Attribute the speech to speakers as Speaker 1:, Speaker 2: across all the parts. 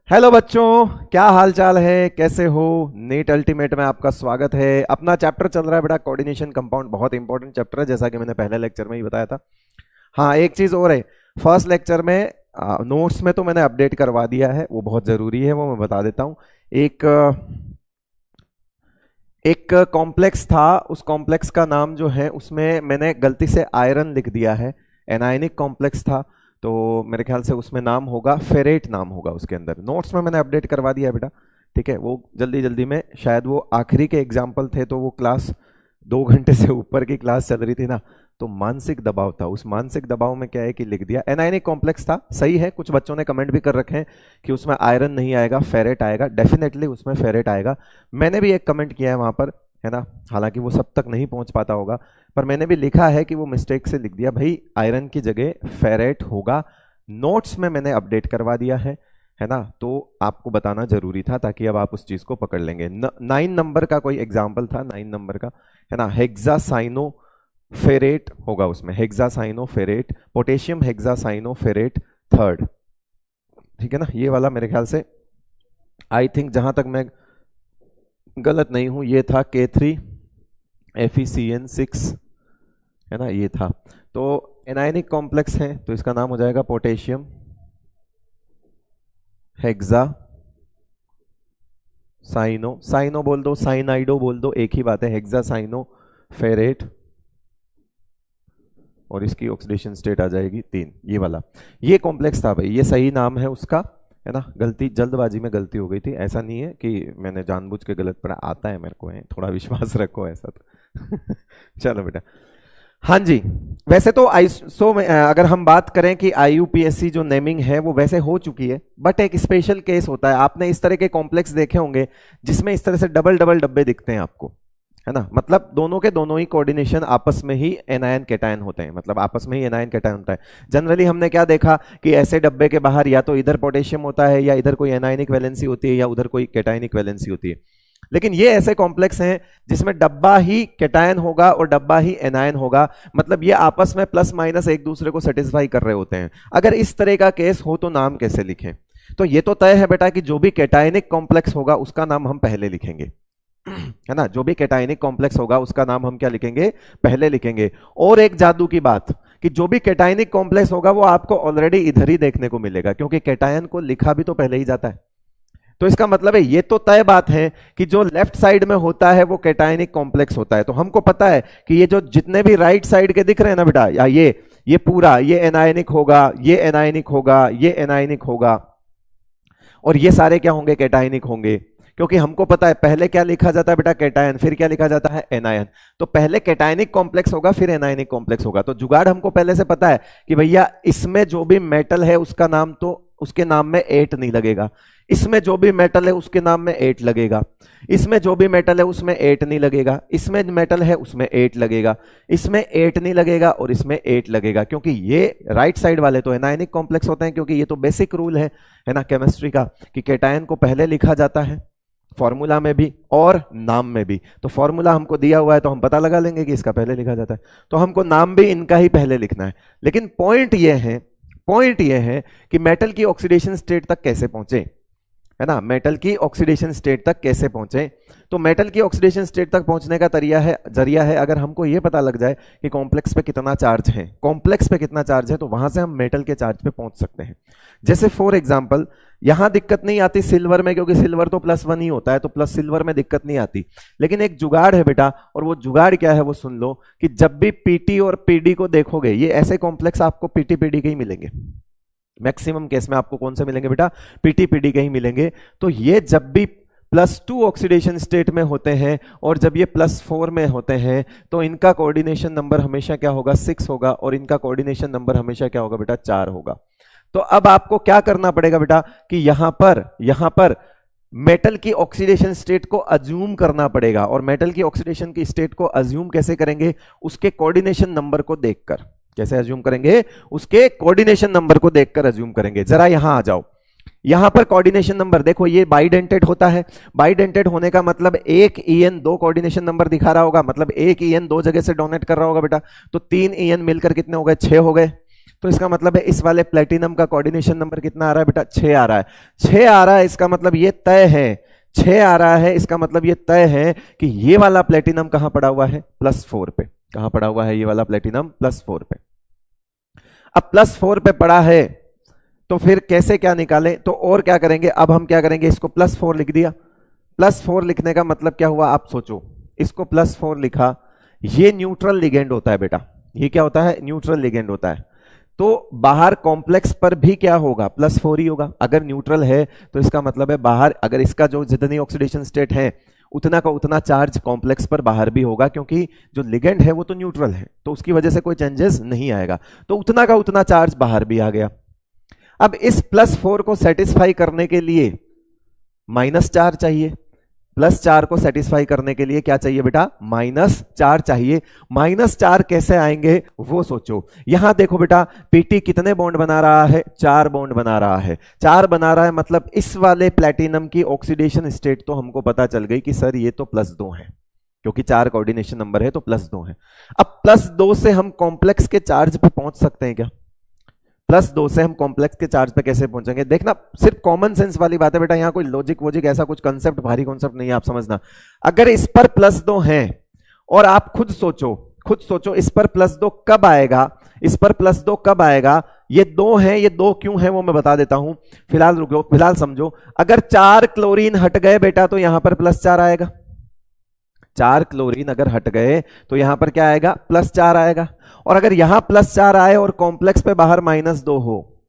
Speaker 1: Hello बच्चों, क्या हाल चाल है, कैसे हो। नीट अल्टीमेट में आपका स्वागत है। अपना चैप्टर चल रहा है बेटा कोऑर्डिनेशन कंपाउंड। बहुत इंपॉर्टेंट चैप्टर है, जैसा कि मैंने पहले लेक्चर में ही बताया था। हाँ, एक चीज और है। फर्स्ट लेक्चर में नोट्स में तो मैंने अपडेट करवा दिया है, वो बहुत जरूरी है, वो मैं बता देता हूँ। एक एक कॉम्प्लेक्स था, उस कॉम्प्लेक्स का नाम जो है उसमें मैंने गलती से आयरन लिख दिया है। एनायनिक कॉम्प्लेक्स था, तो मेरे ख्याल से उसमें नाम होगा फेरेट, नाम होगा उसके अंदर। नोट्स में मैंने अपडेट करवा दिया है बेटा, ठीक है। वो जल्दी जल्दी में, शायद वो आखिरी के एग्जाम्पल थे, तो वो क्लास 2 घंटे से ऊपर की क्लास चल रही थी ना, तो मानसिक दबाव था। उस मानसिक दबाव में क्या है कि लिख दिया एनायनिक कॉम्प्लेक्स था। सही है, कुछ बच्चों ने कमेंट भी कर रखे हैं कि उसमें आयरन नहीं आएगा, फेरेट आएगा। डेफिनेटली उसमें फेरेट आएगा। मैंने भी एक कमेंट किया है वहां पर, है ना। हालांकि वो सब तक नहीं पहुंच पाता होगा, पर मैंने भी लिखा है कि वो मिस्टेक से लिख दिया भाई, आयरन की जगह फेरेट होगा। नोट्स में मैंने अपडेट करवा दिया है ना। तो आपको बताना जरूरी था, ताकि अब आप उस चीज को पकड़ लेंगे। 9 नंबर का कोई एग्जाम्पल था, 9 नंबर का, है ना। हेक्सासाइनो फेरेट होगा उसमें, hexacyanoferrate, potassium hexacyanoferrate third, ठीक है ना। ये वाला मेरे ख्याल से, आई थिंक जहां तक मैं गलत नहीं हूं, ये था K3FeCN6, है ना, ये था। तो एनायनिक कॉम्प्लेक्स है, तो इसका नाम हो जाएगा पोटेशियम हेक्सा साइनो, साइनो बोल दो, साइनाइडो बोल दो, एक ही बात है। हेक्सा साइनो फेरेट, और इसकी ऑक्सीडेशन स्टेट आ जाएगी 3। ये वाला, ये कॉम्प्लेक्स था भाई, ये सही नाम है उसका, है ना। गलती, जल्दबाजी में गलती हो गई थी। ऐसा नहीं है कि मैंने जानबूझ के गलत पढ़ा, आता है मेरे को, है थोड़ा विश्वास रखो ऐसा तो चलो बेटा। हाँ जी, वैसे तो आईसो में अगर हम बात करें कि आईयूपीएससी जो नेमिंग है वो वैसे हो चुकी है, बट एक स्पेशल केस होता है। आपने इस तरह के कॉम्प्लेक्स देखे होंगे जिसमें इस तरह से डबल डबल डब्बे दिखते हैं आपको, है ना। मतलब दोनों के दोनों ही कोऑर्डिनेशन आपस में ही एनायन कैटायन होते हैं, मतलब आपस में ही एनायन कैटायन होता है। जनरली हमने क्या देखा कि ऐसे डब्बे के बाहर या तो इधर पोटेशियम होता है, या इधर कोई एनायनिक वैलेंसी होती है, या उधर कोई कैटायनिक वैलेंसी होती है। लेकिन ये ऐसे कॉम्प्लेक्स हैं जिसमें डब्बा ही कैटायन होगा और डब्बा ही एनायन होगा, मतलब ये आपस में प्लस माइनस एक दूसरे को सेटिस्फाई कर रहे होते हैं। अगर इस तरह का केस हो तो नाम कैसे लिखें? तो ये तो तय है बेटा कि जो भी कैटायनिक कॉम्प्लेक्स होगा उसका नाम हम पहले लिखेंगे, है ना। जो भी कैटायनिक कॉम्प्लेक्स होगा उसका नाम हम क्या लिखेंगे? पहले लिखेंगे। और एक जादू की बात कि जो भी कैटायनिक कॉम्प्लेक्स होगा वो आपको ऑलरेडी इधर ही देखने को मिलेगा, क्योंकि कैटायन को लिखा भी तो पहले ही जाता है। तो इसका मतलब है, ये तो तय बात है कि जो लेफ्ट साइड में होता है वो कैटायनिक कॉम्प्लेक्स होता है। तो हमको पता है कि ये जो जितने भी राइट साइड के दिख रहे हैं ना बेटा, या ये पूरा, ये एनायनिक होगा, ये एनायनिक होगा, ये एनायनिक होगा, और ये सारे क्या होंगे? कैटायनिक होंगे। क्योंकि हमको पता है पहले क्या लिखा जाता है बेटा? कैटायन, फिर क्या लिखा जाता है? एनायन। तो पहले कैटायनिक कॉम्प्लेक्स होगा, फिर एनायनिक कॉम्प्लेक्स होगा। तो जुगाड़ हमको पहले से पता है कि भैया इसमें जो भी मेटल है उसका नाम, तो उसके नाम में 8 नहीं लगेगा। इसमें जो भी मेटल है उसके नाम में 8 लगेगा। इसमें जो भी मेटल है उसमें 8 नहीं लगेगा। इसमें मेटल है उसमें 8 लगेगा। इसमें 8 नहीं लगेगा और इसमें 8 लगेगा, क्योंकि ये राइट साइड वाले तो एनायनिक कॉम्प्लेक्स होते हैं। क्योंकि ये तो बेसिक रूल है ना केमिस्ट्री का, कि कैटायन को पहले लिखा जाता है, फॉर्मूला में भी और नाम में भी। तो फॉर्मूला हमको दिया हुआ है तो हम पता लगा लेंगे कि इसका पहले लिखा जाता है, तो हमको नाम भी इनका ही पहले लिखना है। लेकिन पॉइंट ये है कि मेटल की ऑक्सीडेशन स्टेट तक कैसे पहुंचे, है ना। मेटल की ऑक्सीडेशन स्टेट तक कैसे पहुंचे? तो मेटल की ऑक्सीडेशन स्टेट तक पहुंचने का जरिया है अगर हमको यह पता लग जाए कि कॉम्प्लेक्स पे कितना चार्ज है, कॉम्प्लेक्स पे कितना चार्ज है, तो वहां से हम मेटल के चार्ज पे पहुंच सकते हैं। जैसे फॉर एग्जांपल, यहां दिक्कत नहीं आती सिल्वर में, क्योंकि सिल्वर तो +1 ही होता है, तो प्लस सिल्वर में दिक्कत नहीं आती। लेकिन एक जुगाड़ है बेटा, और वो जुगाड़ क्या है वो सुन लो, कि जब भी पीटी और पीडी को देखोगे, ये ऐसे कॉम्प्लेक्स आपको पीटी पीडी के ही मिलेंगे। मैक्सिमम केस में आपको कौन से मिलेंगे बेटा? पीटी पीडी के ही मिलेंगे। तो ये जब भी +2 ऑक्सीडेशन स्टेट में होते हैं और जब ये +4 में होते हैं, तो इनका कोऑर्डिनेशन नंबर हमेशा क्या होगा? 6 होगा, और इनका कोऑर्डिनेशन नंबर हमेशा क्या होगा बेटा? 4 होगा। तो अब आपको क्या करना पड़ेगा बेटा कि यहां पर मेटल की ऑक्सीडेशन स्टेट को अज्यूम करना पड़ेगा। और मेटल की ऑक्सीडेशन की स्टेट को अज्यूम कैसे करेंगे? उसके कोऑर्डिनेशन नंबर को देखकर। कैसे अज्यूम करेंगे? उसके कोऑर्डिनेशन नंबर को देखकर अज्यूम करेंगे। जरा यहां आ जाओ, यहां पर कोऑर्डिनेशन नंबर देखो, ये बाइडेंटेड होता है। बाइडेंटेड होने का मतलब एक ईएन 2 कोऑर्डिनेशन नंबर दिखा रहा होगा, मतलब एक ईएन 2 जगह से डोनेट कर रहा होगा बेटा। तो 3 ईएन मिलकर कितने हो गए? 6 हो गए। तो इसका मतलब है इस वाले प्लेटिनम का कोऑर्डिनेशन नंबर कितना आ रहा है बेटा? 6 आ रहा है। 6 आ रहा है, इसका मतलब ये तय है, 6 आ रहा है, इसका मतलब ये तय है कि ये वाला प्लेटिनम कहां पड़ा हुआ है? +4 पे। कहां पड़ा हुआ है ये वाला प्लेटिनम? +4 पे। अब +4 पे पड़ा है तो फिर कैसे क्या निकालें? तो और क्या करेंगे, अब हम क्या करेंगे, इसको +4 लिख दिया। +4 लिखने का मतलब क्या हुआ आप सोचो, इसको +4 लिखा, ये न्यूट्रल लिगेंड होता है बेटा, ये क्या होता है? न्यूट्रल लिगेंड होता है। तो बाहर कॉम्प्लेक्स पर भी क्या होगा? +4 ही होगा। अगर न्यूट्रल है तो इसका मतलब है बाहर, अगर इसका जो जितनी ऑक्सीडेशन स्टेट है उतना का उतना चार्ज कॉम्प्लेक्स पर बाहर भी होगा, क्योंकि जो लिगेंड है वो तो न्यूट्रल है, तो उसकी वजह से कोई चेंजेस नहीं आएगा, तो उतना का उतना चार्ज बाहर भी आ गया। अब इस +4 को सेटिस्फाई करने के लिए -4 चाहिए। +4 को सेटिस्फाई करने के लिए क्या चाहिए बेटा? -4 चाहिए। -4 कैसे आएंगे वो सोचो। यहां देखो बेटा, पीटी कितने बॉन्ड बना रहा है? 4 बॉन्ड बना रहा है। 4 बना रहा है मतलब इस वाले प्लेटिनम की ऑक्सीडेशन स्टेट तो हमको पता चल गई कि सर ये तो +2 है, क्योंकि 4 कोऑर्डिनेशन नंबर है तो +2 है। अब +2 से हम कॉम्प्लेक्स के चार्ज पे पहुंच सकते हैं क्या? +2 से हम कॉम्प्लेक्स के चार्ज पे कैसे पहुंचेंगे? देखना, सिर्फ कॉमन सेंस वाली बात है बेटा, यहां कोई लॉजिक वॉजिक ऐसा कुछ कंसेप्ट, भारी कॉन्सेप्ट नहीं है, आप समझना। अगर इस पर +2 है और आप खुद सोचो इस पर +2 कब आएगा? इस पर +2 कब आएगा? ये 2 है, ये 2 क्यों है वो मैं बता देता हूं, फिलहाल रुको, फिलहाल समझो। अगर 4 क्लोरीन हट गए बेटा तो यहां पर +4 आएगा। 4 क्लोरीन अगर हट गए तो यहां पर क्या आएगा? +4 आएगा। और अगर यहां +4 आए और कॉम्प्लेक्स पे बाहर -2 हो,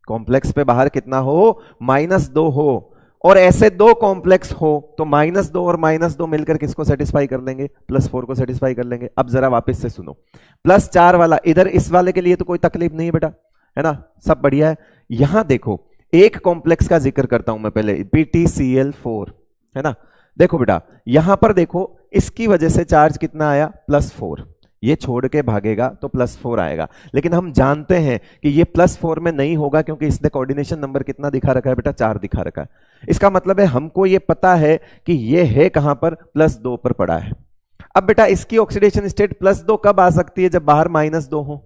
Speaker 1: कॉम्प्लेक्स पे बाहर कितना हो? -2 हो, और ऐसे 2 कॉम्प्लेक्स हो तो -2 और -2 मिलकर किसको सेटिस्फाई कर लेंगे? +4 को सेटिस्फाई कर लेंगे। अब जरा वापस से सुनो, +4 वाला इधर, इस वाले के लिए तो कोई तकलीफ नहीं है बेटा, है ना, सब बढ़िया है। यहां देखो, एक कॉम्प्लेक्स का जिक्र करता हूं मैं पहले, PTCl4, है ना। देखो बेटा, यहां पर देखो, इसकी वजह से चार्ज कितना आया? +4। ये छोड़ के भागेगा तो +4 आएगा, लेकिन हम जानते हैं कि ये +4 में नहीं होगा, क्योंकि इसने कोऑर्डिनेशन नंबर कितना दिखा रखा है बेटा? 4 दिखा रखा है। इसका मतलब है हमको ये पता है कि ये है कहां पर? +2 पर पड़ा है। अब बेटा इसकी ऑक्सीडेशन स्टेट +2 कब आ सकती है? जब बाहर -2 हो,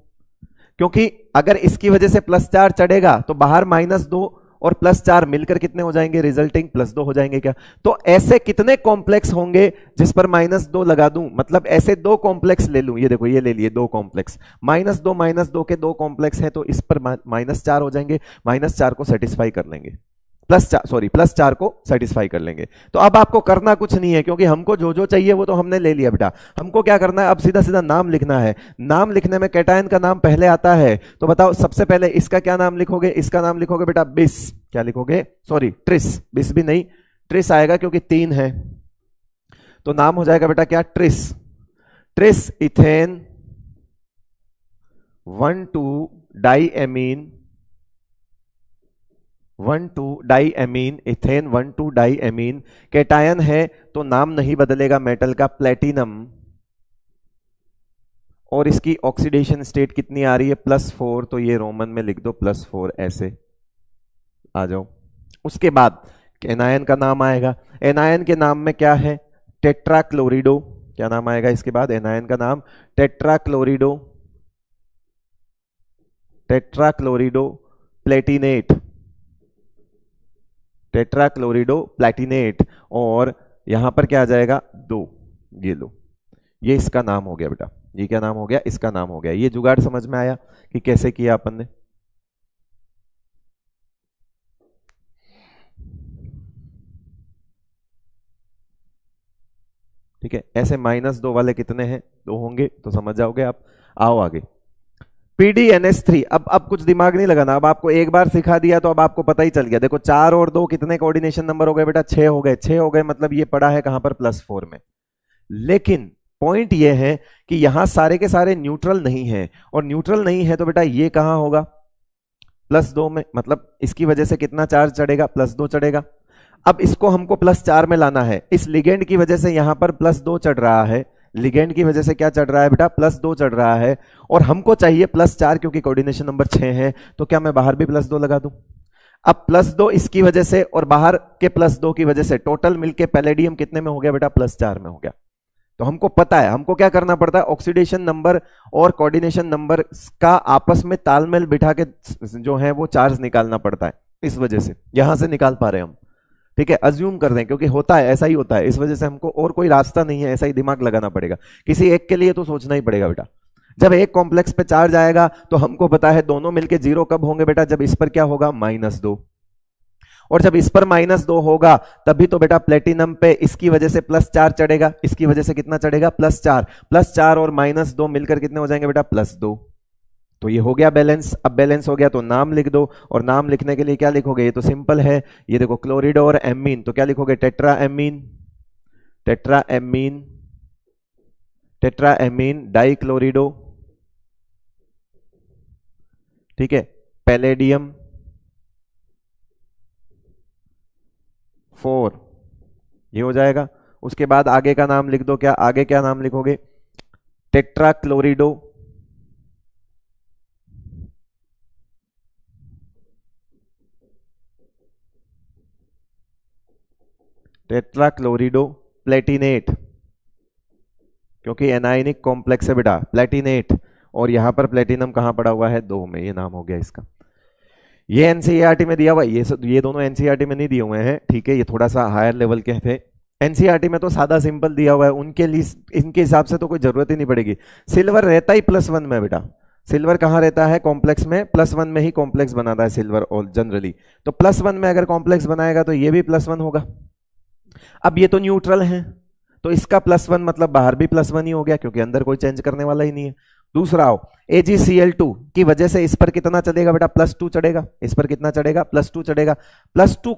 Speaker 1: क्योंकि अगर इसकी वजह से +4 चढ़ेगा तो बाहर -2 और +4 मिलकर कितने हो जाएंगे? रिजल्टिंग +2 हो जाएंगे क्या? तो ऐसे कितने कॉम्प्लेक्स होंगे जिस पर -2 लगा दूं? मतलब ऐसे 2 कॉम्प्लेक्स ले लूं, ये देखो, ये ले लिए 2 कॉम्प्लेक्स, -2 के 2 कॉम्प्लेक्स हैं, तो इस पर -4 हो जाएंगे, -4 को सेटिस्फाई कर लेंगे, +4 को सेटिस्फाई कर लेंगे। तो अब आपको करना कुछ नहीं है, क्योंकि हमको जो जो चाहिए वो तो हमने ले लिया बेटा। हमको क्या करना है? अब सीधा सीधा नाम लिखना है। नाम लिखने में कैटायन का नाम पहले आता है, तो बताओ सबसे पहले इसका क्या नाम लिखोगे? इसका नाम लिखोगे बेटा बिस। क्या लिखोगे? Sorry, tris. बिस भी नहीं, ट्रिस आएगा, क्योंकि 3 है, तो नाम हो जाएगा बेटा क्या? ट्रिस। ट्रिस इथेन 1,2-डाइएमीन, 1,2-डाइएमीन, इथेन 1,2-डाइएमीन। कैटायन है तो नाम नहीं बदलेगा मेटल का, प्लेटिनम। और इसकी ऑक्सीडेशन स्टेट कितनी आ रही है? +4, तो ये रोमन में लिख दो +4, ऐसे आ जाओ। उसके बाद एनायन का नाम आएगा। एनायन के नाम में क्या है? टेट्राक्लोरिडो। क्या नाम आएगा इसके बाद? एनायन का नाम टेट्राक्लोरिडो, टेट्राक्लोरिडो प्लेटिनेट, टेट्राक्लोरिडो प्लेटिनेट। और यहां पर क्या आ जाएगा? 2। ये लो, ये इसका नाम हो गया बेटा। ये क्या नाम हो गया? इसका नाम हो गया। ये जुगाड़ समझ में आया कि कैसे किया अपन ने? ठीक है, ऐसे -2 वाले कितने हैं? 2 होंगे, तो समझ जाओगे आप। आओ आगे, PDNS3। अब कुछ दिमाग नहीं लगाना, अब आपको एक बार सिखा दिया तो अब आपको पता ही चल गया। देखो 4 और 2 कितने कोऑर्डिनेशन नंबर हो गए बेटा? 6 हो गए। 6 हो गए मतलब ये पड़ा है कहां पर? +4 में। लेकिन पॉइंट ये है कि यहां सारे के सारे न्यूट्रल नहीं है, और न्यूट्रल नहीं है तो बेटा ये कहां होगा? +2 में। मतलब इसकी वजह से कितना चार्ज चढ़ेगा? +2 चढ़ेगा। अब इसको हमको +4 में लाना है। इस लिगेंड की वजह से यहां पर +2 चढ़ रहा है, लिगेंड की वजह से क्या चढ़ रहा है बेटा? +2 चढ़ रहा है, और हमको चाहिए +4, क्योंकि कोऑर्डिनेशन नंबर 6 है। तो क्या मैं बाहर भी +2 लगा दूं? अब +2 इसकी वजह से और बाहर के +2 की वजह से टोटल मिलके पैलेडियम कितने में हो गया बेटा? +4 में हो गया। तो हमको पता है, हमको क्या करना पड़ता है, ऑक्सीडेशन नंबर और कोऑर्डिनेशन नंबर का आपस में तालमेल बिठा के जो है वो चार्ज निकालना पड़ता है। इस वजह से यहां से निकाल पा रहे हैं हम, ठीक है, अज्यूम कर दें, क्योंकि होता है, ऐसा ही होता है। इस वजह से हमको और कोई रास्ता नहीं है, ऐसा ही दिमाग लगाना पड़ेगा। किसी एक के लिए तो सोचना ही पड़ेगा बेटा। जब एक कॉम्प्लेक्स पे चार्ज आएगा तो हमको पता है दोनों मिलके जीरो कब होंगे बेटा, जब इस पर क्या होगा, -2, और जब इस पर -2 होगा तभी तो बेटा प्लेटिनम पे इसकी वजह से +4 चढ़ेगा, इसकी वजह से कितना चढ़ेगा, +4 और -2 मिलकर कितने हो जाएंगे बेटा, +2। तो ये हो गया बैलेंस। अब बैलेंस हो गया तो नाम लिख दो, और नाम लिखने के लिए क्या लिखोगे, ये तो सिंपल है, ये देखो क्लोरिडो और एमीन, तो क्या लिखोगे, tetra amine, tetra amine, tetra amine डाइक्लोरिडो, ठीक है, पैलेडियम 4, ये हो जाएगा। उसके बाद आगे का नाम लिख दो, क्या आगे क्या नाम लिखोगे, टेट्रा क्लोरिडो, टेट्रा क्लोरिडो प्लेटिनेट, क्योंकि एनायनिक कॉम्प्लेक्स है बेटा, प्लेटिनेट, और यहां पर प्लेटिनम कहां पड़ा हुआ है, 2 में, ये नाम हो गया इसका। ये एनसीईआरटी में दिया हुआ, ये दोनों एनसीईआरटी में नहीं दिए हुए हैं, ठीक है, ये थोड़ा सा हायर लेवल के थे। एनसीईआरटी में तो सादा सिंपल दिया हुआ है, उनके लिए इनके हिसाब से तो कोई जरूरत ही नहीं पड़ेगी। सिल्वर रहता ही +1 में बेटा, सिल्वर कहां रहता है, कॉम्प्लेक्स में, +1 में ही कॉम्प्लेक्स बनाता है सिल्वर और जनरली, तो +1 में अगर कॉम्प्लेक्स बनाएगा तो ये भी +1 होगा। अब ये तो न्यूट्रल है, तो इसका +1 मतलब बाहर भी +1 ही हो गया, क्योंकि अंदर कोई चेंज करने वाला ही नहीं है। दूसरा हो AgCl2 की वजह से इस पर कितना चढ़ेगा बेटा, +2 चढ़ेगा, इस पर कितना चढ़ेगा, +2 चढ़ेगा, +2,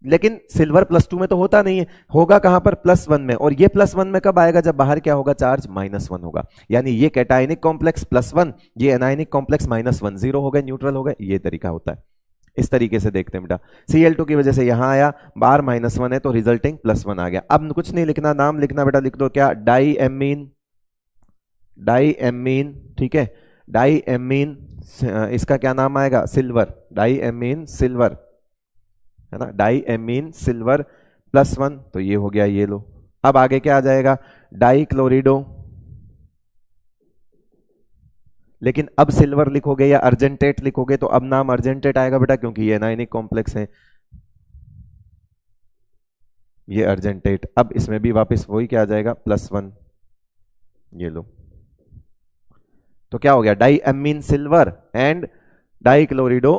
Speaker 1: लेकिन सिल्वर +2 में तो होता नहीं है, होगा कहां पर, +1 में, और ये +1 में कब आएगा, जब बाहर क्या होगा, चार्ज -1 होगा। यानी ये कैटायनिक कॉम्प्लेक्स +1, ये एनायनिक कॉम्प्लेक्स -1, 0 हो गए, न्यूट्रल हो गए, ये तरीका होता है। इस तरीके से देखते हैं बेटा, Cl2 की वजह से यहां आया, बाहर -1 है तो रिजल्टिंग +1 आ गया। अब कुछ नहीं लिखना, नाम लिखना बेटा, लिख दो क्या, डाईएमीन, डाईएमीन, ठीक है, डाईएमीन, इसका क्या नाम आएगा, सिल्वर, डाईएमीन सिल्वर, है ना, डाईएमीन सिल्वर +1, तो ये हो गया, ये लो। अब आगे क्या आ जाएगा, डाईक्लोरिडो, लेकिन अब सिल्वर लिखोगे या अर्जेंटेट लिखोगे तो अब नाम अर्जेंटेट आएगा बेटा, क्योंकि ये एनायनिक कॉम्प्लेक्स है, ये अर्जेंटेट। अब इसमें भी वापस वही क्या आ जाएगा, +1, ये लो। तो क्या हो गया, डाईएमीन सिल्वर एंड डाईक्लोरिडो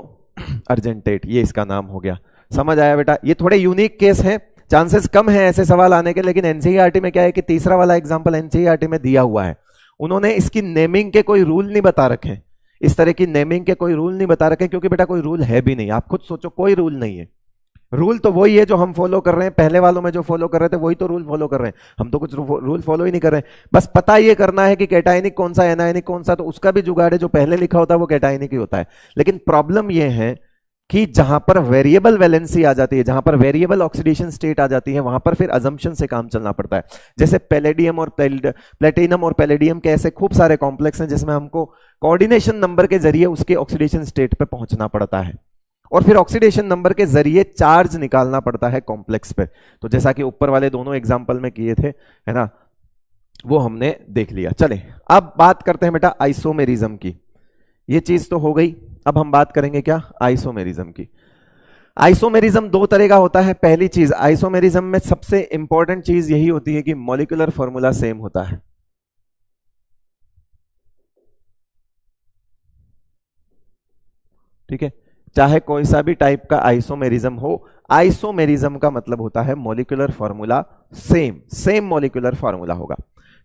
Speaker 1: अर्जेंटेट, ये इसका नाम हो गया। समझ आया बेटा, ये थोड़े यूनिक केस हैं, चांसेस कम है ऐसे सवाल आने के, लेकिन एनसीईआरटी में क्या है कि तीसरा वाला एग्जांपल एनसीईआरटी में दिया हुआ है, उन्होंने इसकी नेमिंग के कोई रूल नहीं बता रखे, इस तरह की नेमिंग के कोई रूल नहीं बता रखे, क्योंकि बेटा कोई रूल है भी नहीं, आप खुद सोचो, कोई रूल नहीं है। रूल तो वही है जो हम फॉलो कर रहे हैं, पहले वालों में जो फॉलो कर रहे थे वही तो रूल फॉलो कर रहे हैं, हम तो कुछ रूल फॉलो ही नहीं कर रहे हैं। बस पता ये करना है कि कैटायनिक कौन सा, एनायनिक कौन सा, तो उसका भी जुगाड़ है, जो पहले लिखा होता है वो कैटायनिक ही होता है। लेकिन प्रॉब्लम ये है कि जहां पर वेरिएबल वैलेंसी आ जाती है, जहां पर वेरिएबल ऑक्सीडेशन स्टेट आ जाती है, वहां पर फिर अजम्पशन से काम चलना पड़ता है। जैसे पैलेडियम और प्लेटिनम और पैलेडियम के ऐसे खूब सारे कॉम्प्लेक्स हैं जिसमें हमको कोऑर्डिनेशन नंबर के जरिए उसके ऑक्सीडेशन स्टेट पे पहुंचना पड़ता है, और फिर ऑक्सीडेशन नंबर के जरिए चार्ज निकालना पड़ता है कॉम्प्लेक्स पे। तो जैसा कि ऊपर वाले दोनों एग्जाम्पल में किए थे, है ना, वो हमने देख लिया। चले अब बात करते हैं बेटा आइसोमेरिज्म की। ये चीज तो हो गई, अब हम बात करेंगे क्या, आइसोमेरिज्म की। आइसोमेरिज्म 2 तरह का होता है। पहली चीज, आइसोमेरिज्म में सबसे इंपॉर्टेंट चीज यही होती है कि मॉलिक्यूलर फॉर्मूला सेम होता है। ठीक है, चाहे कोई सा भी टाइप का आइसोमेरिज्म हो, आइसोमेरिज्म का मतलब होता है molecular formula same molecular formula होगा।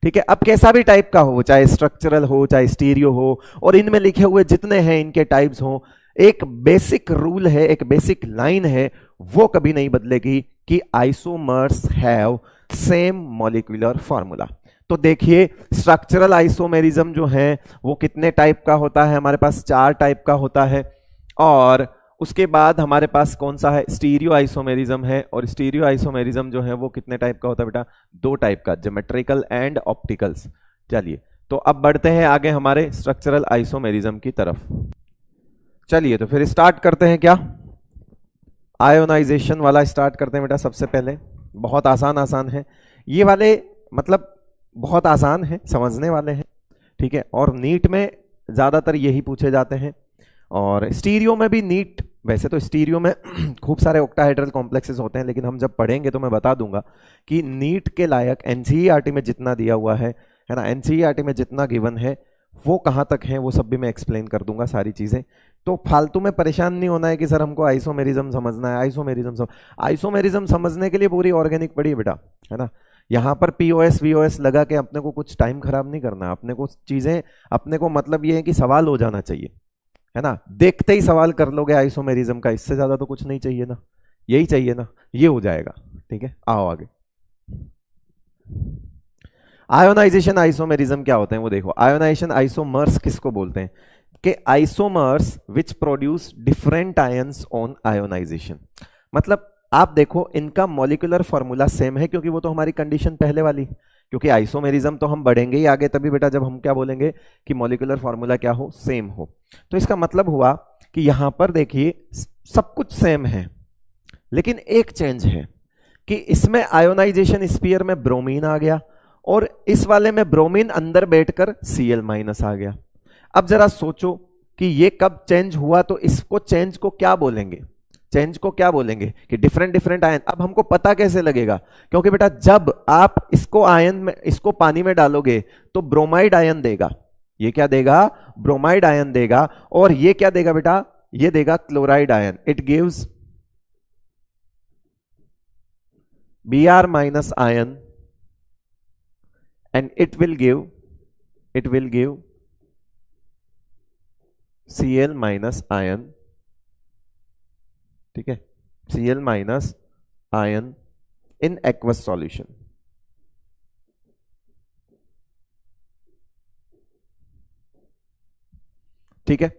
Speaker 1: ठीक है, अब कैसा भी टाइप का हो, चाहे स्ट्रक्चरल हो चाहे स्टीरियो हो, और इनमें लिखे हुए जितने हैं इनके टाइप्स हो, एक बेसिक रूल है, एक बेसिक लाइन है, वो कभी नहीं बदलेगी कि isomers have same molecular formula. तो देखिए स्ट्रक्चरल आइसोमेरिज्म जो है वो कितने टाइप का होता है, हमारे पास 4 टाइप का होता है। और उसके बाद हमारे पास कौन सा है, स्टीरियो आइसोमेरिज्म है, और स्टीरियो आइसोमेरिज्म जो है वो कितने टाइप का होता है बेटा, 2 टाइप का, ज्योमेट्रिकल एंड ऑप्टिकल्स। चलिए तो अब बढ़ते हैं आगे हमारे स्ट्रक्चरल आइसोमेरिज्म की तरफ। चलिए तो फिर स्टार्ट करते हैं, क्या आयोनाइजेशन वाला स्टार्ट करते हैं बेटा। सबसे पहले बहुत आसान है ये वाले, मतलब बहुत आसान है, समझने वाले हैं, ठीक है। और नीट में ज्यादातर यही पूछे जाते हैं, और स्टीरियो में भी नीट, वैसे तो स्टीरियो में खूब सारे ऑक्टाहेड्रल कॉम्प्लेक्सेस होते हैं, लेकिन हम जब पढ़ेंगे तो मैं बता दूंगा कि नीट के लायक एनसीईआरटी में जितना दिया हुआ है ना, एनसीईआरटी में जितना गिवन है वो कहाँ तक है वो सब भी मैं एक्सप्लेन कर दूंगा सारी चीजें। तो फालतू में परेशान नहीं होना है कि सर हमको आइसोमेरिज्म समझना है, आइसोमेरिज्म समझने के लिए पूरी ऑर्गेनिक पढ़ी है बेटा, है ना। यहाँ पर पीओएस वीओएस लगा के अपने को कुछ टाइम खराब नहीं करना, अपने को चीजें, अपने को मतलब ये है कि सवाल हो जाना चाहिए, है ना। देखते ही सवाल कर लोगे आइसोमेरिज्म का, इससे ज्यादा तो कुछ नहीं चाहिए ना, यही चाहिए ना, ये हो जाएगा, ठीक है। आओ आगे। आयोनाइजेशन आइसोमेरिज्म क्या होते हैं वो देखो। आयोनाइजेशन आइसोमर्स किसको बोलते हैं कि isomers which produce different ions on ionization. मतलब आप देखो इनका मॉलिक्यूलर फॉर्मूला सेम है, क्योंकि वो तो हमारी कंडीशन पहले वाली, क्योंकि आइसोमेरिज्म तो हम बढ़ेंगे ही आगे तभी बेटा जब हम क्या बोलेंगे कि मॉलिक्यूलर फॉर्मूला क्या हो, सेम हो। तो इसका मतलब हुआ कि यहां पर देखिए सब कुछ सेम है, लेकिन एक चेंज है कि इसमें आयोनाइजेशन स्पीयर में ब्रोमीन आ गया, और इस वाले में ब्रोमीन अंदर बैठकर Cl- आ गया। अब जरा सोचो कि ये कब चेंज हुआ, तो इसको चेंज को क्या बोलेंगे, चेंज को क्या बोलेंगे कि डिफरेंट डिफरेंट आयन। अब हमको पता कैसे लगेगा, क्योंकि बेटा जब आप इसको आयन में, इसको पानी में डालोगे तो ब्रोमाइड आयन देगा, ये क्या देगा, ब्रोमाइड आयन देगा, और ये क्या देगा बेटा, ये देगा chloride ion. It gives Br- ion and it will give Cl- ion, ठीक है, Cl- ion in aqueous solution. ठीक है,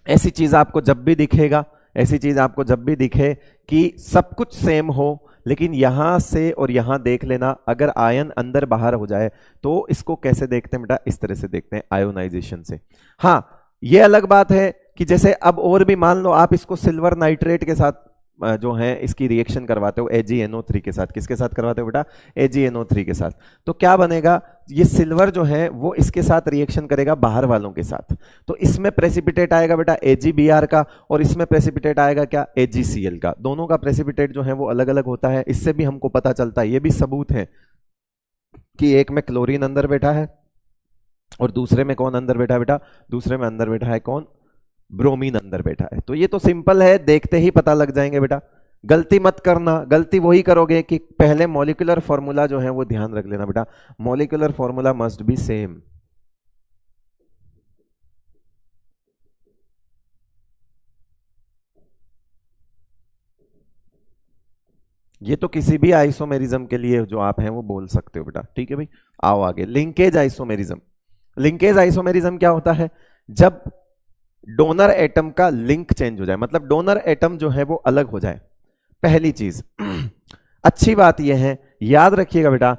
Speaker 1: ऐसी चीज आपको जब भी दिखेगा, ऐसी चीज आपको जब भी दिखे कि सब कुछ सेम हो, लेकिन यहां से और यहां देख लेना, अगर आयन अंदर बाहर हो जाए तो इसको कैसे देखते हैं बेटा, इस तरह से देखते हैं, आयोनाइजेशन से। हाँ, ये अलग बात है कि जैसे अब और भी मान लो आप इसको सिल्वर नाइट्रेट के साथ जो है इसकी रिएक्शन करवाते हो AgNO3 के साथ, किसके साथ करवाते हो बेटा, AgNO3 के साथ, तो क्या बनेगा, ये सिल्वर जो है वो इसके साथ रिएक्शन करेगा बाहर वालों के साथ, तो इसमें प्रेसिपिटेट आएगा बेटा AgBr का, और इसमें प्रेसिपिटेट आएगा क्या, AgCl का। दोनों का प्रेसिपिटेट जो है वो अलग अलग होता है, इससे भी हमको पता चलता है, ये भी सबूत है कि एक में क्लोरीन अंदर बैठा है और दूसरे में कौन अंदर बैठा है बेटा, दूसरे में अंदर बैठा है कौन, ब्रोमीन अंदर बैठा है। तो ये तो सिंपल है, देखते ही पता लग जाएंगे बेटा। गलती मत करना, गलती वही करोगे कि पहले मॉलिक्यूलर फॉर्मूला जो है वो ध्यान रख लेना बेटा, molecular formula must be same. ये तो किसी भी आइसोमेरिज्म के लिए जो आप हैं वो बोल सकते हो बेटा, ठीक है भाई। आओ आगे, लिंकेज आइसोमेरिज्म। लिंकेज आइसोमेरिज्म क्या होता है, जब डोनर एटम का लिंक चेंज हो जाए, मतलब डोनर एटम जो है वो अलग हो जाए। पहली चीज अच्छी बात यह है, याद रखिएगा बेटा,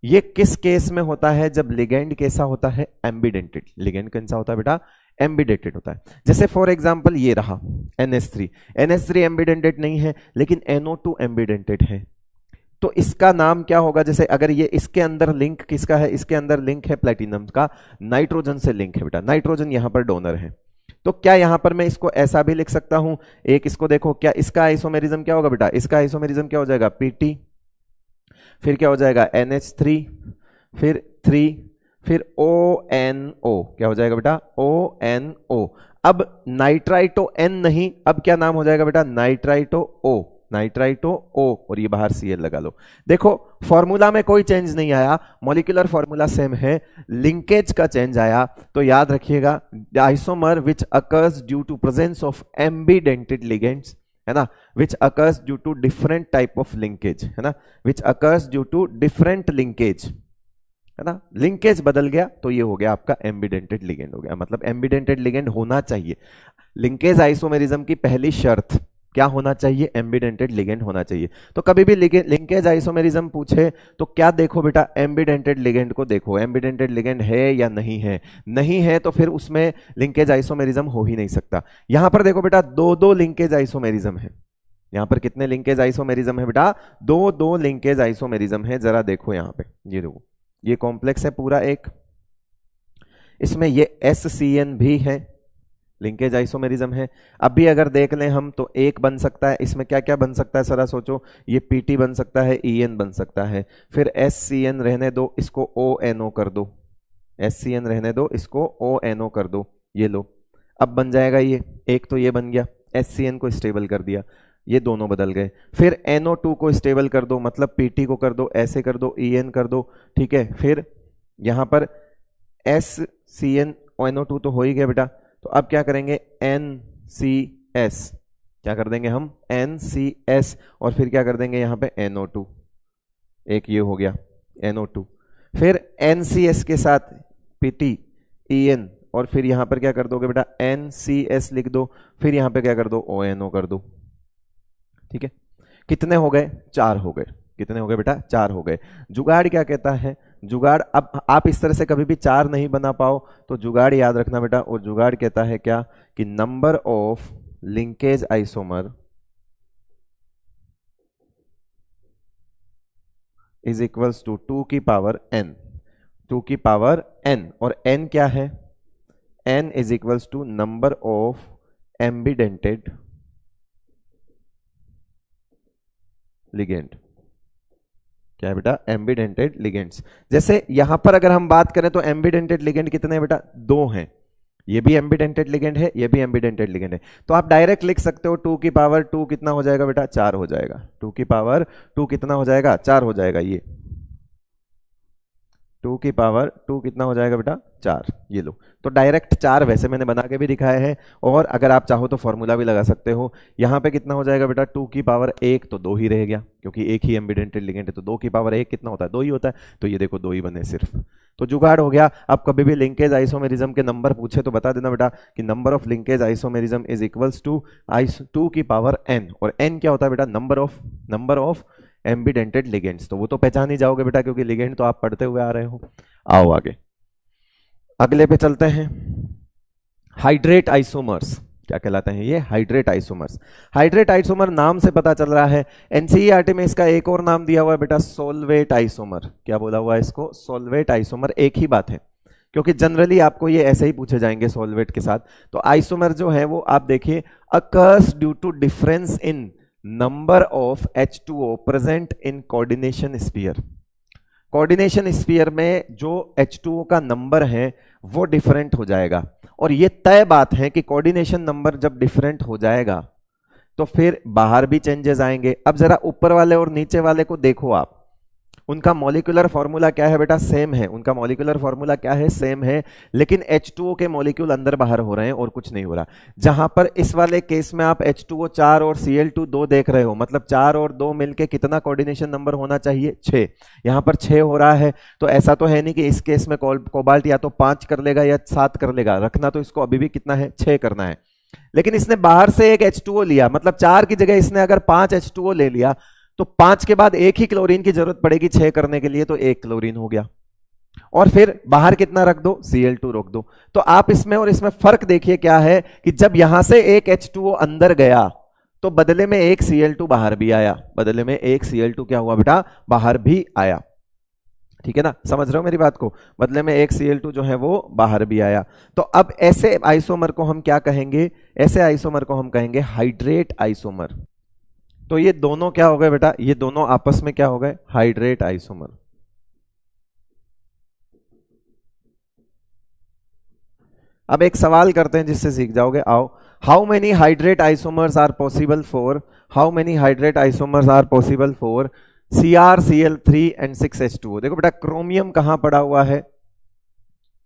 Speaker 1: ये किस केस में होता है, जब लिगेंड कैसा होता है, एम्बिडेंटेड। लिगेंड कैसा होता है बेटा, एम्बिडेंटेड होता है। जैसे फॉर एग्जांपल ये रहा NH3, NH3 एम्बिडेंटेड नहीं है, लेकिन NO2 एम्बिडेंटेड है, तो इसका नाम क्या होगा, जैसे अगर ये इसके अंदर लिंक किसका है, इसके अंदर लिंक है प्लेटिनम का, नाइट्रोजन से लिंक है बेटा, नाइट्रोजन यहां पर डोनर है। तो क्या यहां पर मैं इसको ऐसा भी लिख सकता हूं, एक इसको देखो, क्या इसका आइसोमेरिज्म क्या होगा बेटा, इसका आइसोमेरिज्म क्या हो जाएगा, PT, फिर क्या हो जाएगा NH3, फिर 3, फिर ONO, क्या हो जाएगा बेटा, ONO। अब नाइट्राइटो N नहीं, अब क्या नाम हो जाएगा बेटा, नाइट्राइटो O, नाइट्राइटो O, और ये बाहर Cl लगा लो। देखो फॉर्मूला में कोई चेंज नहीं आया, मॉलिक्यूलर फॉर्मूला सेम है, लिंकेज का चेंज आया। तो याद रखिएगा, isomer which occurs due to presence of ambidentate ligands, है ना, which occurs due to different type of linkage, है ना, which occurs due to different linkage, है ना, लिंकेज बदल गया तो ये हो गया आपका एम्बिडेंटेड लिगेंड हो गया, मतलब एम्बिडेंटेड लिगेंड होना चाहिए। लिंकेज आइसोमेरिज्म की पहली शर्त क्या होना चाहिए, एम्बिडेंटेड लिगेंड होना चाहिए। तो कभी भी लिंकेज आइसोमेरिज्म पूछे तो क्या देखो बेटा, एम्बिडेंटेड लिगेंड को देखो, एम्बिडेंटेड लिगेंड है या नहीं है, नहीं है तो फिर उसमें लिंकेज आइसोमेरिज्म हो ही नहीं सकता। यहां पर देखो बेटा, दो लिंकेज आइसोमेरिज्म है, यहां पर कितने लिंकेज आइसोमेरिज्म है बेटा, दो लिंकेज आइसोमेरिज्म है, जरा देखो यहां पे, ये देखो ये कॉम्प्लेक्स है पूरा एक, इसमें ये SCN भी है, लिंकेज आइसोमेरिज्म है। अब भी अगर देख लें हम तो एक बन सकता है, इसमें क्या क्या बन सकता है जरा सोचो, ये PT बन सकता है, EN बन सकता है, फिर SCN रहने दो, इसको ONO कर दो, SCN रहने दो, इसको ONO कर दो, ये लो, अब बन जाएगा ये, एक तो ये बन गया, SCN को स्टेबल कर दिया, ये दोनों बदल गए। फिर NO2 को स्टेबल कर दो, मतलब PT को कर दो, ऐसे कर दो, EN कर दो, ठीक है। फिर यहां पर SCN NO2 तो हो ही गया बेटा, तो अब क्या करेंगे, NCS, क्या कर देंगे हम, NCS, और फिर क्या कर देंगे यहाँ पे NO2, एक ये हो गया NO2, फिर NCS के साथ PT, EN, और फिर यहां पर क्या कर दोगे बेटा, NCS लिख दो, फिर यहां पे क्या कर दो, ONO कर दो, ठीक है। कितने हो गए, 4 हो गए, कितने हो गए बेटा, 4 हो गए। जुगाड़ क्या कहता है, जुगाड़, अब आप इस तरह से कभी भी 4 नहीं बना पाओ तो जुगाड़ याद रखना बेटा, और जुगाड़ कहता है क्या, कि number of linkage isomer is equals to 2 की पावर n, 2 की पावर n, और n क्या है, n is equals to number of ambidentate ligand, क्या है बेटा, एम्बिडेंटेड लिगेंड्स। जैसे यहां पर अगर हम बात करें तो एम्बिडेंटेड लिगेंड कितने हैं बेटा, 2 हैं, ये भी एम्बिडेंटेड लिगेंड है, ये भी एम्बिडेंटेड लिगेंड है, तो आप डायरेक्ट लिख सकते हो 2 की पावर 2 कितना हो जाएगा बेटा, 4 हो जाएगा, 2 की पावर 2 कितना हो जाएगा, 4 हो जाएगा, ये 2 की पावर 2 कितना हो जाएगा बेटा, 4, ये लो। तो डायरेक्ट 4 वैसे मैंने बना के भी दिखाया है, और अगर आप चाहो तो फॉर्मूला भी लगा सकते हो। यहाँ पे कितना हो जाएगा बेटा, 2 की पावर 1 तो 2 ही रह गया, क्योंकि एक ही एम्बिडेंटेड लिगेंड है, तो 2 की पावर 1 कितना होता है, 2 ही होता है, तो ये देखो 2 ही बने सिर्फ, तो जुगाड़ हो गया। अब कभी भी लिंकेज आइसोमेरिज्म के नंबर पूछे तो बता देना बेटा कि number of linkage isomerism is equals to 2 की पावर n, और n क्या होता है बेटा, नंबर ऑफ एम्बिडेंटेड लिगेंड्स, तो वो तो पहचान ही जाओगे बेटा, क्योंकि लिगेंड तो आप पढ़ते हुए आ रहे हो। आओ आगे, अगले पे चलते हैं। हाइड्रेट आइसोमर्स क्या कहलाते हैं, ये हाइड्रेट आइसोमर्स। हाइड्रेट आइसोमर नाम से पता चल रहा है, एनसीईआरटी में इसका एक और नाम दिया हुआ है बेटा, सोलवेट आइसोमर। क्या बोला हुआ है इसको, सोलवेट आइसोमर। एक ही बात है, क्योंकि जनरली आपको ये ऐसे ही पूछे जाएंगे सोलवेट के साथ। तो आइसोमर जो है वो आप देखिए, occurs due to difference in number of H2O present in coordination sphere. Coordination sphere में जो H2O का नंबर है वो डिफरेंट हो जाएगा, और ये तय बात है कि कोऑर्डिनेशन नंबर जब डिफरेंट हो जाएगा तो फिर बाहर भी चेंजेस आएंगे। अब जरा ऊपर वाले और नीचे वाले को देखो आप, उनका मॉलिक्यूलर फॉर्मूला क्या है बेटा, सेम है, उनका मॉलिक्यूलर फॉर्मूला क्या है, सेम है, लेकिन H2O के मॉलिक्यूल अंदर बाहर हो रहे हैं और कुछ नहीं हो रहा। जहां पर इस वाले केस में आप H2O 4 और Cl2 2 देख रहे हो, मतलब 4 और 2 मिलके कितना कोऑर्डिनेशन नंबर होना चाहिए, 6। यहां पर 6 हो रहा है, तो ऐसा तो है नहीं कि इस केस में कोबाल्ट या तो 5 कर लेगा या 7 कर लेगा, रखना तो इसको अभी भी कितना है, 6 करना है। लेकिन इसने बाहर से एक H2O लिया, मतलब 4 की जगह इसने अगर 5 H2O ले लिया, तो 5 के बाद एक ही क्लोरीन की जरूरत पड़ेगी 6 करने के लिए, तो 1 क्लोरीन हो गया। और फिर बाहर कितना रख दो, Cl2 रख दो। तो आप इसमें और इसमें फर्क देखिए क्या है, कि जब यहां से एक H2O अंदर गया तो बदले में एक Cl2 बाहर भी आया, बदले में एक Cl2 क्या हुआ बेटा, बाहर भी आया। ठीक है ना, समझ रहे हो मेरी बात को, बदले में एक Cl2 जो है वो बाहर भी आया। तो अब ऐसे आइसोमर को हम क्या कहेंगे, ऐसे आइसोमर को हम कहेंगे हाइड्रेट आइसोमर। तो ये दोनों क्या हो गए बेटा, ये दोनों आपस में क्या हो गए, हाइड्रेट आइसोमर। अब एक सवाल करते हैं जिससे सीख जाओगे, आओ। How many hydrate isomers are possible for, how many hydrate isomers are possible for CrCl3 and 6H2O। देखो बेटा, क्रोमियम कहां पड़ा हुआ है,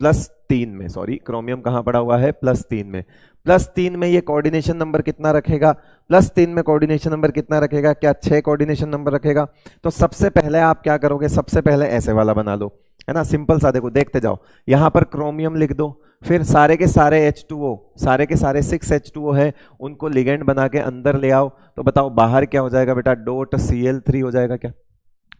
Speaker 1: +3 में, सॉरी, क्रोमियम कहां पड़ा हुआ है, +3 में। +3 में ये कोऑर्डिनेशन नंबर कितना रखेगा, +3 में कोऑर्डिनेशन नंबर कितना रखेगा, क्या 6 कोऑर्डिनेशन नंबर रखेगा। तो सबसे पहले आप क्या करोगे, सबसे पहले ऐसे वाला बना लो, है ना, सिंपल सा। देखो देखते जाओ, यहां पर क्रोमियम लिख दो, फिर सारे के सारे H2O, सारे के सारे 6H2O है, उनको लिगेंड बना के अंदर ले आओ। तो बताओ बाहर क्या हो जाएगा बेटा, .Cl3 हो जाएगा, क्या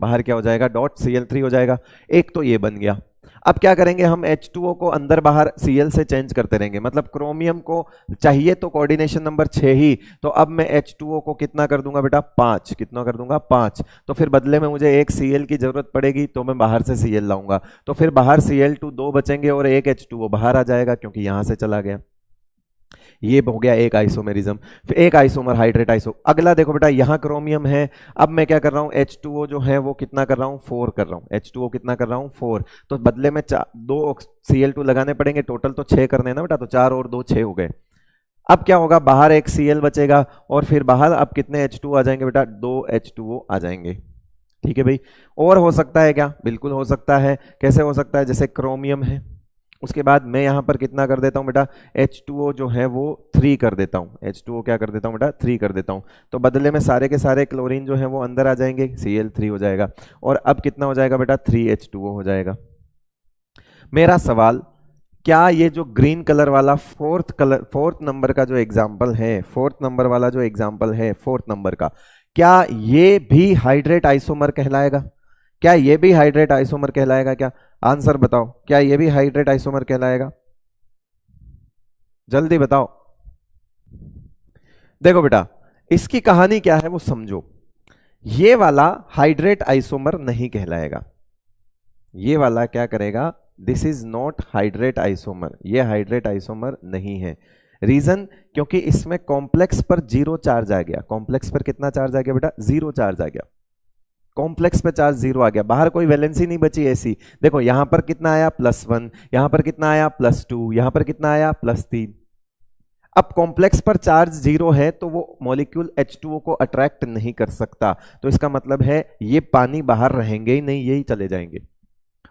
Speaker 1: बाहर क्या हो जाएगा, .Cl3 हो जाएगा। एक तो ये बन गया। अब क्या करेंगे हम H2O को अंदर बाहर Cl से चेंज करते रहेंगे, मतलब क्रोमियम को चाहिए तो कोऑर्डिनेशन नंबर 6 ही, तो अब मैं H2O को कितना कर दूंगा बेटा 5, कितना कर दूंगा 5, तो फिर बदले में मुझे एक Cl की जरूरत पड़ेगी तो मैं बाहर से Cl लाऊंगा, तो फिर बाहर Cl2 2 बचेंगे और एक H2O बाहर आ जाएगा क्योंकि यहां से चला गया। ये हो गया एक आइसोमेरिज्म, फिर एक आइसोमर हाइड्रेट आइसो। अगला देखो बेटा यहाँ क्रोमियम है, अब मैं क्या कर रहा हूँ H2O जो है वो कितना कर रहा हूँ 4 कर रहा हूँ, H2O कितना कर रहा हूँ 4, तो बदले में 2 Cl2 लगाने पड़ेंगे, टोटल तो 6 करने ना बेटा, तो 4 और 2 6 हो गए। अब क्या होगा, बाहर एक Cl बचेगा और फिर बाहर अब कितने H2O आ जाएंगे बेटा, 2 H2O आ जाएंगे। ठीक है भाई, और हो सकता है क्या, बिल्कुल हो सकता है। कैसे हो सकता है, जैसे क्रोमियम है, उसके बाद मैं यहां पर कितना कर देता हूं बेटा, H2O जो है वो 3 कर देता हूं, H2O क्या कर देता हूं बेटा 3 कर देता हूं, तो बदले में सारे के सारे क्लोरीन जो है वो अंदर आ जाएंगे, Cl3 हो जाएगा, और अब कितना हो जाएगा बेटा 3H2O हो जाएगा। मेरा सवाल, क्या ये जो ग्रीन कलर वाला फोर्थ नंबर का जो एग्जाम्पल है, फोर्थ नंबर वाला जो एग्जाम्पल है फोर्थ नंबर का, क्या ये भी हाइड्रेट आइसोमर कहलाएगा, क्या ये भी हाइड्रेट आइसोमर कहलाएगा, क्या आंसर बताओ, क्या ये भी हाइड्रेट आइसोमर कहलाएगा, जल्दी बताओ। देखो बेटा इसकी कहानी क्या है वो समझो, ये वाला हाइड्रेट आइसोमर नहीं कहलाएगा, ये वाला क्या करेगा, this is not hydrate isomer, ये हाइड्रेट आइसोमर नहीं है। रीजन, क्योंकि इसमें कॉम्प्लेक्स पर 0 चार्ज आ गया, कॉम्प्लेक्स पर कितना चार्ज आ गया बेटा 0 चार्ज आ गया, कॉम्प्लेक्स पे चार्ज 0 आ गया, बाहर कोई वैलेंसी नहीं बची ऐसी। देखो यहां पर कितना आया +1, यहां पर कितना आया +2, यहां पर कितना आया +3। अब कॉम्प्लेक्स पर चार्ज 0 है तो वो मॉलिक्यूल H2O को अट्रैक्ट नहीं कर सकता, तो इसका मतलब है ये पानी बाहर रहेंगे ही नहीं, यही चले जाएंगे,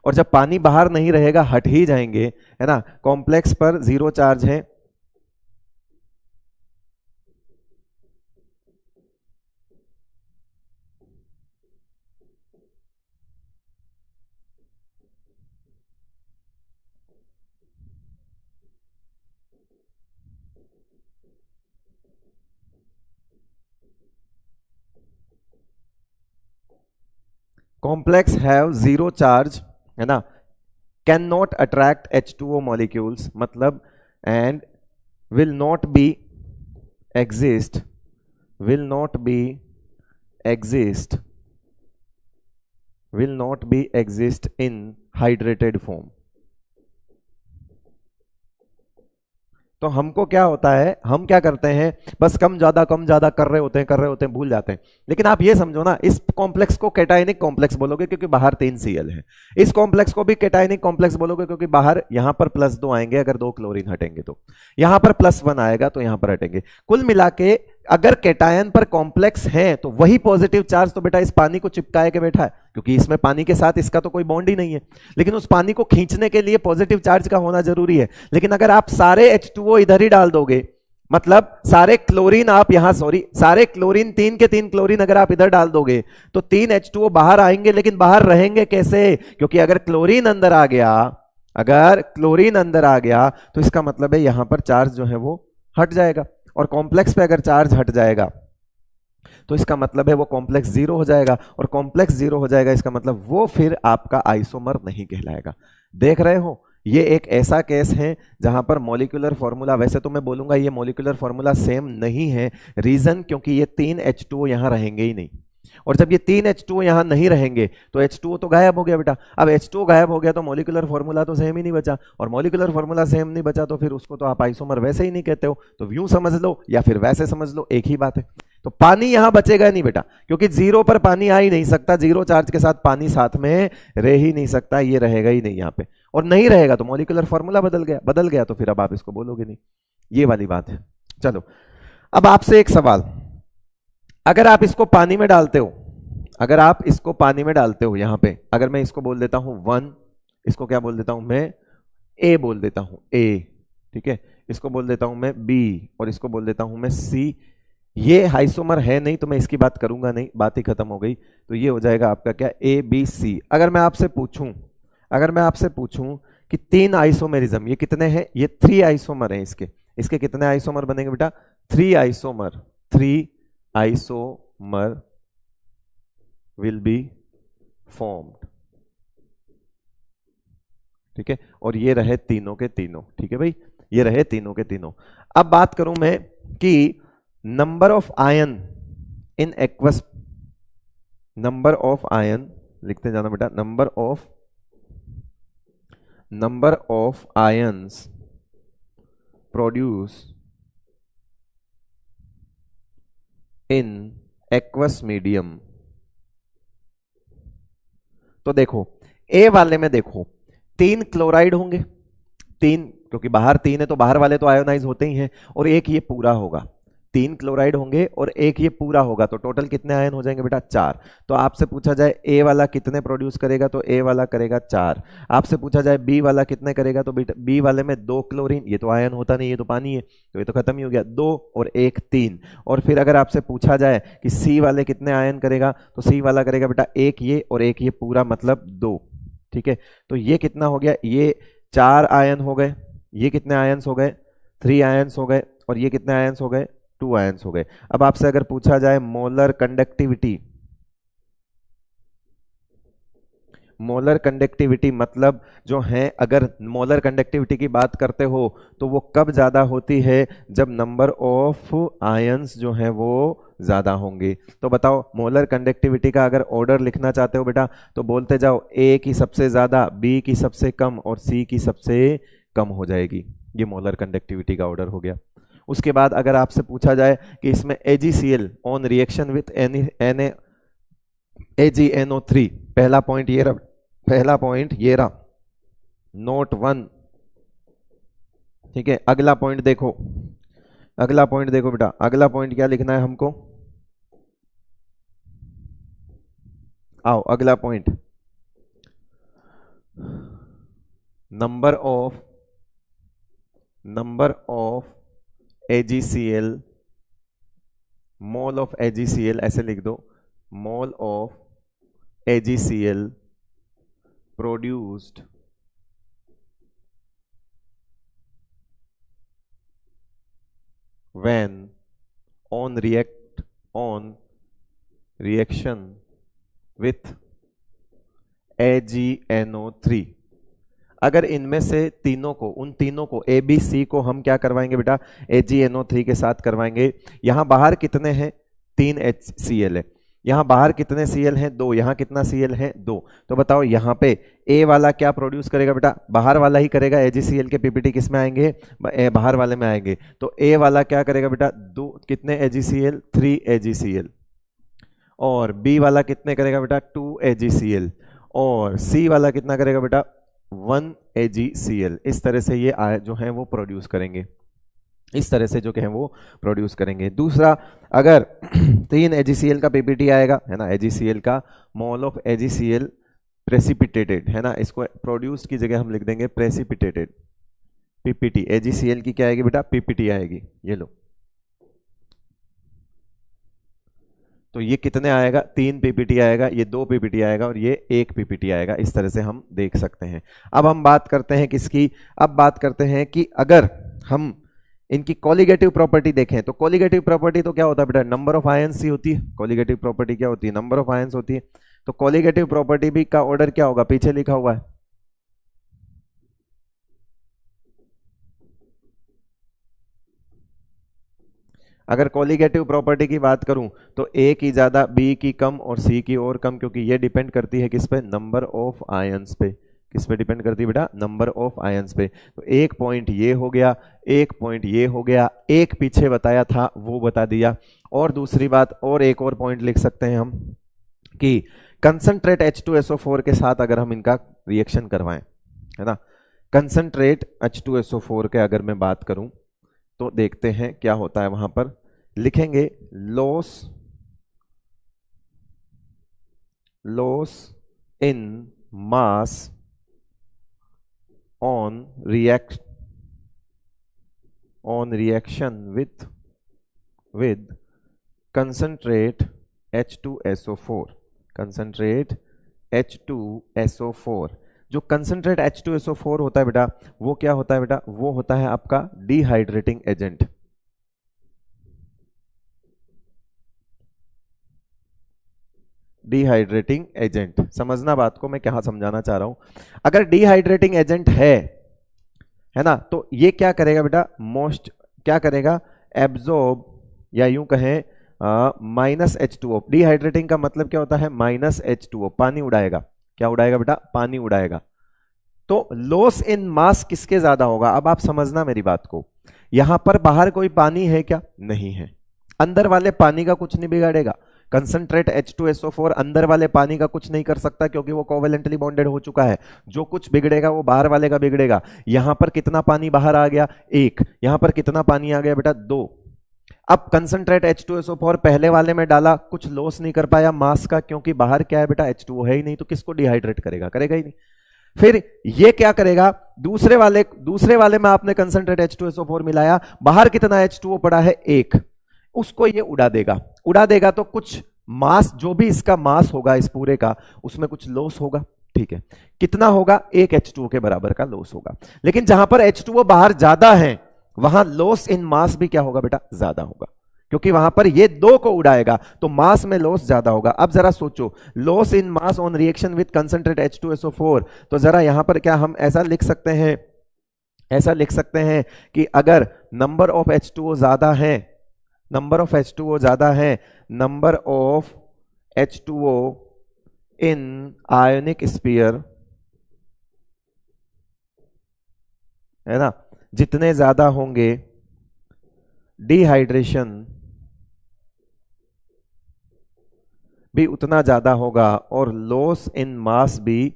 Speaker 1: और जब पानी बाहर नहीं रहेगा हट ही जाएंगे, है ना, कॉम्प्लेक्स पर 0 चार्ज है। कॉम्प्लेक्स हैव 0 चार्ज, है ना, can not attract H2O molecules, मतलब and will not be exist, will not be exist, will not be exist in hydrated form. तो हमको क्या होता है, हम क्या करते हैं, बस कम ज्यादा कर रहे होते हैं, भूल जाते हैं। लेकिन आप ये समझो ना, इस कॉम्प्लेक्स को कैटायनिक कॉम्प्लेक्स बोलोगे क्योंकि बाहर 3 Cl है, इस कॉम्प्लेक्स को भी कैटायनिक कॉम्प्लेक्स बोलोगे क्योंकि बाहर यहां पर +2 आएंगे, अगर 2 क्लोरीन हटेंगे तो यहां पर +1 आएगा तो यहां पर हटेंगे। कुल मिला के अगर कैटायन पर कॉम्प्लेक्स है तो वही पॉजिटिव चार्ज तो बेटा इस पानी को चिपकाए के बैठा है, क्योंकि इसमें पानी के साथ इसका तो कोई बॉन्ड ही नहीं है, लेकिन उस पानी को खींचने के लिए पॉजिटिव चार्ज का होना जरूरी है। लेकिन अगर आप सारे H2O इधर ही डाल दोगे, मतलब सारे क्लोरीन आप यहां, सारे क्लोरीन 3 के 3 क्लोरीन अगर आप इधर डाल दोगे तो 3 H2O बाहर आएंगे, लेकिन बाहर रहेंगे कैसे, क्योंकि अगर क्लोरीन अंदर आ गया, अगर क्लोरीन अंदर आ गया तो इसका मतलब है यहां पर चार्ज जो है वो हट जाएगा, और कॉम्प्लेक्स पे अगर चार्ज हट जाएगा तो इसका मतलब है वो कॉम्प्लेक्स 0 हो जाएगा, और कॉम्प्लेक्स 0 हो जाएगा इसका मतलब वो फिर आपका आइसोमर नहीं कहलाएगा। देख रहे हो, ये एक ऐसा केस है जहां पर मॉलिक्यूलर फॉर्मूला, वैसे तो मैं बोलूंगा ये मॉलिक्यूलर फॉर्मूला सेम नहीं है, रीजन क्योंकि ये 3 H2O यहां रहेंगे ही नहीं, और जब ये 3 H2O यहां नहीं रहेंगे तो H2O तो गायब हो गया बेटा। अब H2O गायब हो गया तो मॉलिक्यूलर फॉर्मूला तो सेम ही नहीं बचा, और मॉलिक्यूलर फॉर्मूला सेम नहीं बचा तो फिर उसको तो आप आइसोमर वैसे ही नहीं कहते हो, तो यूं समझ लो या फिर वैसे समझ लो, एक ही बात है। तो पानी यहां बचेगा नहीं बेटा, क्योंकि 0 पर पानी आ ही नहीं सकता, 0 चार्ज के साथ पानी साथ में रह ही नहीं सकता, ये रहेगा ही नहीं यहां पे, और नहीं रहेगा तो मॉलिक्यूलर फॉर्मूला बदल गया तो फिर अब आप इसको बोलोगे नहीं, ये वाली बात है। चलो अब आपसे एक सवाल, अगर आप इसको पानी में डालते हो, अगर आप इसको पानी में डालते हो, यहां पे अगर मैं इसको बोल देता हूं 1, इसको क्या बोल देता हूं मैं, ए बोल देता हूं, ए, ठीक है, इसको बोल देता हूं मैं बी, और इसको बोल देता हूं मैं सी, ये आइसोमर है नहीं तो मैं इसकी बात करूंगा नहीं, बात ही खत्म हो गई, तो ये हो जाएगा आपका क्या, ए बी सी। अगर मैं आपसे पूछूं, अगर मैं आपसे पूछूं कि 3 आइसोमेरिज्म, ये कितने हैं, ये 3 आइसोमर हैं, इसके कितने आइसोमर बनेंगे बेटा, 3 isomer, 3 isomer will be formed, ठीक है, और ये रहे तीनों के तीनों, ठीक है भाई, ये रहे तीनों के तीनों। अब बात करूं मैं कि number of ion in aqueous, number of ion, लिखते जाना बेटा, number of ions produce in aqueous medium. तो देखो ए वाले में देखो 3 क्लोराइड होंगे, 3, क्योंकि बाहर 3 है तो बाहर वाले तो आयोनाइज होते ही हैं, और एक ये पूरा होगा, 3 क्लोराइड होंगे और एक ये पूरा होगा, तो टोटल कितने आयन हो जाएंगे बेटा 4। तो आपसे पूछा जाए ए वाला कितने प्रोड्यूस करेगा, तो ए वाला करेगा 4। आपसे पूछा जाए बी वाला कितने करेगा, तो बेटा बी वाले में 2 क्लोरीन, ये तो आयन होता नहीं, ये तो पानी है, तो ये तो खत्म ही हो गया, 2 और 1 3। और फिर अगर आपसे पूछा जाए कि सी वाले कितने आयन करेगा, तो सी वाला करेगा बेटा एक ये और एक ये पूरा, मतलब 2, ठीक है। तो ये कितना हो गया, ये 4 आयन हो गए, ये कितने आयंस हो गए 3 आयंस हो गए, और ये कितने आयंस हो गए 2 आयंस हो गए। अब आपसे अगर पूछा जाए मोलर कंडक्टिविटी, मोलर कंडक्टिविटी मतलब जो है, अगर मोलर कंडक्टिविटी की बात करते हो तो वो कब ज्यादा होती है, जब नंबर ऑफ आयंस जो है वो ज्यादा होंगे। तो बताओ मोलर कंडक्टिविटी का अगर ऑर्डर लिखना चाहते हो बेटा, तो बोलते जाओ ए की सबसे ज्यादा, बी की सबसे कम और सी की सबसे कम हो जाएगी। ये मोलर कंडक्टिविटी का ऑर्डर हो गया। उसके बाद अगर आपसे पूछा जाए कि इसमें AgCl on reaction with AgNO3, पहला पॉइंट ये रहा, पहला पॉइंट ये रहा, नोट 1, ठीक है। अगला पॉइंट देखो, अगला पॉइंट देखो बेटा, अगला पॉइंट क्या लिखना है हमको, आओ अगला point, number of AgCl, mole of AgCl, ऐसे लिख दो, mole of AgCl produced when on reaction with AgNO3। अगर इनमें से तीनों को, उन तीनों को ए बी सी को हम क्या करवाएंगे बेटा, AgNO3 के साथ करवाएंगे। यहां बाहर कितने हैं, 3 HCl है, यहां बाहर कितने Cl हैं, 2, यहां कितना Cl है 2। तो बताओ यहां पे ए वाला क्या प्रोड्यूस करेगा बेटा, बाहर वाला ही करेगा, AgCl के पीपीटी किस में आएंगे, बाहर वाले में आएंगे। तो ए वाला क्या करेगा बेटा, 2, कितने AgCl 3 AgCl, और बी वाला कितने करेगा बेटा 2 AgCl, और सी वाला कितना करेगा बेटा 1 AgCl। इस तरह से ये जो है वो प्रोड्यूस करेंगे, इस तरह से जो है वो प्रोड्यूस करेंगे। दूसरा, अगर 3 AgCl का पीपीटी आएगा, है ना, AgCl का मोल ऑफ AgCl प्रेसिपिटेटेड, है ना, इसको प्रोड्यूस्ड की जगह हम लिख देंगे प्रेसिपिटेटेड, पीपीटी, AgCl की क्या आएगी बेटा, पीपीटी आएगी, ये लो। तो ये कितने आएगा, 3 पीपीटी आएगा, ये 2 पीपीटी आएगा, और ये 1 पीपीटी आएगा। इस तरह से हम देख सकते हैं। अब हम बात करते हैं किसकी, अब बात करते हैं कि अगर हम इनकी कॉलिगेटिव प्रॉपर्टी देखें, तो कॉलिगेटिव प्रॉपर्टी तो क्या होता है बेटा, नंबर ऑफ आयंस ही होती है। कॉलिगेटिव प्रॉपर्टी क्या होती है, नंबर ऑफ आयंस होती है। तो कॉलिगेटिव प्रॉपर्टी भी का ऑर्डर क्या होगा, पीछे लिखा हुआ है, अगर कॉलिगेटिव प्रॉपर्टी की बात करूं तो ए की ज्यादा, बी की कम और सी की और कम, क्योंकि ये डिपेंड करती है किस पे, नंबर ऑफ आयंस पे। किस पे डिपेंड करती है बेटा, नंबर ऑफ आयंस पे। तो एक पॉइंट ये हो गया, एक पॉइंट ये हो गया, एक पीछे बताया था वो बता दिया। और दूसरी बात, और एक और पॉइंट लिख सकते हैं हम कि कंसंट्रेट H2SO4 के साथ अगर हम इनका रिएक्शन करवाएं, है ना, कंसंट्रेट H2SO4 के अगर मैं बात करूं तो देखते हैं क्या होता है। वहां पर लिखेंगे loss in mass on reaction with concentrate H2SO4, concentrate H2SO4। जो कंसंट्रेट H2SO4 होता है बेटा, वो क्या होता है बेटा, वो होता है आपका डिहाइड्रेटिंग एजेंट। Dehydrating agent. समझना बात को मैं क्या समझाना चाह रहा हूं। अगर डिहाइड्रेटिंग एजेंट है ना, तो ये क्या करेगा बेटा, मोस्ट क्या करेगा, एब्जॉर्ब या यूं कहें -H2O। डिहाइड्रेटिंग का मतलब क्या होता है, -H2O, पानी उड़ाएगा। क्या उड़ाएगा बेटा, पानी उड़ाएगा। तो लॉस इन मास किसके ज्यादा होगा, अब आप समझना मेरी बात को। यहां पर बाहर कोई पानी है क्या, नहीं है। अंदर वाले पानी का कुछ नहीं बिगाड़ेगा। कंसंट्रेट H2SO4 अंदर वाले पानी का कुछ नहीं कर सकता, क्योंकि वो कोवेलेंटली बॉन्डेड हो चुका है। जो कुछ बिगड़ेगा वो बाहर वाले का बिगड़ेगा। यहां पर कितना पानी बाहर आ गया, 1। यहां पर कितना पानी आ गया बेटा, 2। अब कंसंट्रेट H2SO4 पहले वाले में डाला, कुछ लॉस नहीं कर पाया मास का, क्योंकि बाहर क्या है बेटा, H2O है ही नहीं, तो किसको डिहाइड्रेट करेगा, करेगा ही नहीं। फिर ये क्या करेगा, दूसरे वाले में आपने कंसंट्रेट H2SO4 मिलाया, बाहर कितना H2O पड़ा है, 1। उसको ये उड़ा देगा तो कुछ मास, जो भी इसका मास होगा इस पूरे का, उसमें कुछ लॉस होगा। ठीक है, कितना होगा, 1 H2O के बराबर का लॉस होगा। लेकिन जहां पर H2O बाहर ज्यादा है, वहां लॉस इन मास भी क्या होगा बेटा, ज्यादा होगा, क्योंकि वहां पर ये 2 को उड़ाएगा, तो मास में लॉस ज्यादा होगा। अब जरा सोचो, loss in mass on reaction with concentrate H2SO4, तो जरा यहां पर क्या हम ऐसा लिख सकते हैं कि अगर नंबर ऑफ H2O ज्यादा है, number of H2O in ionic sphere, है ना, जितने ज्यादा होंगे, डिहाइड्रेशन भी उतना ज्यादा होगा, और लॉस इन मास भी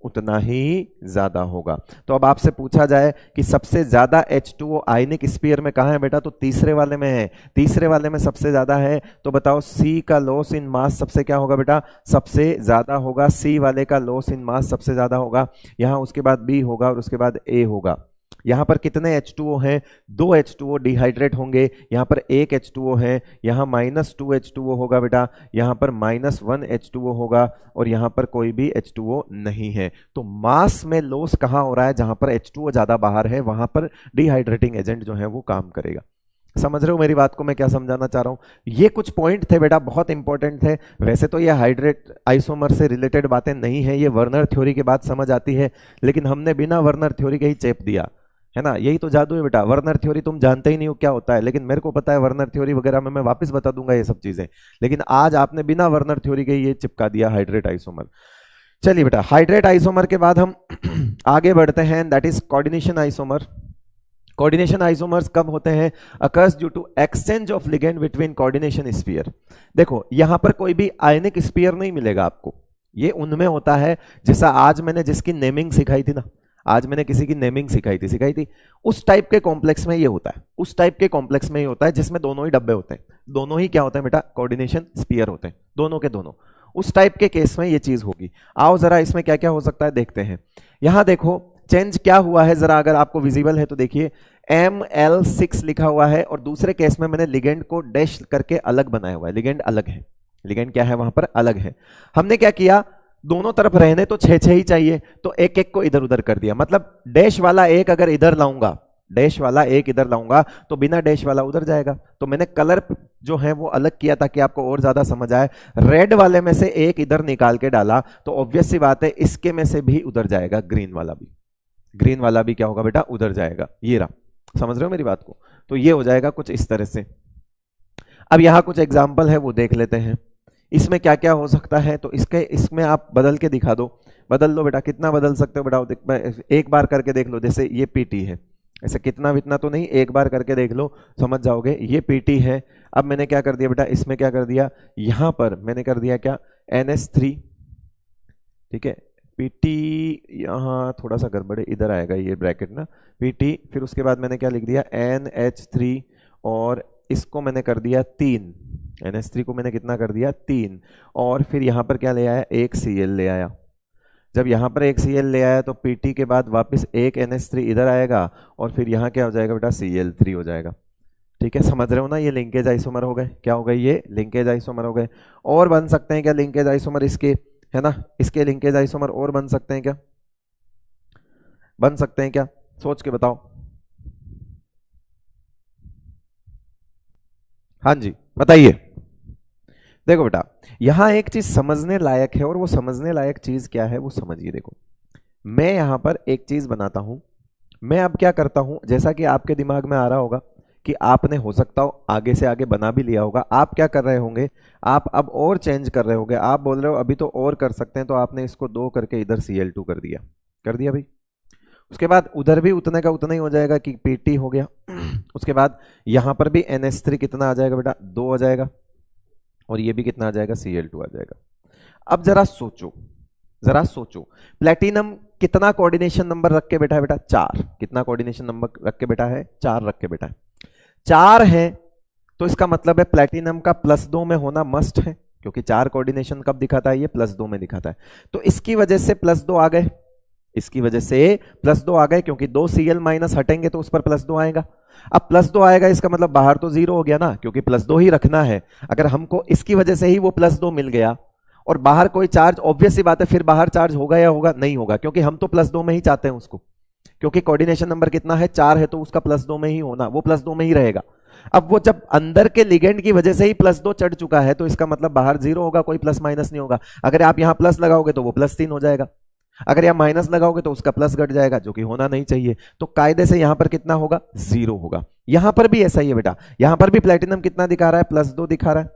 Speaker 1: उतना ही ज्यादा होगा। तो अब आपसे पूछा जाए कि सबसे ज्यादा H2O आयनिक स्फीयर में कहां है बेटा, तो तीसरे वाले में है। तीसरे वाले में सबसे ज्यादा है, तो बताओ C का लॉस इन मास सबसे क्या होगा बेटा, सबसे ज्यादा होगा। C वाले का लॉस इन मास सबसे ज्यादा होगा। यहां उसके बाद B होगा और उसके बाद A होगा। यहां पर कितने H2O हैं, 2 H2O डिहाइड्रेट होंगे। यहां पर 1 H2O है, यहां -2 H2O होगा बेटा, यहां पर -1 H2O होगा, और यहां पर कोई भी H2O नहीं है। तो मास में लॉस कहां हो रहा है, जहां पर H2O ज्यादा बाहर है, वहां पर डिहाइड्रेटिंग एजेंट जो है वो काम करेगा। समझ रहे हो मेरी बात को, मैं क्या समझाना चाह रहा हूं। ये कुछ पॉइंट थे बेटा, बहुत इंपॉर्टेंट थे। वैसे तो ये हाइड्रेट आइसोमर से रिलेटेड बातें नहीं है, ये वर्नर थ्योरी के बाद समझ आती है, लेकिन हमने बिना वर्नर थ्योरी के ही चेप दिया, है ना। यही तो जादू है बेटा, वर्नर थ्योरी तुम जानते ही नहीं हो क्या होता है, लेकिन मेरे को पता है वर्नर थ्योरी वगैरह में मैं वापस बता दूंगा ये सब चीजें, लेकिन आज आपने बिना वर्नर थ्योरी के ये चिपका दिया हाइड्रेट आइसोमर। चलिए बेटा, हाइड्रेट आइसोमर के बाद हम आगे बढ़ते हैं, that is coordination isomer. Coordination isomers कब होते हैं, occurs due to exchange of ligand between coordination sphere. देखो यहां पर कोई भी आयनिक स्फीयर नहीं मिलेगा आपको, ये उनमें होता है जैसा आज मैंने जिसकी नेमिंग सिखाई थी ना, आज मैंने किसी की नेमिंग सिखाई थी, उस टाइप के कॉम्प्लेक्स में ये होता है, उस टाइप के कॉम्प्लेक्स में ये होता है जिसमें दोनों ही डब्बे होते हैं, दोनों ही क्या होते हैं बेटा, कोऑर्डिनेशन स्फीयर होते हैं, दोनों के दोनों। उस टाइप के केस में ये चीज होगी। आओ जरा इसमें क्या क्या हो सकता है देखते हैं। यहां देखो चेंज क्या हुआ है, जरा अगर आपको विजिबल है तो देखिए, ML6 लिखा हुआ है, और दूसरे केस में मैंने लिगेंड को डैश करके अलग बनाया हुआ है, लिगेंड अलग है, लिगेंड क्या है वहां पर अलग है। हमने क्या किया, दोनों तरफ रहने तो 6-6 ही चाहिए, तो एक एक को इधर उधर कर दिया, मतलब डैश वाला एक अगर इधर लाऊंगा, डैश वाला एक इधर लाऊंगा, तो बिना डैश वाला उधर जाएगा। तो मैंने कलर जो है वो अलग किया ताकि आपको और ज्यादा समझ आए। रेड वाले में से एक इधर निकाल के डाला, तो ऑब्वियस सी बात है इसके में से भी उधर जाएगा, ग्रीन वाला भी क्या होगा बेटा, उधर जाएगा। ये रहा, समझ रहे हो मेरी बात को। तो ये हो जाएगा कुछ इस तरह से। अब यहां कुछ एग्जाम्पल है वो देख लेते हैं, इसमें क्या क्या हो सकता है। तो इसमें आप बदल के दिखा दो, बदल लो बेटा, कितना बदल सकते हो बेटा, एक बार करके देख लो। जैसे ये पीटी है, ऐसे कितना वितना तो नहीं, एक बार करके देख लो समझ जाओगे। ये पीटी है, अब मैंने क्या कर दिया बेटा, इसमें क्या कर दिया, यहां पर मैंने कर दिया क्या, NH3, ठीक है। पीटी यहाँ थोड़ा सा गड़बड़ है, इधर आएगा ये ब्रैकेट ना, पीटी, फिर उसके बाद मैंने क्या लिख दिया, NH3, और इसको मैंने कर दिया 3, NH3 को मैंने कितना कर दिया, 3, और फिर यहाँ पर क्या ले आया, एक Cl ले आया। जब यहाँ पर एक Cl ले आया तो Pt के बाद वापस एक NH3 इधर आएगा, और फिर यहाँ क्या हो जाएगा बेटा, Cl3 हो जाएगा। ठीक है, समझ रहे हो ना, ये लिंकेज आइसोमर हो गए। क्या हो गए, ये लिंकेज आइसोमर हो गए। और बन सकते हैं क्या लिंकेज आइसोमर इसके, है ना, इसके लिंकेज आइसोमर और बन सकते हैं क्या, बन सकते हैं क्या, सोच के बताओ। हाँ जी बताइए। देखो बेटा, यहां एक चीज समझने लायक है, और वो समझने लायक चीज क्या है वो समझिए। देखो, मैं यहां पर एक चीज बनाता हूं। मैं अब क्या करता हूं, जैसा कि आपके दिमाग में आ रहा होगा कि आपने हो सकता हो आगे से आगे बना भी लिया होगा, आप क्या कर रहे होंगे, आप अब और चेंज कर रहे होंगे। आप बोल रहे हो अभी तो और कर सकते हैं, तो आपने इसको 2 करके इधर Cl2 कर दिया। कर दिया भाई। उसके बाद उधर भी उतने का उतना ही हो जाएगा कि Pt हो गया। उसके बाद यहां पर भी NH3 कितना आ जाएगा बेटा, 2 आ जाएगा, और ये भी कितना आ जाएगा, Cl2 आ जाएगा। अब जरा सोचो, जरा सोचो, प्लेटिनम कितना कोऑर्डिनेशन नंबर रख के बैठा है बेटा, 4। कितना कोऑर्डिनेशन नंबर रख के बैठा है, 4 रख के बैठा है। 4 है तो इसका मतलब है प्लेटिनम का +2 में होना मस्ट है, क्योंकि 4 कोऑर्डिनेशन कब दिखाता है, ये +2 में दिखाता है। तो इसकी वजह से +2 आ गए, इसकी वजह से +2 आ गए, क्योंकि 2 Cl माइनस हटेंगे तो उस पर +2 आएगा। अब +2 आएगा, इसका मतलब बाहर तो 0 हो गया ना, क्योंकि +2 ही रखना है। अगर हमको इसकी वजह से ही वो +2 मिल गया और बाहर कोई चार्ज, ऑब्वियस सी बात है फिर बाहर चार्ज होगा या होगा, नहीं होगा, क्योंकि हम तो +2 में ही चाहते हैं उसको, क्योंकि कोऑर्डिनेशन नंबर कितना है, 4 है, तो उसका +2 में ही होना, वो +2 में ही रहेगा। अब वो जब अंदर के लिगेंड की वजह से ही +2 चढ़ चुका है, तो इसका मतलब बाहर 0 होगा, कोई प्लस माइनस नहीं होगा। अगर आप यहां प्लस लगाओगे तो वो +3 हो जाएगा, अगर यहां माइनस लगाओगे तो उसका प्लस घट जाएगा, जो कि होना नहीं चाहिए। तो कायदे से यहां पर कितना होगा, 0 होगा। यहां पर भी ऐसा ही है बेटा, यहां पर भी प्लेटिनम कितना दिखा रहा है, +2 दिखा रहा है,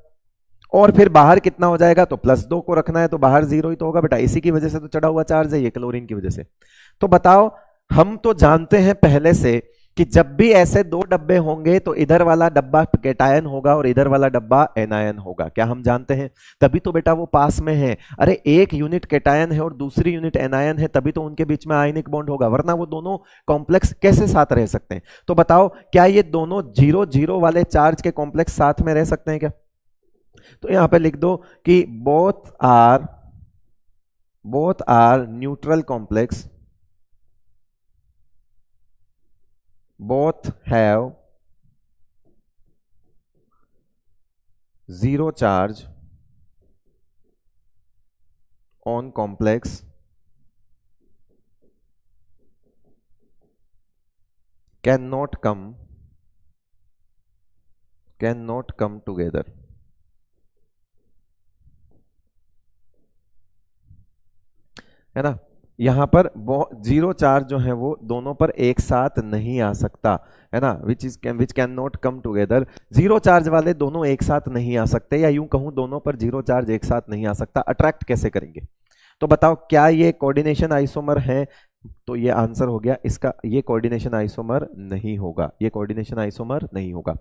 Speaker 1: और फिर बाहर कितना हो जाएगा, तो +2 को रखना है तो बाहर 0 ही तो होगा बेटा, इसी की वजह से तो चढ़ा हुआ चार्ज है ये, क्लोरीन की वजह से। तो बताओ, हम तो जानते हैं पहले से कि जब भी ऐसे 2 डब्बे होंगे तो इधर वाला डब्बा कैटायन होगा और इधर वाला डब्बा एनायन होगा, क्या हम जानते हैं? तभी तो बेटा वो पास में है। अरे एक यूनिट कैटायन है और दूसरी यूनिट एनायन है, तभी तो उनके बीच में आयनिक बॉन्ड होगा, वरना वो दोनों कॉम्प्लेक्स कैसे साथ रह सकते हैं? तो बताओ, क्या ये दोनों 0-0 वाले चार्ज के कॉम्प्लेक्स साथ में रह सकते हैं क्या? तो यहां पे लिख दो कि both are neutral complex, both have 0 charge on complex cannot come together। है ना, यहां पर 0 चार्ज जो है वो दोनों पर एक साथ नहीं आ सकता, है ना, which can not come together. 0 charge वाले दोनों एक साथ नहीं आ सकते, या यूं कहूं दोनों पर 0 चार्ज एक साथ नहीं आ सकता। अट्रैक्ट कैसे करेंगे? तो बताओ, क्या ये कोऑर्डिनेशन आइसोमर है? तो ये आंसर हो गया इसका, ये कोऑर्डिनेशन आइसोमर नहीं होगा, ये कोऑर्डिनेशन आइसोमर नहीं होगा।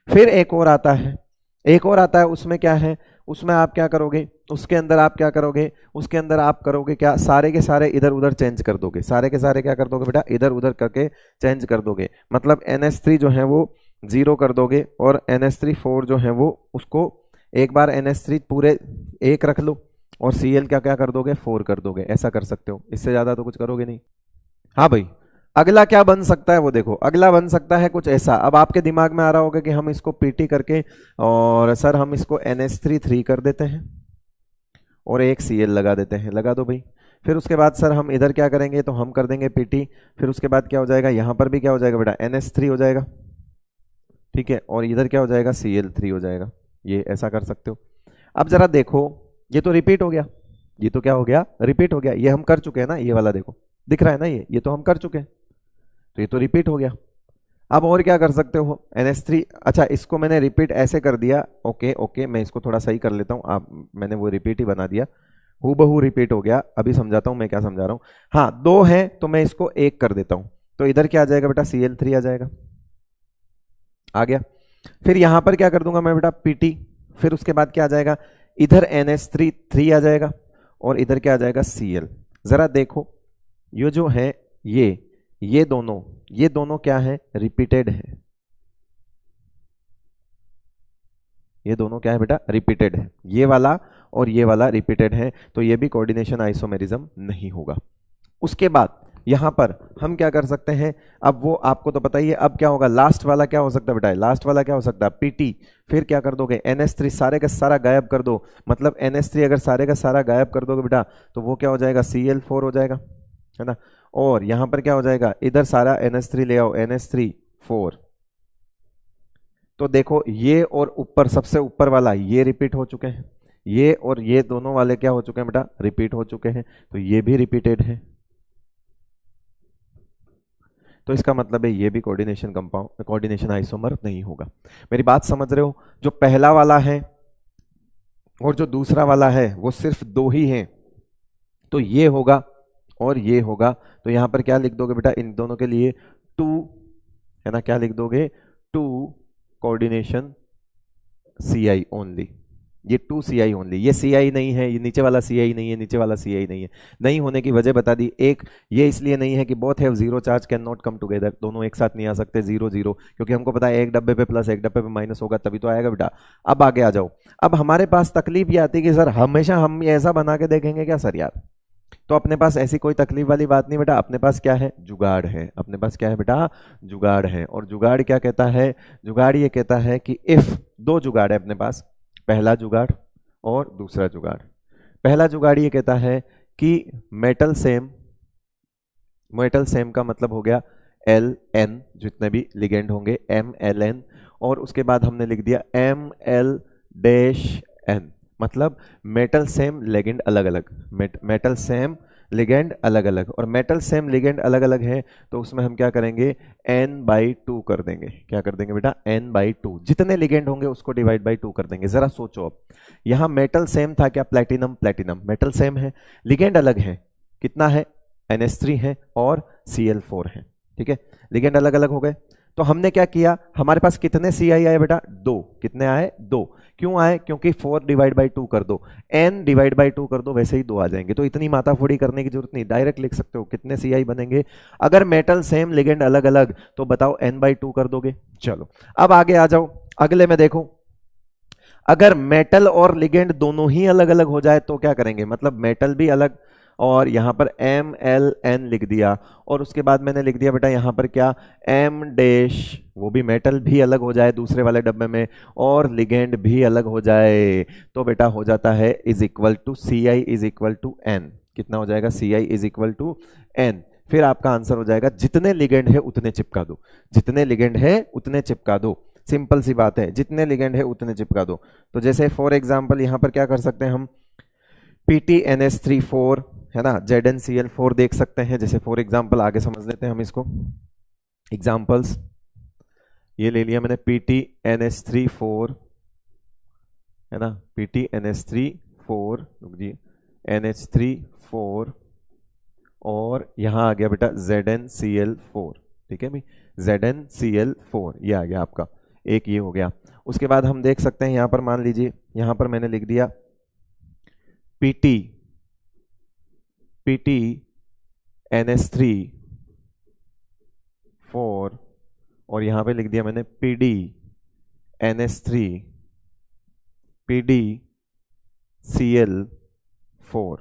Speaker 1: फिर एक और आता है, उसमें क्या है, उसमें आप क्या करोगे, उसके अंदर आप क्या करोगे, उसके अंदर आप करोगे क्या, सारे के सारे इधर उधर चेंज कर दोगे, सारे के सारे क्या कर दोगे बेटा, इधर उधर करके चेंज कर दोगे। मतलब NH3 जो है वो 0 कर दोगे, और NH3 4 जो है वो उसको एक बार NH3 पूरे 1 रख लो, और Cl क्या क्या कर दोगे, 4 कर दोगे। ऐसा कर सकते हो, इससे ज्यादा तो कुछ करोगे नहीं। हाँ भाई, अगला क्या बन सकता है वो देखो, अगला बन सकता है कुछ ऐसा। अब आपके दिमाग में आ रहा होगा कि हम इसको पीटी करके, और सर हम इसको NH3 3 कर देते हैं और एक Cl लगा देते हैं, लगा दो भाई। फिर उसके बाद सर हम इधर क्या करेंगे, तो हम कर देंगे पीटी। फिर उसके बाद क्या हो जाएगा, यहां पर भी क्या हो जाएगा बेटा, NH3 हो जाएगा, ठीक है, और इधर क्या हो जाएगा, Cl3 हो जाएगा। ये ऐसा कर सकते हो। अब जरा देखो, ये तो रिपीट हो गया, ये तो क्या हो गया, रिपीट हो गया। ये हम कर चुके हैं ना, ये वाला देखो दिख रहा है ना, ये तो हम कर चुके हैं, तो ये तो रिपीट हो गया। अब और क्या कर सकते हो, NH3, अच्छा इसको मैंने रिपीट ऐसे कर दिया, ओके मैं इसको थोड़ा सही कर लेता हूँ। आप, मैंने वो रिपीट ही बना दिया, हूबहू रिपीट हो गया। अभी समझाता हूँ मैं क्या समझा रहा हूँ। हाँ, 2 है तो मैं इसको 1 कर देता हूँ, तो इधर क्या आ जाएगा बेटा, Cl3 आ जाएगा, आ गया। फिर यहां पर क्या कर दूंगा मैं बेटा, पीटी। फिर उसके बाद क्या आ जाएगा, इधर NH3 3 आ जाएगा, और इधर क्या आ जाएगा, Cl। जरा देखो, ये जो है ये दोनों क्या है, रिपीटेड है। ये दोनों क्या है बेटा, रिपीटेड है, ये वाला और ये वाला रिपीटेड है, तो ये भी कोऑर्डिनेशन आइसोमेरिज्म नहीं होगा। उसके बाद यहां पर हम क्या कर सकते हैं, अब वो आपको तो पता ही है। अब क्या होगा, लास्ट वाला क्या हो सकता है बेटा, लास्ट वाला क्या हो सकता है, पीटी। फिर क्या कर दोगे, NH3 सारे का सारा गायब कर दो। मतलब NH3 अगर सारे का सारा गायब कर दोगे बेटा, तो वो क्या हो जाएगा, Cl4 हो जाएगा, है ना। और यहां पर क्या हो जाएगा, इधर सारा NH3 ले आओ, NH3 4। तो देखो, ये और ऊपर सबसे ऊपर वाला ये रिपीट हो चुके हैं, ये और ये दोनों वाले क्या हो चुके हैं बेटा, रिपीट हो चुके हैं, तो ये भी रिपीटेड है, तो इसका मतलब है ये भी कोऑर्डिनेशन कंपाउंड, कोऑर्डिनेशन आइसोमर नहीं होगा। मेरी बात समझ रहे हो? जो पहला वाला है और जो दूसरा वाला है वो सिर्फ दो ही हैं, तो ये होगा और ये होगा, तो यहां पर क्या लिख दोगे बेटा इन दोनों के लिए, टू, है ना, क्या लिख दोगे, two coordination C I only, ये टू सी आई ओनली, ये सी आई नहीं है, ये नीचे वाला सी आई नहीं है, नीचे वाला सी आई नहीं है। नहीं होने की वजह बता दी, एक ये इसलिए नहीं है कि both have zero charge can not come together, दोनों एक साथ नहीं आ सकते, जीरो जीरो, क्योंकि हमको पता है एक डब्बे पे प्लस एक डब्बे पे माइनस होगा तभी तो आएगा बेटा। अब आगे आ जाओ, अब हमारे पास तकलीफ ये आती है कि सर हमेशा हम ये ऐसा बना के देखेंगे क्या सर यार, तो अपने पास ऐसी कोई तकलीफ वाली बात नहीं बेटा, अपने पास क्या है, जुगाड़ है, अपने पास क्या है बेटा, जुगाड़ है। और जुगाड़ क्या कहता है, जुगाड़ ये कहता है कि इफ, दो जुगाड़ है अपने पास, पहला जुगाड़ और दूसरा जुगाड़। पहला जुगाड़ ये कहता है कि मेटल सेम, मेटल सेम का मतलब हो गया एल एन, जितने भी लिगेंड होंगे एम एल एन, और उसके बाद हमने लिख दिया एम एल डैश एन, मतलब मेटल सेम लिगेंड अलग अलग, मेटल सेम लिगेंड अलग अलग, और मेटल सेम लिगेंड अलग अलग है तो उसमें हम क्या करेंगे, n/2 कर देंगे, क्या कर देंगे बेटा, n/2, जितने लिगेंड होंगे उसको डिवाइड बाई 2 कर देंगे। जरा सोचो, अब यहां मेटल सेम था क्या, प्लेटिनम प्लेटिनम, मेटल सेम है, लिगेंड अलग है, कितना है, NH3 है और Cl4 है, ठीक है, लिगेंड अलग अलग हो गए। तो हमने क्या किया, हमारे पास कितने Ci आए बेटा, दो, कितने आए, दो, क्यों आए, क्योंकि 4 डिवाइड बाई 2 कर दो, n डिवाइड बाई 2 कर दो, वैसे ही दो आ जाएंगे, तो इतनी माथाफोड़ी करने की जरूरत नहीं, डायरेक्ट लिख सकते हो कितने Ci बनेंगे। अगर मेटल सेम लिगेंड अलग अलग तो बताओ n/2 कर दोगे। चलो अब आगे आ जाओ, अगले में देखो, अगर मेटल और लिगेंड दोनों ही अलग अलग हो जाए तो क्या करेंगे, मतलब मेटल भी अलग, और यहां पर MLN लिख दिया, और उसके बाद मैंने लिख दिया बेटा यहां पर क्या, M डैश, वो भी मेटल भी अलग हो जाए दूसरे वाले डब्बे में, और लिगेंड भी अलग हो जाए, तो बेटा हो जाता है is equal to CI is equal to N, कितना हो जाएगा, CI is equal to N। फिर आपका आंसर हो जाएगा जितने लिगेंड है उतने चिपका दो, जितने लिगेंड है उतने चिपका दो, सिंपल सी बात है, जितने लिगेंड है उतने चिपका दो। तो जैसे फॉर एग्जांपल यहां पर क्या कर सकते हैं हम, PTNS3 4 है ना, ZnCl4 देख सकते हैं, जैसे फॉर एग्जांपल आगे समझ लेते हैं हम इसको, एग्जांपल्स ये ले लिया मैंने, PTNS3 4 है ना, PTNS3 4, रुक जी, NH3 4, और यहां आ गया बेटा ZnCl4, ठीक है भाई, ZnCl4 ये आ गया आपका, एक ये हो गया। उसके बाद हम देख सकते हैं यहां पर, मान लीजिए यहां पर मैंने लिख दिया PTNS3 4, और यहां पे लिख दिया मैंने PDNS3 PDCl4,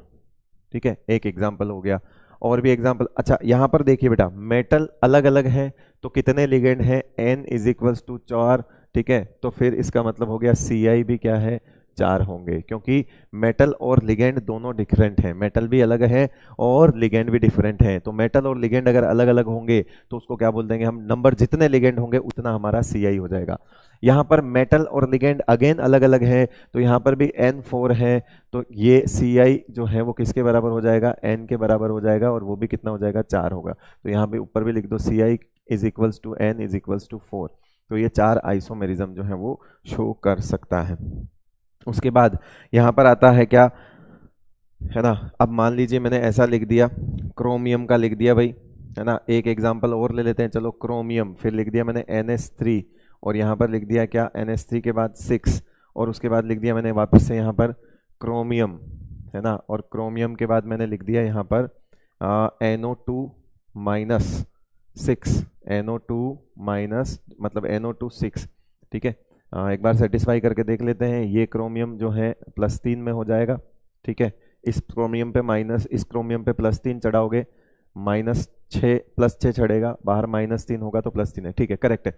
Speaker 1: ठीक है, एक एग्जाम्पल हो गया। और भी एग्जाम्पल, अच्छा यहां पर देखिए बेटा, मेटल अलग अलग है तो कितने लिगेंड है, N इज इक्वल्स टू 4, ठीक है, तो फिर इसका मतलब हो गया CI भी क्या है, 4 होंगे, क्योंकि मेटल और लिगेंड दोनों डिफरेंट हैं, मेटल भी अलग है और लिगेंड भी डिफरेंट है, तो मेटल और लिगेंड अगर अलग अलग होंगे तो उसको क्या बोल देंगे हम, नंबर जितने लिगेंड होंगे उतना हमारा CI हो जाएगा। यहाँ पर मेटल और लिगेंड अगेन अलग अलग है, तो यहाँ पर भी N4 है, तो ये CI जो है वो किसके बराबर हो जाएगा, N के बराबर हो जाएगा, और वो भी कितना हो जाएगा, 4 होगा। तो यहाँ पे ऊपर भी लिख दो CI is equals to N is equals to 4, तो ये 4 आइसोमेरिज्म जो है वो शो कर सकता है। उसके बाद यहाँ पर आता है क्या, है ना, अब मान लीजिए मैंने ऐसा लिख दिया, क्रोमियम का लिख दिया भाई, है ना, एक एग्जांपल और ले लेते हैं, चलो क्रोमियम, फिर लिख दिया मैंने NH3, और यहाँ पर लिख दिया क्या, NH3 के बाद 6, और उसके बाद लिख दिया मैंने वापस से यहाँ पर क्रोमियम, है ना, और क्रोमियम के बाद मैंने लिख दिया यहाँ पर NO2-6, NO2- मतलब NO2-6, ठीक है। एक बार सेटिस्फाई करके देख लेते हैं, ये क्रोमियम जो है +3 में हो जाएगा, ठीक है, इस क्रोमियम पे माइनस, इस क्रोमियम पे +3 चढ़ाओगे, -6 +6 चढ़ेगा, बाहर -3 होगा तो +3 है, ठीक है, करेक्ट है,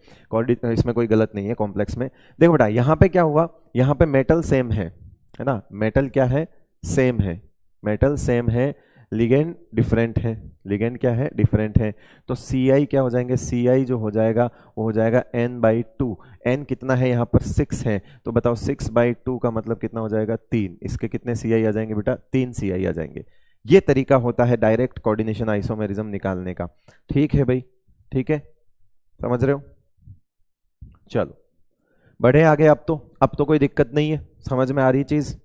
Speaker 1: इसमें कोई गलत नहीं है कॉम्प्लेक्स में। देखो बेटा यहाँ पे क्या हुआ, यहाँ पे मेटल सेम है ना, मेटल क्या है, सेम है, मेटल सेम है, लिगेंड डिफरेंट है, लिगेंड क्या है, डिफरेंट है, तो CI क्या हो जाएंगे, CI जो हो जाएगा वो हो जाएगा n/2। n कितना है यहाँ पर 6 है, तो बताओ 6/2 का मतलब कितना हो जाएगा 3। इसके कितने CI आ जाएंगे बेटा, 3 CI आ जाएंगे। ये तरीका होता है डायरेक्ट कोऑर्डिनेशन आइसोमेरिज्म निकालने का। ठीक है भाई, ठीक है, समझ रहे हो। चलो बढ़े आगे। अब तो कोई दिक्कत नहीं है, समझ में आ रही चीज।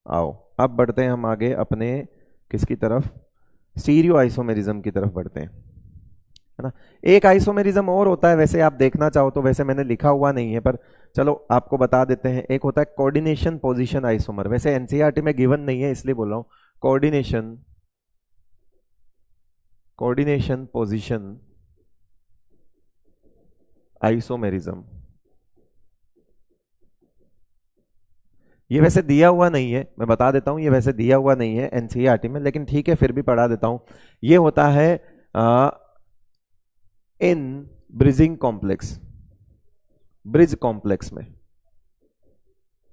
Speaker 1: आओ अब बढ़ते हैं हम आगे अपने किसकी तरफ, स्टीरियो आइसोमेरिज्म की तरफ बढ़ते हैं, है ना। एक आइसोमेरिज्म और होता है, वैसे आप देखना चाहो तो, वैसे मैंने लिखा हुआ नहीं है पर चलो आपको बता देते हैं। एक होता है कोऑर्डिनेशन पोजीशन आइसोमर, वैसे एनसीईआरटी में गिवन नहीं है इसलिए बोल रहा हूं। कोऑर्डिनेशन पोजीशन आइसोमेरिज्म, ये वैसे दिया हुआ नहीं है, मैं बता देता हूं, ये वैसे दिया हुआ नहीं है एनसीईआरटी में, लेकिन ठीक है फिर भी पढ़ा देता हूं। ये होता है इन ब्रिजिंग कॉम्प्लेक्स, ब्रिज कॉम्प्लेक्स में,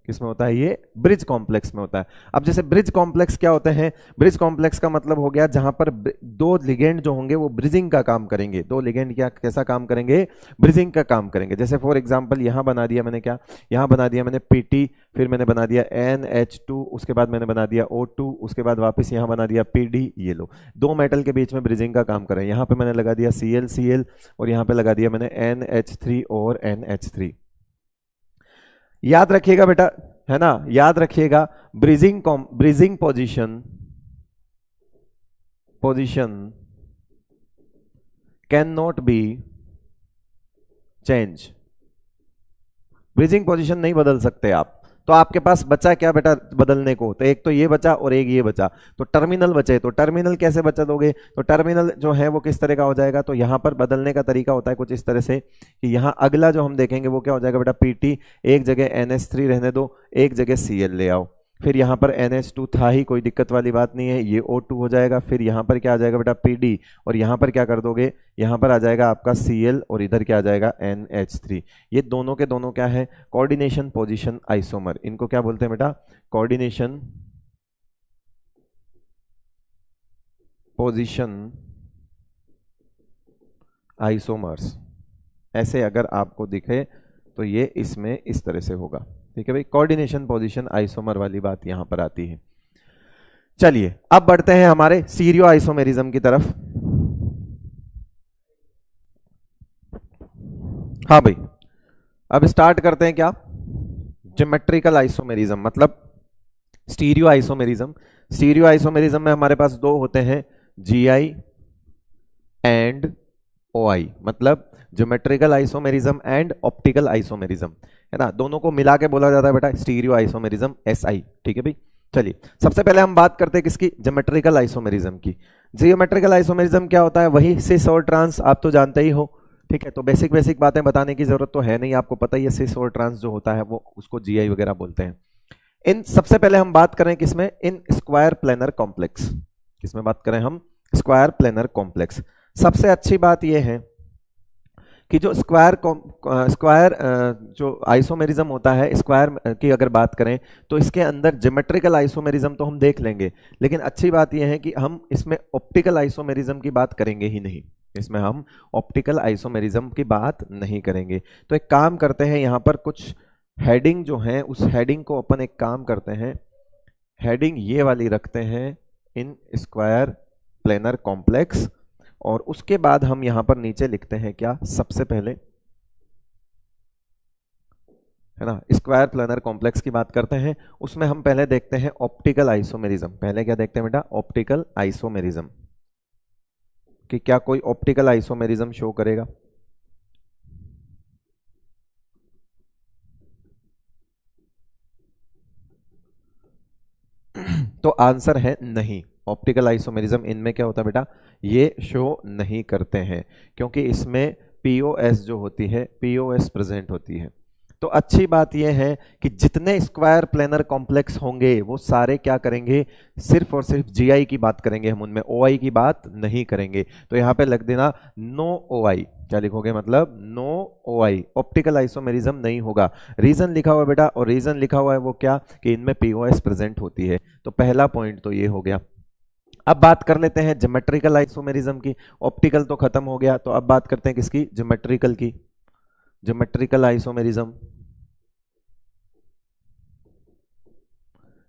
Speaker 1: किसमें होता है, ये ब्रिज कॉम्प्लेक्स में होता है। अब जैसे ब्रिज कॉम्प्लेक्स क्या होते हैं, ब्रिज कॉम्प्लेक्स का मतलब हो गया जहां पर दो लिगेंड जो होंगे वो ब्रिजिंग का काम करेंगे। दो लिगेंड क्या कैसा काम करेंगे, ब्रिजिंग का काम करेंगे। जैसे फॉर एग्जांपल यहां बना दिया मैंने, क्या यहां बना दिया मैंने PT, फिर मैंने बना दिया NH2, उसके बाद मैंने बना दिया O2, उसके बाद वापस यहां बना दिया PD। ये लो, दो मेटल के बीच में ब्रिजिंग का काम करें। यहां पे मैंने लगा दिया Cl और यहां पे लगा दिया मैंने NH3 और NH3। याद रखिएगा बेटा, है ना, याद रखिएगा, bridging position can not be change. Bridging position नहीं बदल सकते आप। तो आपके पास बचा क्या बेटा बदलने को, तो एक तो ये बचा और एक ये बचा, तो टर्मिनल बचे। तो टर्मिनल कैसे बचा दोगे, तो टर्मिनल जो है वो किस तरह का हो जाएगा, तो यहां पर बदलने का तरीका होता है कुछ इस तरह से कि यहां अगला जो हम देखेंगे वो क्या हो जाएगा बेटा, PT, एक जगह NH3 रहने दो, एक जगह Cl ले आओ, फिर यहाँ पर NH2 था ही, कोई दिक्कत वाली बात नहीं है, ये O2 हो जाएगा। फिर यहाँ पर क्या आ जाएगा बेटा PD, और यहाँ पर क्या कर दोगे, यहाँ पर आ जाएगा आपका Cl और इधर क्या आ जाएगा NH3। ये दोनों के दोनों क्या है, कोऑर्डिनेशन पोजीशन आइसोमर। इनको क्या बोलते हैं बेटा, कोऑर्डिनेशन पोजीशन आइसोमर्स। ऐसे अगर आपको दिखे तो ये इसमें इस तरह से होगा। ठीक है भाई, कोऑर्डिनेशन पोजीशन आइसोमर वाली बात यहां पर आती है। चलिए अब बढ़ते हैं हमारे स्टीरियो आइसोमेरिज्म की तरफ। हाँ भाई, अब स्टार्ट करते हैं क्या, ज्योमेट्रिकल आइसोमेरिज्म मतलब स्टीरियो आइसोमेरिज्म। स्टीरियो आइसोमेरिज्म में हमारे पास दो होते हैं, GI एंड OI, मतलब geometrical isomerism and optical isomerism, है ना। दोनों को मिला के बोला जाता है बेटा स्टीरियो आइसोमेरिज्म, SI। ठीक है भाई, चलिए सबसे पहले हम बात करते हैं किसकी, ज्योमेट्रिकल आइसोमेरिज्म की। ज्योमेट्रिकल आइसोमेरिज्म क्या होता है, वही सिस और ट्रांस, आप तो जानते ही हो। ठीक है, तो बेसिक बातें बताने की जरूरत तो है नहीं, आपको पता ही है सिस और ट्रांस जो होता है वो उसको GI वगैरह बोलते हैं। इन सबसे पहले हम बात करें किसमें, इन स्क्वायर प्लेनर कॉम्प्लेक्स। किसमें बात करें हम, स्क्वायर प्लेनर कॉम्प्लेक्स। सबसे अच्छी बात यह है कि जो स्क्वायर जो आइसोमेरिज्म होता है, स्क्वायर की अगर बात करें तो इसके अंदर ज्योमेट्रिकल आइसोमेरिज्म तो हम देख लेंगे, लेकिन अच्छी बात यह है कि हम इसमें ऑप्टिकल आइसोमेरिज्म की बात करेंगे ही नहीं। इसमें हम ऑप्टिकल आइसोमेरिज्म की बात नहीं करेंगे। तो एक काम करते हैं, यहाँ पर कुछ हेडिंग जो है उस हेडिंग को अपन एक काम करते हैं, हेडिंग ये वाली रखते हैं, इन स्क्वायर प्लेनर कॉम्प्लेक्स, और उसके बाद हम यहां पर नीचे लिखते हैं क्या, सबसे पहले, है ना, स्क्वायर प्लेनर कॉम्प्लेक्स की बात करते हैं। उसमें हम पहले देखते हैं ऑप्टिकल आइसोमेरिज्म। पहले क्या देखते हैं बेटा, ऑप्टिकल आइसोमेरिज्म, कि क्या कोई ऑप्टिकल आइसोमेरिज्म शो करेगा। तो आंसर है नहीं, ऑप्टिकल आइसोमेरिज्म इनमें क्या होता है बेटा, ये शो नहीं करते हैं, क्योंकि इसमें POS जो होती है, POS प्रेजेंट होती है। तो अच्छी बात यह है कि जितने स्क्वायर प्लेनर कॉम्प्लेक्स होंगे वो सारे क्या करेंगे, सिर्फ और सिर्फ GI की बात करेंगे हम, उनमें OI की बात नहीं करेंगे। तो यहां पे लग देना नो OI। क्या लिखोगे, मतलब नो OI, ऑप्टिकल आइसोमेरिज्म नहीं होगा। रीजन लिखा हुआ बेटा, और रीजन लिखा हुआ है वो क्या, कि इनमें POS प्रेजेंट होती है। तो पहला पॉइंट तो ये हो गया। अब बात कर लेते हैं ज्योमेट्रिकल आइसोमेरिज्म की। ऑप्टिकल तो खत्म हो गया, तो अब बात करते हैं किसकी, ज्योमेट्रिकल की। ज्योमेट्रिकल आइसोमेरिज्म,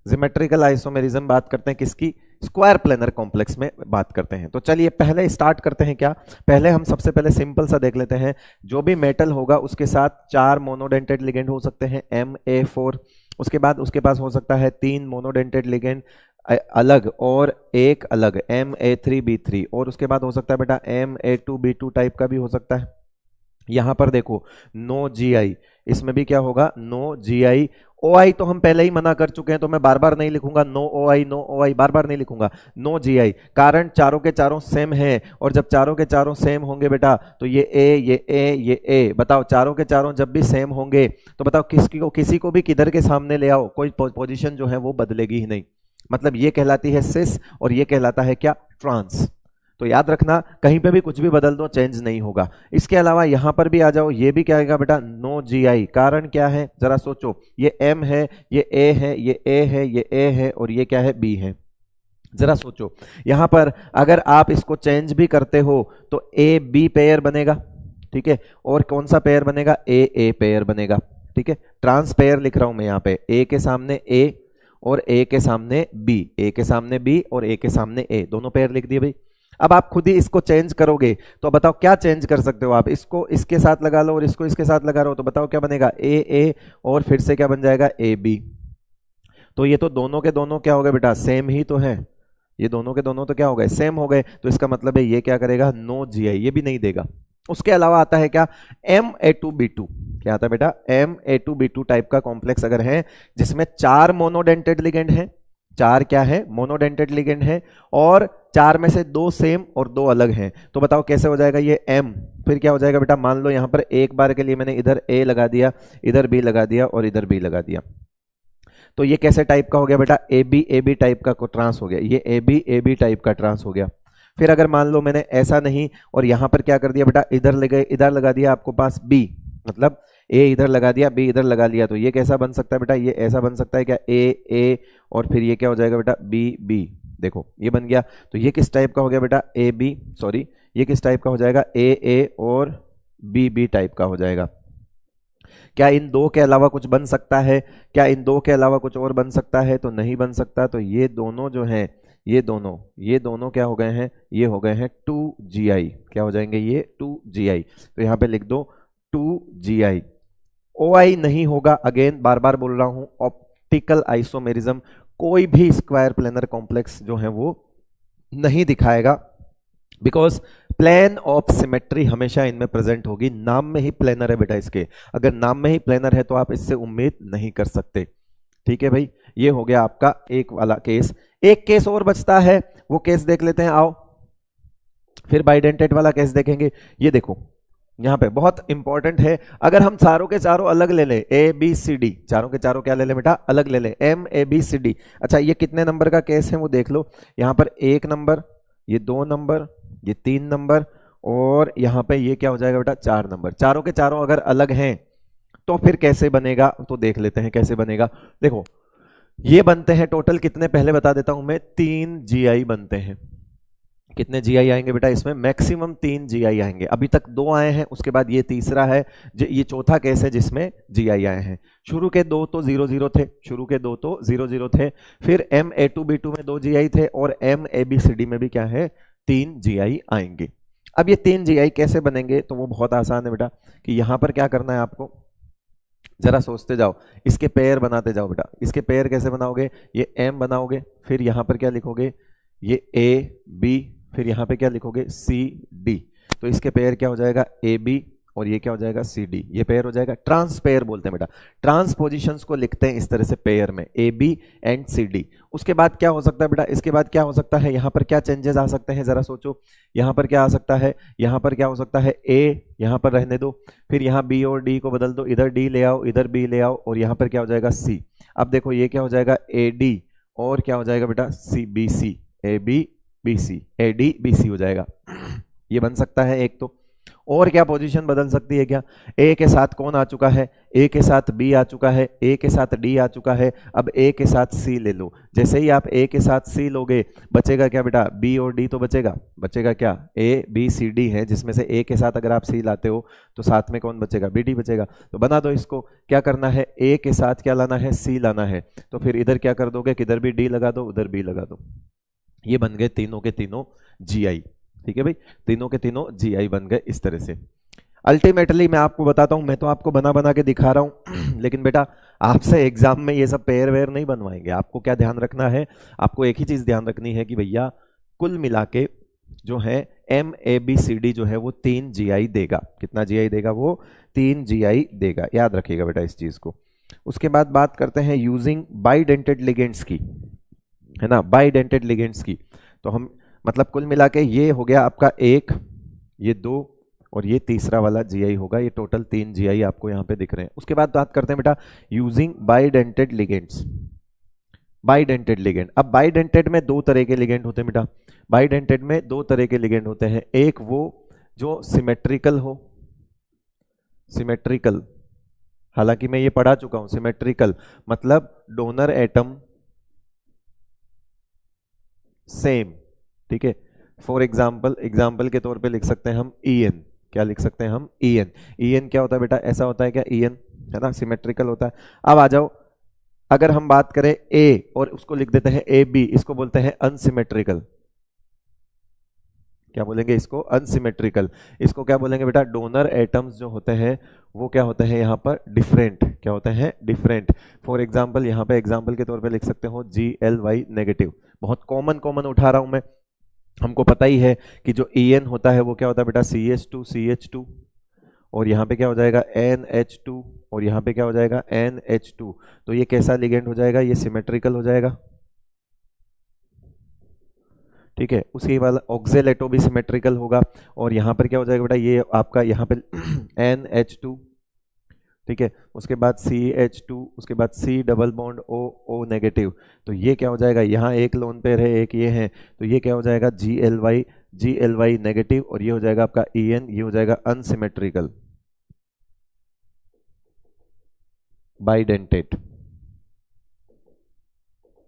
Speaker 1: ज्योमेट्रिकल आइसोमेरिज्म बात करते हैं किसकी, स्क्वायर प्लेनर कॉम्प्लेक्स में बात करते हैं। तो चलिए पहले स्टार्ट करते हैं क्या, पहले हम सबसे पहले सिंपल सा देख लेते हैं। जो भी मेटल होगा उसके साथ 4 मोनोडेंटेड लिगेंड हो सकते हैं Ma4। उसके बाद उसके पास हो सकता है 3 मोनोडेंटेड लिगेंड अलग और एक अलग Ma3B3, और उसके बाद हो सकता है बेटा Ma2B2 टाइप का भी हो सकता है। यहां पर देखो नो GI, इसमें भी क्या होगा, नो GI। OI तो हम पहले ही मना कर चुके हैं, तो मैं बार बार नहीं लिखूंगा, नो OI नो OI बार बार नहीं लिखूंगा, नो GI। कारण चारों के चारों सेम है, और जब चारों के चारों सेम होंगे बेटा तो ये A ये A ये A, बताओ चारों के चारों जब भी सेम होंगे तो बताओ किसी को भी किधर के सामने ले आओ, कोई पोजीशन जो है वो बदलेगी ही नहीं। मतलब ये कहलाती है सिस और ये कहलाता है क्या, ट्रांस। तो याद रखना कहीं पे भी कुछ भी बदल दो चेंज नहीं होगा। इसके अलावा यहां पर भी आ जाओ, ये भी क्या आएगा बेटा, नो GI। कारण क्या है जरा सोचो, ये M है, ये A है, ये A है, ये A है, और ये क्या है, B है। जरा सोचो यहां पर अगर आप इसको चेंज भी करते हो तो AB पेयर बनेगा, ठीक है, और कौन सा पेयर बनेगा, AA पेयर बनेगा, ठीक है। ट्रांस पेयर लिख रहा हूं मैं यहाँ पे, A के सामने A और A के सामने B, A के सामने B और A के सामने A, दोनों पेयर लिख दिए भाई। अब आप खुद ही इसको चेंज करोगे तो बताओ क्या चेंज कर सकते हो आप, इसको इसके साथ लगा लो और इसको इसके साथ लगा लो, तो बताओ क्या बनेगा, AA और फिर से क्या बन जाएगा, AB। तो ये तो दोनों के दोनों क्या हो गए बेटा, सेम ही तो है, ये दोनों के दोनों तो क्या हो गए, सेम हो गए। तो इसका मतलब है ये क्या करेगा, नो GI, ये भी नहीं देगा। उसके अलावा आता है क्या, Ma2B2। क्या आता है बेटा, Ma2B2 टाइप का कॉम्प्लेक्स अगर है जिसमें 4 मोनोडेंटेड लिगेंड है, 4 क्या है, मोनोडेंटेड लिगेंड है, और 4 में से 2 सेम और 2 अलग हैं, तो बताओ कैसे हो जाएगा ये M। फिर क्या हो जाएगा बेटा, मान लो यहां पर एक बार के लिए मैंने इधर A लगा दिया, इधर B लगा दिया और इधर B लगा दिया, तो ये कैसे टाइप का हो गया बेटा, AB टाइप का ट्रांस हो गया, ये AB टाइप का ट्रांस हो गया। फिर अगर मान लो मैंने ऐसा नहीं और यहां पर क्या कर दिया बेटा, इधर लगा दिया आपको पास B, मतलब A इधर लगा दिया, B इधर लगा लिया, तो ये कैसा बन सकता है बेटा, ये ऐसा बन सकता है क्या, A और फिर ये क्या हो जाएगा बेटा, B। देखो ये बन गया। तो ये किस टाइप का हो गया बेटा, AB, सॉरी ये किस टाइप का हो जाएगा, AA और B टाइप का हो जाएगा। क्या इन दो के अलावा कुछ बन सकता है, क्या इन दो के अलावा कुछ और बन सकता है, तो नहीं बन सकता। तो ये दोनों जो हैं, ये दोनों क्या हो गए हैं, ये हो गए हैं 2GI। क्या हो जाएंगे ये, 2GI। तो यहाँ पे लिख दो 2GI। OI नहीं होगा, अगेन बार बार बोल रहा हूं, ऑप्टिकल आइसोमेरिज्म कोई भी स्क्वायर प्लेनर कॉम्प्लेक्स जो है वो नहीं दिखाएगा, बिकॉज प्लेन ऑफ सिमेट्री हमेशा इनमें प्रेजेंट होगी। नाम में ही प्लेनर है बेटा इसके, अगर नाम में ही प्लेनर है तो आप इससे उम्मीद नहीं कर सकते। ठीक है भाई, ये हो गया आपका एक वाला केस। एक केस और बचता है, वो केस देख लेते हैं, आओ फिर बाइडेंटेट वाला केस देखेंगे। ये देखो यहां पे बहुत इंपॉर्टेंट है, अगर हम चारों के चारों अलग ले लें, ABCD, चारों के चारों क्या ले लें बेटा, अलग ले लें, MABCD। अच्छा ये कितने नंबर का केस है वो देख लो, यहां पर 1 नंबर, ये 2 नंबर, ये 3 नंबर, और यहां पे ये क्या हो जाएगा बेटा, 4 नंबर। चारों के चारों अगर अलग हैं तो फिर कैसे बनेगा, तो देख लेते हैं कैसे बनेगा। देखो ये बनते हैं टोटल कितने, पहले बता देता हूं मैं, 3 GI बनते हैं। कितने GI आएंगे बेटा इसमें, मैक्सिमम 3 GI आएंगे। अभी तक 2 आए हैं, उसके बाद ये तीसरा है, ये चौथा केस है जिसमें GI आए हैं। शुरू के 2 तो 0-0 थे, शुरू के 2 तो 0-0 थे, फिर MA2B2 में 2 GI थे, और MABCD में भी क्या है, 3 GI आएंगे। अब ये 3 GI कैसे बनेंगे, तो वो बहुत आसान है बेटा, कि यहां पर क्या करना है आपको, जरा सोचते जाओ, इसके पेयर बनाते जाओ बेटा। इसके पेयर कैसे बनाओगे, ये M बनाओगे, फिर यहां पर क्या लिखोगे, ये AB, फिर यहां पे क्या लिखोगे, CD। तो इसके पेयर क्या हो जाएगा, AB, और ये क्या हो जाएगा, CD। ये पेयर हो जाएगा, ट्रांस पेयर बोलते हैं बेटा। ट्रांस पोजीशंस को लिखते हैं इस तरह से पेयर में, AB एंड CD। उसके बाद क्या हो सकता है बेटा, इसके बाद क्या हो सकता है, यहां पर क्या चेंजेस आ सकते हैं, जरा सोचो। यहां पर क्या आ सकता है, यहां पर क्या हो सकता है, A यहां पर रहने दो, फिर यहां B और D को बदल दो, इधर D ले आओ, इधर B ले आओ, और यहां पर क्या हो जाएगा, C। अब देखो ये क्या हो जाएगा, AD, और क्या हो जाएगा बेटा, CBC, ABBC, ADBC हो जाएगा। ये बन सकता है एक तो। और क्या पोजीशन बदल सकती है क्या? ए के साथ कौन आ चुका है? ए के साथ बी आ चुका है, ए के साथ डी आ चुका है, अब ए के साथ सी ले लो। जैसे ही आप ए के साथ सी लोगे बचेगा क्या बेटा? बी और डी तो बचेगा। बचेगा क्या? ए बी सी डी है, जिसमें से ए के साथ अगर आप सी लाते हो तो साथ में कौन बचेगा? बी डी बचेगा। तो बना दो इसको। क्या करना है? ए के साथ क्या लाना है? सी लाना है। तो फिर इधर क्या कर दोगे? किधर भी डी लगा दो, उधर बी लगा दो। ये बन गए तीनों के तीनों जीआई। ठीक है भाई, तीनों के तीनों जीआई बन गए इस तरह से। अल्टीमेटली मैं आपको बताता हूं, मैं तो आपको बना बना के दिखा रहा हूं लेकिन बेटा आपसे एग्जाम में ये सब पेयर वेयर नहीं बनवाएंगे। आपको क्या ध्यान रखना है? आपको एक ही चीज ध्यान रखनी है कि भैया कुल मिला के जो है MABCD जो है वो 3 जीआई देगा। कितना जीआई देगा? वो 3 जीआई देगा। याद रखिएगा बेटा इस चीज को। उसके बाद बात करते हैं यूजिंग बाइडेंटेड लिगेंड्स की, है ना, बाइडेंटेड लिगेंड्स की। तो हम मतलब कुल मिला के ये हो गया आपका 1, ये 2 और ये तीसरा वाला जीआई होगा। ये टोटल 3 जीआई आपको यहाँ पे दिख रहे हैं। उसके बाद बात करते हैं बेटा using bidentate ligands. Bidentate ligand, अब बाइडेंटेड में 2 तरह के लिगेंड होते हैं बेटा। बाइडेंटेड में 2 तरह के लिगेंड होते हैं। एक वो जो सिमेट्रिकल हो, सिमेट्रिकल, हालांकि मैं ये पढ़ा चुका हूं। सिमेट्रिकल मतलब डोनर एटम सेम। ठीक है, फॉर एग्जाम्पल के तौर पे लिख सकते हैं हम EN। क्या लिख सकते हैं हम? EN क्या होता है बेटा? ऐसा होता है क्या? EN, है ना, सिमेट्रिकल होता है। अब आ जाओ, अगर हम बात करें A और उसको लिख देते हैं AB, इसको बोलते हैं अनसिमेट्रिकल। क्या बोलेंगे इसको? अनसिमेट्रिकल। इसको क्या बोलेंगे बेटा? डोनर एटम्स जो होते हैं वो क्या होते हैं यहाँ पर? डिफरेंट। क्या होते हैं? डिफरेंट। फॉर एग्जाम्पल यहाँ पे एग्जाम्पल के तौर पे लिख सकते हो GLY नेगेटिव। बहुत कॉमन उठा रहा हूं मैं, हमको पता ही है कि जो EN होता है वो क्या होता है बेटा? CH2 और यहाँ पे क्या हो जाएगा? NH2 और यहाँ पे क्या हो जाएगा? NH2। तो ये कैसा लिगेंड हो जाएगा? ये सिमेट्रिकल हो जाएगा। ठीक है, उसी वाला ऑक्जेलेटो भी सिमेट्रिकल होगा। और यहाँ पर क्या हो जाएगा बेटा? ये आपका यहाँ पे NH2, ठीक है, उसके बाद CH2, उसके बाद C double bond O negative. तो ये क्या हो जाएगा? यहाँ एक लोन पेयर है, एक ये है, तो ये क्या हो जाएगा? GLY नेगेटिव और ये हो जाएगा आपका EN, ये हो जाएगा अनसिमेट्रिकल बाइडेंटेड।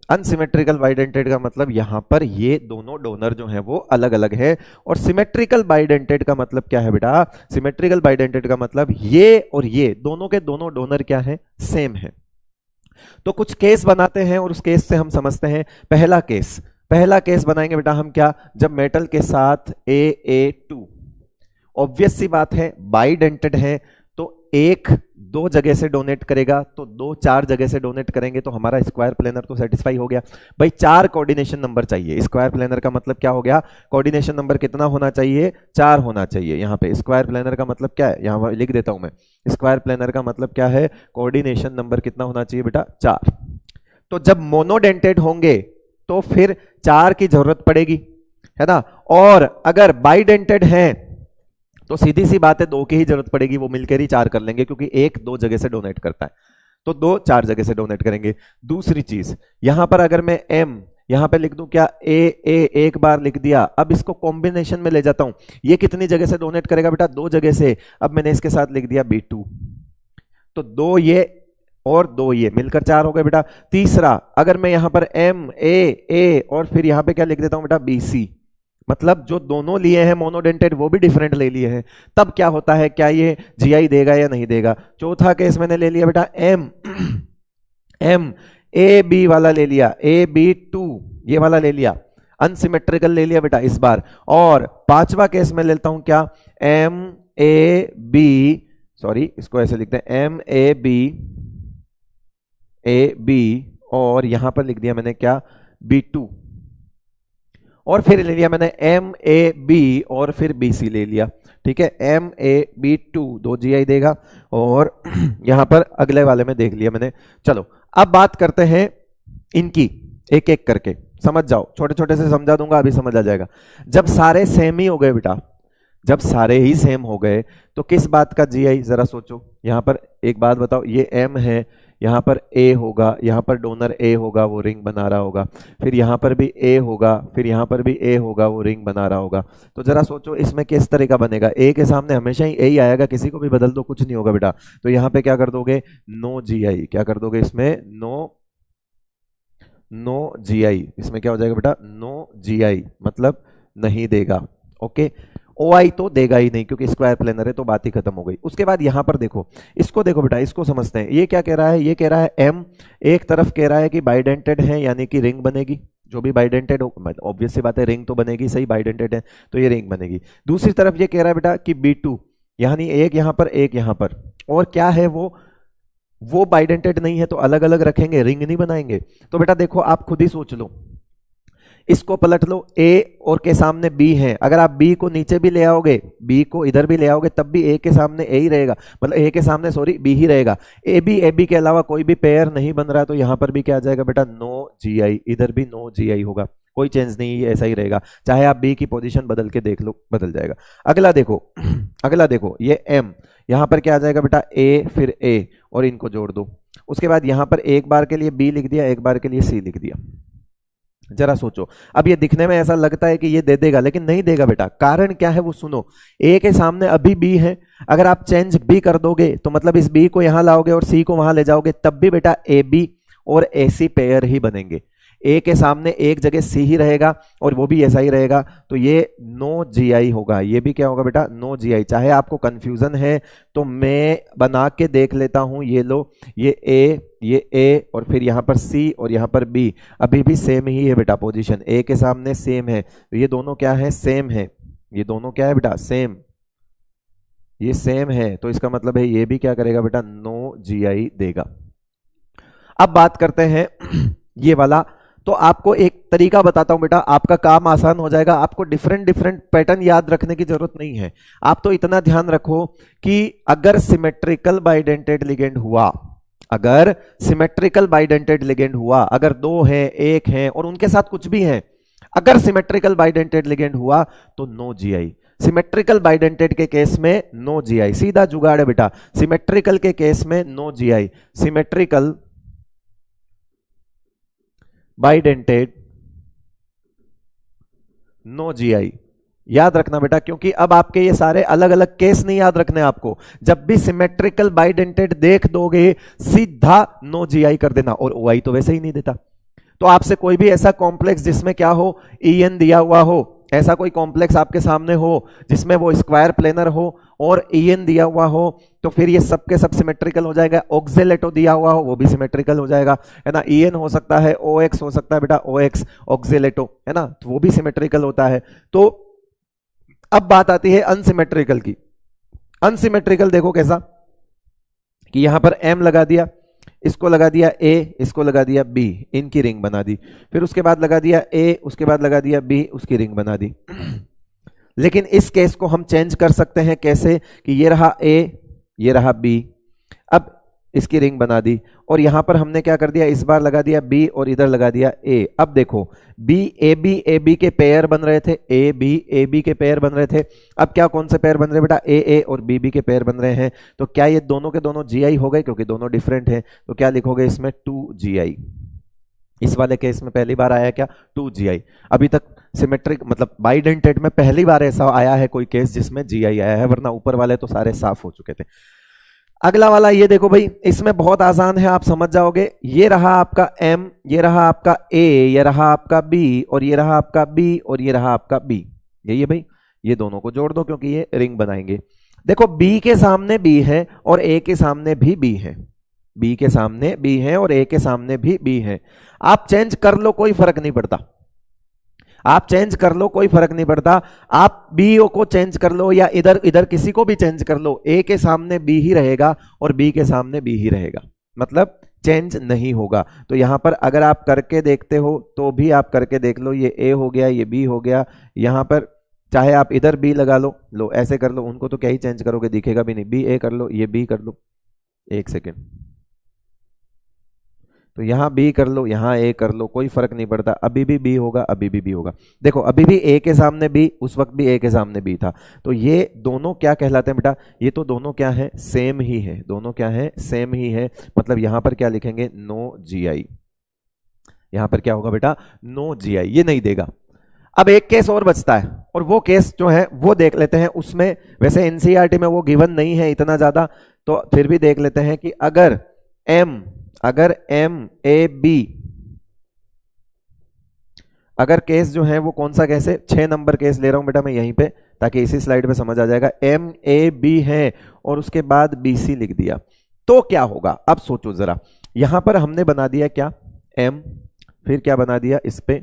Speaker 1: अनसिमेट्रिकल बाइडेंटेड का मतलब यहां पर ये दोनों डोनर जो हैं वो अलग अलग है। और सिमेट्रिकल बाइडेंटेड का मतलब क्या है बेटा? सिमेट्रिकल बाइडेंटेड का मतलब ये और ये दोनों के दोनों डोनर क्या है? सेम है। तो कुछ केस बनाते हैं और उस केस से हम समझते हैं। पहला केस बनाएंगे बेटा हम क्या? जब मेटल के साथ AA2, ऑब्वियस सी बात है बाइडेंटेड है तो एक 2 जगह से डोनेट करेगा तो 2 4 जगह से डोनेट करेंगे तो हमारा स्क्वायर प्लेनर तो सेटिस्फाई हो गया। भाई 4 कोऑर्डिनेशन नंबर चाहिए। स्क्वायर प्लेनर का मतलब क्या हो गया? कोऑर्डिनेशन नंबर कितना होना चाहिए? 4 होना चाहिए। यहाँ पे स्क्वायर प्लेनर का मतलब क्या है? यहाँ लिख देता हूं मैं। स्क्वायर प्लेनर का मतलब क्या है? कोऑर्डिनेशन नंबर कितना होना चाहिए बेटा? 4। तो जब मोनोडेंटेड होंगे तो फिर 4 की जरूरत पड़ेगी, है ना। और अगर बाइडेंटेड है तो सीधी सी बात है 2 की ही जरूरत पड़ेगी, वो मिलकर ही 4 कर लेंगे क्योंकि एक 2 जगह से डोनेट करता है तो 2 4 जगह से डोनेट करेंगे। दूसरी चीज यहां पर अगर मैं M यहां पे लिख दूं क्या? A एक बार लिख दिया। अब इसको कॉम्बिनेशन में ले जाता हूं। ये कितनी जगह से डोनेट करेगा बेटा? 2 जगह से। अब मैंने इसके साथ लिख दिया B2, तो 2 ये और 2 ये मिलकर 4 हो गए बेटा। तीसरा अगर मैं यहां पर MA और फिर यहां पे क्या लिख देता हूं बेटा? BC, मतलब जो दोनों लिए हैं मोनोडेंटेड वो भी डिफरेंट ले लिए हैं। तब क्या होता है? क्या ये जीआई देगा या नहीं देगा? चौथा केस मैंने ले लिया बेटा M AB वाला ले लिया, AB2 ये वाला ले लिया, अनसिमेट्रिकल ले लिया बेटा इस बार। और 5वां केस में लेता हूं क्या? MAB, सॉरी इसको ऐसे लिखते हैं MAB और यहां पर लिख दिया मैंने क्या? B2 और फिर ले लिया मैंने MAB और फिर BC ले लिया। ठीक है, MAB2 2 GI देगा और यहां पर अगले वाले में देख लिया मैंने। चलो अब बात करते हैं इनकी एक एक करके, समझ जाओ, छोटे छोटे से समझा दूंगा, अभी समझ आ जाएगा। जब सारे सेम ही हो गए बेटा, जब सारे ही सेम हो गए तो किस बात का GI जरा सोचो। यहां पर एक बात बताओ, ये M है, यहाँ पर ए होगा, यहाँ पर डोनर ए होगा, वो रिंग बना रहा होगा, फिर यहाँ पर भी ए होगा, फिर यहाँ पर भी ए होगा, वो रिंग बना रहा होगा। तो जरा सोचो इसमें किस तरह का बनेगा, ए के सामने हमेशा ही ए ही आएगा, किसी को भी बदल दो कुछ नहीं होगा बेटा। तो यहाँ पे क्या कर दोगे, नो जी आई, क्या कर दोगे इसमें, नो जी आई, इसमें क्या हो जाएगा बेटा, नो जी आई, मतलब नहीं देगा। ओके, ओ आई तो देगा ही नहीं क्योंकि स्क्वायर प्लेनर है, तो बात ही खत्म हो गई। उसके बाद यहां पर देखो, इसको देखो बेटा, इसको समझते हैं। ये क्या कह रहा है, ये कह रहा है एम, एक तरफ कह रहा है कि बाइडेंटेड है यानी कि रिंग बनेगी, जो भी बाइडेंटेड हो, ऑब्वियस सी बात है रिंग तो बनेगी, सही, बाइडेंटेड है तो ये रिंग बनेगी। दूसरी तरफ ये कह रहा है बेटा कि B2 यानी एक यहां पर एक यहां पर, और क्या है वो बाइडेंटेड नहीं है तो अलग अलग रखेंगे, रिंग नहीं बनाएंगे। तो बेटा देखो आप खुद ही सोच लो, इसको पलट लो, ए और के सामने बी है, अगर आप बी को नीचे भी ले आओगे, बी को इधर भी ले आओगे, तब भी ए के सामने ए ही रहेगा, मतलब ए के सामने सॉरी बी ही रहेगा। ए बी के अलावा कोई भी पेयर नहीं बन रहा है, तो यहां पर भी क्या आ जाएगा बेटा, नो जी आई, इधर भी नो जी आई होगा, कोई चेंज नहीं, ये ऐसा ही रहेगा, चाहे आप बी की पोजीशन बदल के देख लो, बदल जाएगा। अगला देखो अगला देखो, ये एम, यहां पर क्या आ जाएगा बेटा, ए फिर ए, और इनको जोड़ दो। उसके बाद यहां पर एक बार के लिए बी लिख दिया, एक बार के लिए सी लिख दिया। जरा सोचो, अब ये दिखने में ऐसा लगता है कि ये दे देगा, लेकिन नहीं देगा बेटा। कारण क्या है वो सुनो, ए के सामने अभी बी है, अगर आप चेंज बी कर दोगे तो मतलब इस बी को यहां लाओगे और सी को वहां ले जाओगे, तब भी बेटा ए बी और ए सी पेयर ही बनेंगे। ए के सामने एक जगह सी ही रहेगा और वो भी ऐसा ही रहेगा, तो ये नो जी आई होगा, ये भी क्या होगा बेटा, नो जी आई। चाहे आपको कंफ्यूजन है तो मैं बना के देख लेता हूं, ये लो, ये ए और फिर यहां पर सी और यहां पर बी, अभी भी सेम ही है बेटा, पोजीशन ए के सामने सेम है, तो ये दोनों क्या है, सेम है, ये दोनों क्या है बेटा, सेम, ये सेम है, तो इसका मतलब है ये भी क्या करेगा बेटा, नो जी आई देगा। अब बात करते हैं ये वाला, तो आपको एक तरीका बताता हूं बेटा, आपका काम आसान हो जाएगा, आपको डिफरेंट डिफरेंट पैटर्न याद रखने की जरूरत नहीं है। आप तो इतना ध्यान रखो कि अगर सिमेट्रिकल बाइडेंटेड लिगेंड हुआ, अगर सिमेट्रिकल बाइडेंटेड लिगेंड हुआ, अगर दो है एक है और उनके साथ कुछ भी है, अगर सिमेट्रिकल बाइडेंटेड लिगेंड हुआ तो नो जीआई। सिमेट्रिकल बाइडेंटेड के केस में नो जीआई, सीधा जुगाड़ है बेटा। सिमेट्रिकल के केस में no GI, symmetrical bidentate no GI, याद रखना बेटा, क्योंकि अब आपके ये सारे अलग अलग केस नहीं याद रखने आपको। जब भी सिमेट्रिकल बाइडेंटेड देख दोगे सीधा नो जीआई कर देना, और ओआई तो वैसे ही नहीं देता। तो आपसे कोई भी ऐसा कॉम्प्लेक्स जिसमें क्या हो, ईएन दिया हुआ हो, ऐसा कोई कॉम्प्लेक्स आपके सामने हो जिसमें वो स्क्वायर प्लेनर हो और ईएन दिया हुआ हो, तो फिर ये सब के सब सिमेट्रिकल हो जाएगा। ऑक्जेलेटो दिया हुआ हो वो भी सिमेट्रिकल हो जाएगा, है ना। ईएन हो सकता है, ओएक्स हो सकता है बेटा, ओएक्स ऑक्जेलेटो, है ना, तो वो भी सिमेट्रिकल होता है। तो अब बात आती है अनसिमेट्रिकल की। अनसिमेट्रिकल देखो कैसा, कि यहां पर एम लगा दिया, इसको लगा दिया ए, इसको लगा दिया बी, इनकी रिंग बना दी, फिर उसके बाद लगा दिया ए, उसके बाद लगा दिया बी, उसकी रिंग बना दी। लेकिन इस केस को हम चेंज कर सकते हैं, कैसे, कि ये रहा ए, ये रहा बी, अब इसकी रिंग बना दी, और यहां पर हमने क्या कर दिया, इस बार लगा दिया बी और इधर लगा दिया ए। अब देखो बी ए बी के पेयर बन रहे थे, ए बी के पेयर बन रहे थे। अब क्या कौन से पेयर बन रहे बेटा, ए और बी के पेयर बन रहे हैं। तो क्या ये दोनों के दोनों जीआई हो गए, क्योंकि दोनों डिफरेंट हैं, तो क्या लिखोगे इसमें 2 जीआई। इस वाले केस में पहली बार आया क्या, 2 जीआई। अभी तक सिमेट्रिक मतलब बाइडेंटेड में पहली बार ऐसा आया है कोई केस जिसमें जीआई आया है, वरना ऊपर वाले तो सारे साफ हो चुके थे। अगला वाला ये देखो भाई, इसमें बहुत आसान है, आप समझ जाओगे। ये रहा आपका एम, ये रहा आपका ए, ये रहा आपका बी, और ये रहा आपका बी, और ये रहा आपका बी। यही है भाई, ये दोनों को जोड़ दो क्योंकि ये रिंग बनाएंगे। देखो बी के सामने बी है और ए के सामने भी बी है, बी के सामने बी है और ए के सामने भी बी है। आप चेंज कर लो कोई फर्क नहीं पड़ता, आप चेंज कर लो कोई फर्क नहीं पड़ता। आप बी ओ को चेंज कर लो या इधर इधर किसी को भी चेंज कर लो, ए के सामने बी ही रहेगा और बी के सामने बी ही रहेगा, मतलब चेंज नहीं होगा। तो यहां पर अगर आप करके देखते हो तो भी आप करके देख लो, ये ए हो गया, ये बी हो गया, यहां पर चाहे आप इधर बी लगा लो ऐसे कर लो, उनको तो क्या ही चेंज करोगे, दिखेगा भी नहीं। बी ए कर लो, ये बी कर लो, एक सेकेंड, तो यहाँ बी कर लो, यहाँ ए कर लो, कोई फर्क नहीं पड़ता, अभी भी बी होगा, अभी भी बी होगा। देखो अभी भी ए के सामने बी, उस वक्त भी ए के सामने बी था, तो ये दोनों क्या कहलाते हैं बेटा, ये तो दोनों क्या है, सेम ही है, दोनों क्या है, सेम ही है। मतलब यहां पर क्या लिखेंगे, नो जीआई। यहां पर क्या होगा बेटा, नो जीआई, ये नहीं देगा। अब एक केस और बचता है, और वो केस जो है वो देख लेते हैं। उसमें वैसे एनसीईआरटी में वो गिवन नहीं है इतना ज्यादा, तो फिर भी देख लेते हैं कि अगर एम ए बी, अगर केस जो है वो कौन सा केस है, 6 नंबर केस ले रहा हूं बेटा मैं यहीं पे, ताकि इसी स्लाइड पे समझ आ जाएगा। एम ए बी है और उसके बाद बी सी लिख दिया, तो क्या होगा, अब सोचो जरा। यहां पर हमने बना दिया क्या, एम, फिर क्या बना दिया इस पे,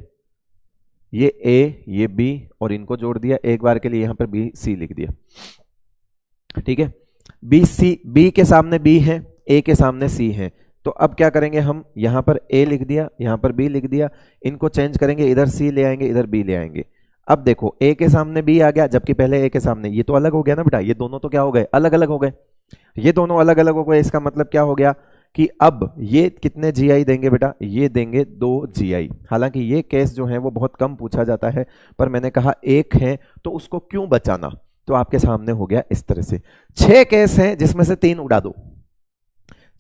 Speaker 1: ये ए ये बी, और इनको जोड़ दिया एक बार के लिए, यहां पर बी सी लिख दिया। ठीक है, बी सी, बी के सामने बी है, ए के सामने सी है, तो अब क्या करेंगे हम, यहां पर ए लिख दिया, यहां पर बी लिख दिया, इनको चेंज करेंगे, इधर सी ले आएंगे, इधर बी ले आएंगे। अब देखो ए के सामने बी आ गया, जबकि पहले ए के सामने, ये तो अलग हो गया ना बेटा, ये दोनों तो क्या हो गए, अलग अलग हो गए, ये दोनों अलग अलग हो गए। इसका मतलब क्या हो गया कि अब ये कितने जीआई देंगे बेटा, ये देंगे 2 जीआई। हालांकि ये केस जो है वो बहुत कम पूछा जाता है, पर मैंने कहा एक है तो उसको क्यों बचाना, तो आपके सामने हो गया इस तरह से। 6 केस हैं जिसमें से 3 उड़ा दो,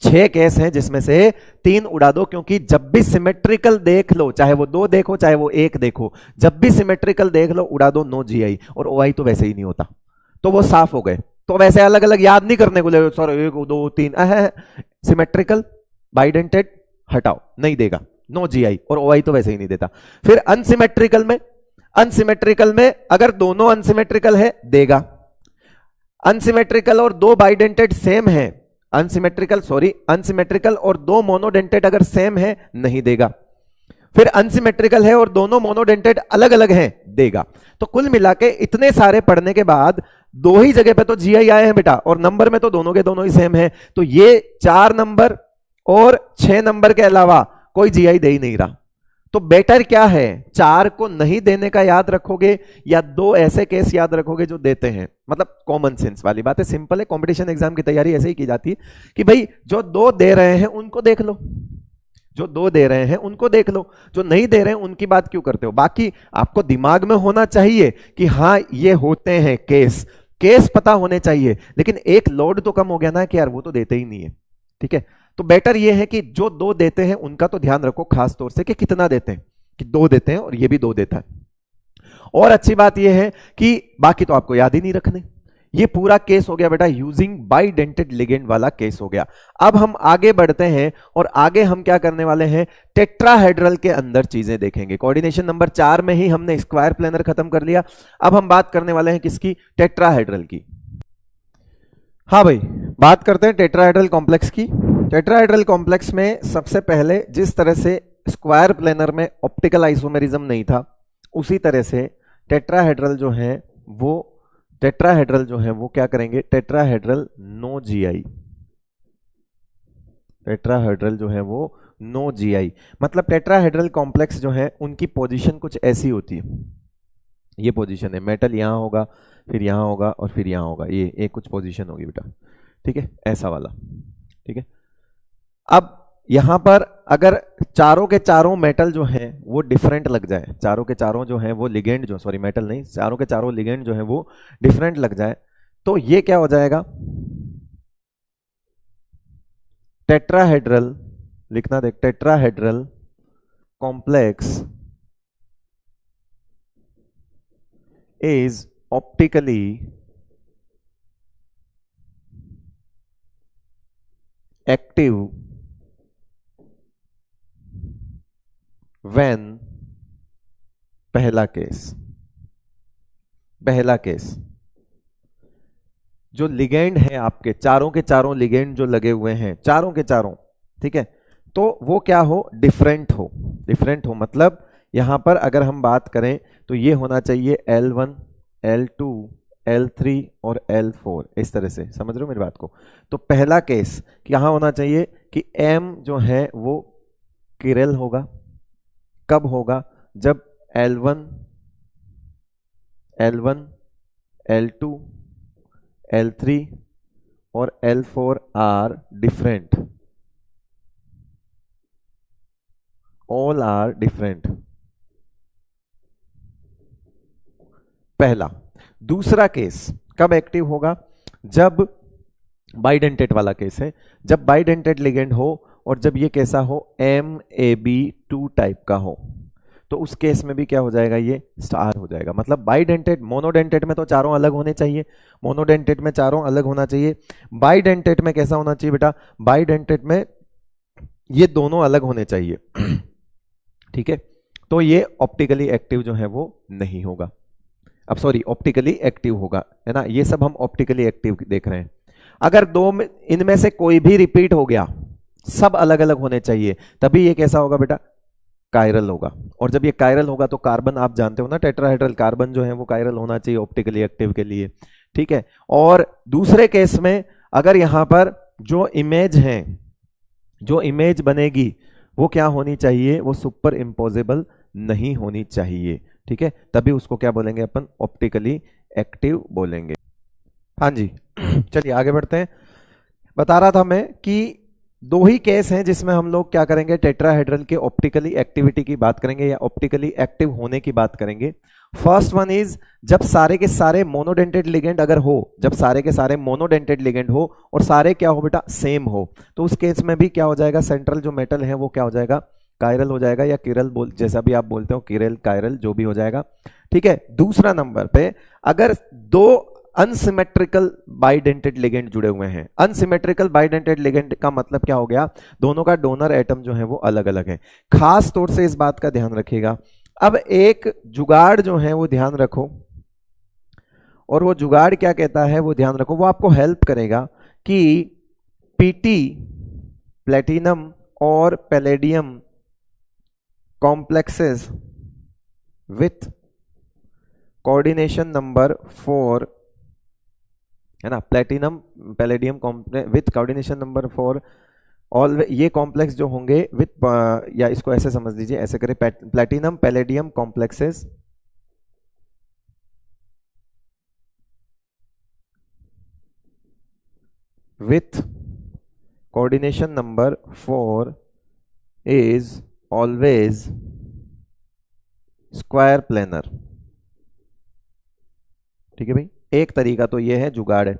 Speaker 1: 6 केस हैं जिसमें से 3 उड़ा दो, क्योंकि जब भी सिमेट्रिकल देख लो, चाहे वो 2 देखो चाहे वो 1 देखो, जब भी सिमेट्रिकल देख लो उड़ा दो नो जीआई, और ओआई तो वैसे ही नहीं होता, तो वो साफ हो गए। तो वैसे अलग अलग याद नहीं करने को ले, सर 1 2 3, सिमेट्रिकल बाइडेंटेड हटाओ, नहीं देगा, नो जीआई, और ओआई तो वैसे ही नहीं देता। फिर अनसिमेट्रिकल में, अनसिमेट्रिकल में अगर दोनों अनसिमेट्रिकल है देगा, अनसिमेट्रिकल और 2 बाइडेंटेड सेम है, अनसिमेट्रिकल और 2 मोनोडेंटेड अगर सेम है नहीं देगा। फिर अनसिमेट्रिकल है और दोनों मोनोडेंटेड अलग अलग हैं, देगा। तो कुल मिला के इतने सारे पढ़ने के बाद 2 ही जगह पे तो जीआई आए हैं बेटा, और नंबर में तो दोनों के दोनों ही सेम है, तो ये 4 नंबर और 6 नंबर के अलावा कोई जीआई दे ही नहीं रहा। तो बेटर क्या है, 4 को नहीं देने का याद रखोगे, या 2 ऐसे केस याद रखोगे जो देते हैं। मतलब कॉमन सेंस वाली बात है, सिंपल है, कंपटीशन एग्जाम की तैयारी ऐसे ही की जाती है कि भाई जो 2 दे रहे हैं उनको देख लो, जो 2 दे रहे हैं उनको देख लो, जो नहीं दे रहे हैं उनकी बात क्यों करते हो। बाकी आपको दिमाग में होना चाहिए कि हाँ ये होते हैं केस, केस पता होने चाहिए, लेकिन एक लोड तो कम हो गया ना कि यार वो तो देते ही नहीं है। ठीक है, तो बेटर ये है कि जो 2 देते हैं उनका तो ध्यान रखो, खास तौर से कि कितना देते हैं, कि 2 देते हैं और ये भी 2 देता है। और अच्छी बात यह है कि बाकी तो आपको याद ही नहीं रखने। ये पूरा केस हो गया बेटा यूजिंग बाइडेंटेड लिगेंड वाला केस हो गया। अब हम आगे बढ़ते हैं, और आगे हम क्या करने वाले हैं, टेट्राहेड्रल के अंदर चीजें देखेंगे। कोऑर्डिनेशन नंबर 4 में ही हमने स्क्वायर प्लेनर खत्म कर लिया, अब हम बात करने वाले हैं किसकी, टेट्राहेड्रल की। हाँ भाई, बात करते हैं टेट्राहेड्रल कॉम्प्लेक्स की। टेट्राहेड्रल कॉम्प्लेक्स में सबसे पहले जिस तरह से स्क्वायर प्लेनर में ऑप्टिकल आइसोमेरिज्म नहीं था, उसी तरह से टेट्राहेड्रल जो है वो क्या करेंगे, टेट्राहेड्रल नो जीआई, टेट्राहेड्रल जो है वो नो जीआई। मतलब टेट्राहेड्रल कॉम्प्लेक्स जो है उनकी पोजीशन कुछ ऐसी होती है, ये पोजीशन है, मेटल यहां होगा, फिर यहां होगा, और फिर यहां होगा, ये एक कुछ पोजीशन होगी बेटा। ठीक है, ऐसा वाला। ठीक है, अब यहां पर अगर चारों के चारों मेटल जो हैं वो डिफरेंट लग जाए, चारों के चारों जो हैं वो लिगेंड जो, सॉरी मेटल नहीं, चारों के चारों लिगेंड जो है वो डिफरेंट लग जाए, तो ये क्या हो जाएगा, टेट्राहेड्रल, लिखना देख, tetrahedral complex is optically active when, पहला केस जो लिगेंड है आपके चारों के चारों लिगेंड जो लगे हुए हैं, चारों के चारों, ठीक है, तो वो क्या हो, डिफरेंट हो। मतलब यहां पर अगर हम बात करें तो ये होना चाहिए L1 L2 L3 और L4, इस तरह से, समझ रहे हो मेरी बात को। तो पहला केस यहां होना चाहिए कि M जो है वो किरल होगा, कब होगा, जब L1 L2 L3 और L4 are different. All are different, पहला। दूसरा केस कब एक्टिव होगा? जब बाइडेंटेट वाला केस है, जब बाइडेंटेट लिगेंड हो और जब ये कैसा हो, MAB2 टाइप का हो, तो उस केस में भी क्या हो जाएगा, ये स्टार हो जाएगा। मतलब बाइडेंटेट, मोनोडेंटेट में तो चारों अलग होने चाहिए, मोनोडेंटेट में चारों अलग होना चाहिए, बाइडेंटेट में कैसा होना चाहिए बेटा, बाइडेंटेट में ये दोनों अलग होने चाहिए। ठीक है, तो ये ऑप्टिकली एक्टिव जो है वो नहीं होगा, अब सॉरी ऑप्टिकली एक्टिव होगा, है ना। ये सब हम ऑप्टिकली एक्टिव देख रहे हैं। अगर दो में इनमें से कोई भी रिपीट हो गया, सब अलग अलग होने चाहिए, तभी ये कैसा होगा बेटा, कायरल होगा। और जब ये कायरल होगा तो कार्बन, आप जानते हो ना, टेट्राहेड्रल कार्बन जो है वो कायरल होना चाहिए ऑप्टिकली एक्टिव के लिए। ठीक है, और दूसरे केस में अगर यहां पर जो इमेज है, जो इमेज बनेगी वो क्या होनी चाहिए, वो सुपर इम्पोजेबल नहीं होनी चाहिए। ठीक है, तभी उसको क्या बोलेंगे अपन, ऑप्टिकली एक्टिव बोलेंगे। हाँ जी, चलिए आगे बढ़ते हैं। बता रहा था मैं कि दो ही केस हैं जिसमें हम लोग क्या करेंगे, टेट्राहेड्रल के ऑप्टिकली एक्टिविटी की बात करेंगे या ऑप्टिकली एक्टिव होने की बात करेंगे। फर्स्ट वन इज जब सारे के सारे मोनोडेंटेड लिगेंड अगर हो, जब सारे के सारे मोनोडेंटेड लिगेंड हो और सारे क्या हो बेटा, सेम हो, तो उस केस में भी क्या हो जाएगा, सेंट्रल जो मेटल है वो क्या हो जाएगा, कायरल हो जाएगा, या किरल बोल, जैसा भी आप बोलते हो, किरल कायरल जो भी हो जाएगा। ठीक है, दूसरा नंबर पे अगर दो अनसिमेट्रिकल बाइडेंटेड लिगेंड जुड़े हुए हैं, अनसिमेट्रिकल बाइडेंटेड लिगेंड का मतलब क्या हो गया, दोनों का डोनर एटम जो है वो अलग अलग है। खास तौर से इस बात का ध्यान रखिएगा। अब एक जुगाड़ जो है वो ध्यान रखो, और वो जुगाड़ क्या कहता है वो ध्यान रखो, वो आपको हेल्प करेगा कि पीटी, प्लेटिनम और palladium complexes with coordination number 4, है ना, platinum palladium with coordination number 4, all ये कॉम्प्लेक्स जो होंगे विथ, या इसको ऐसे समझ लीजिए, ऐसे करें, platinum palladium complexes with coordination number 4 is always square planar. ठीक है भाई, एक तरीका तो ये है, जुगाड़ है,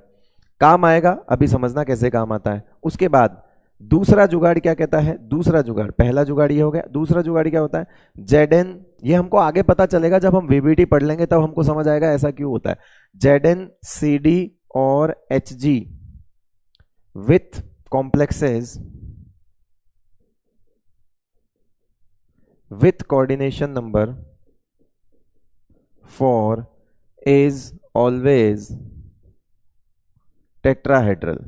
Speaker 1: काम आएगा, अभी समझना कैसे काम आता है। उसके बाद दूसरा जुगाड़ क्या कहता है, दूसरा जुगाड़, पहला जुगाड़ ये हो गया, दूसरा जुगाड़ क्या होता है, Zn, ये हमको आगे पता चलेगा जब हम VBT पढ़ लेंगे, तब हमको समझ आएगा ऐसा क्यों होता है। Zn CD और Hg with complexes with coordination number 4 is always tetrahedral.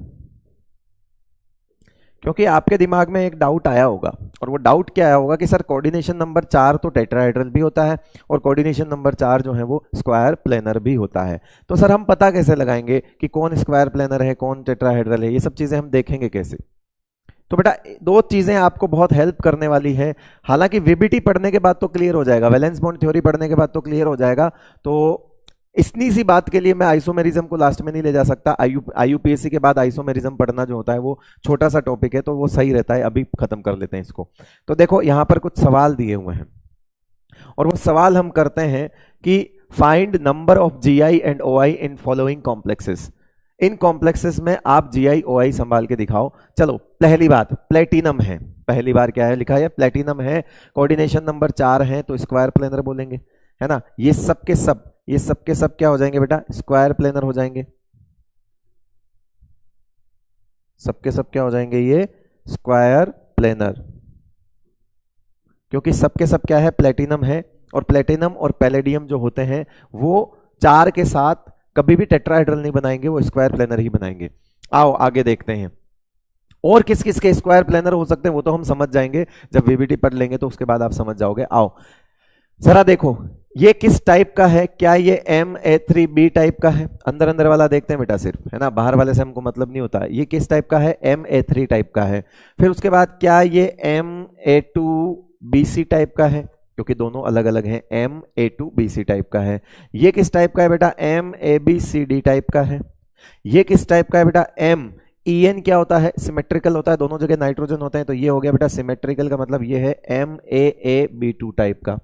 Speaker 1: क्योंकि आपके दिमाग में एक डाउट आया होगा, और वो डाउट क्या आया होगा कि सर कोऑर्डिनेशन नंबर 4 तो टेट्राहेड्रल भी होता है और कोऑर्डिनेशन नंबर 4 जो है वो स्क्वायर प्लेनर भी होता है, तो सर हम पता कैसे लगाएंगे कि कौन स्क्वायर प्लेनर है, कौन टेट्राहेड्रल है, ये सब चीजें हम देखेंगे कैसे। तो बेटा दो चीजें आपको बहुत हेल्प करने वाली है, हालांकि VBT पढ़ने के बाद तो क्लियर हो जाएगा, वैलेंस बॉन्ड थ्योरी पढ़ने के बाद तो क्लियर हो जाएगा, तो इतनी सी बात के लिए मैं आइसोमेरिज्म को लास्ट में नहीं ले जा सकता। IUPAC के बाद आइसोमेरिज्म पढ़ना जो होता है वो छोटा सा टॉपिक है, तो वो सही रहता है, अभी खत्म कर लेते हैं इसको। तो देखो यहां पर कुछ सवाल दिए हुए हैं, और वो सवाल हम करते हैं कि find number of GI and OI in following complexes. In complexes में आप GI OI संभाल के दिखाओ। चलो पहली बात, प्लेटिनम है, पहली बार क्या है लिखा है, प्लेटिनम है, कोऑर्डिनेशन नंबर 4 है, तो स्क्वायर प्लेनर बोलेंगे, है ना। ये सब के सब, ये सब के सब क्या हो जाएंगे बेटा, स्क्वायर प्लेनर हो जाएंगे, सब के सब क्या हो जाएंगे, ये स्क्वायर प्लेनर, क्योंकि सब के सब क्या है, प्लेटिनम है, और प्लेटिनम और पैलेडियम जो होते हैं वो 4 के साथ कभी भी टेट्राहेड्रल नहीं बनाएंगे, वो स्क्वायर प्लेनर ही बनाएंगे। आओ आगे देखते हैं, और किस किस के स्क्वायर प्लेनर हो सकते हैं वो तो हम समझ जाएंगे जब VBT पढ़ लेंगे, तो उसके बाद आप समझ जाओगे। आओ जरा देखो ये किस टाइप का है, क्या ये MA3B टाइप का है, अंदर अंदर वाला देखते हैं बेटा सिर्फ, है ना, बाहर वाले से हमको मतलब नहीं होता। ये किस टाइप का है, MA3 टाइप का है। फिर उसके बाद क्या ये MA2BC टाइप का है, क्योंकि दोनों अलग अलग हैं, MA2BC टाइप का है। ये किस टाइप का है बेटा, MABCD टाइप का है। ये किस टाइप का है बेटा, En क्या होता है, सिमेट्रिकल होता है, दोनों जगह नाइट्रोजन होते हैं, तो ये हो गया बेटा सिमेट्रिकल का मतलब ये है MAAB2 टाइप का।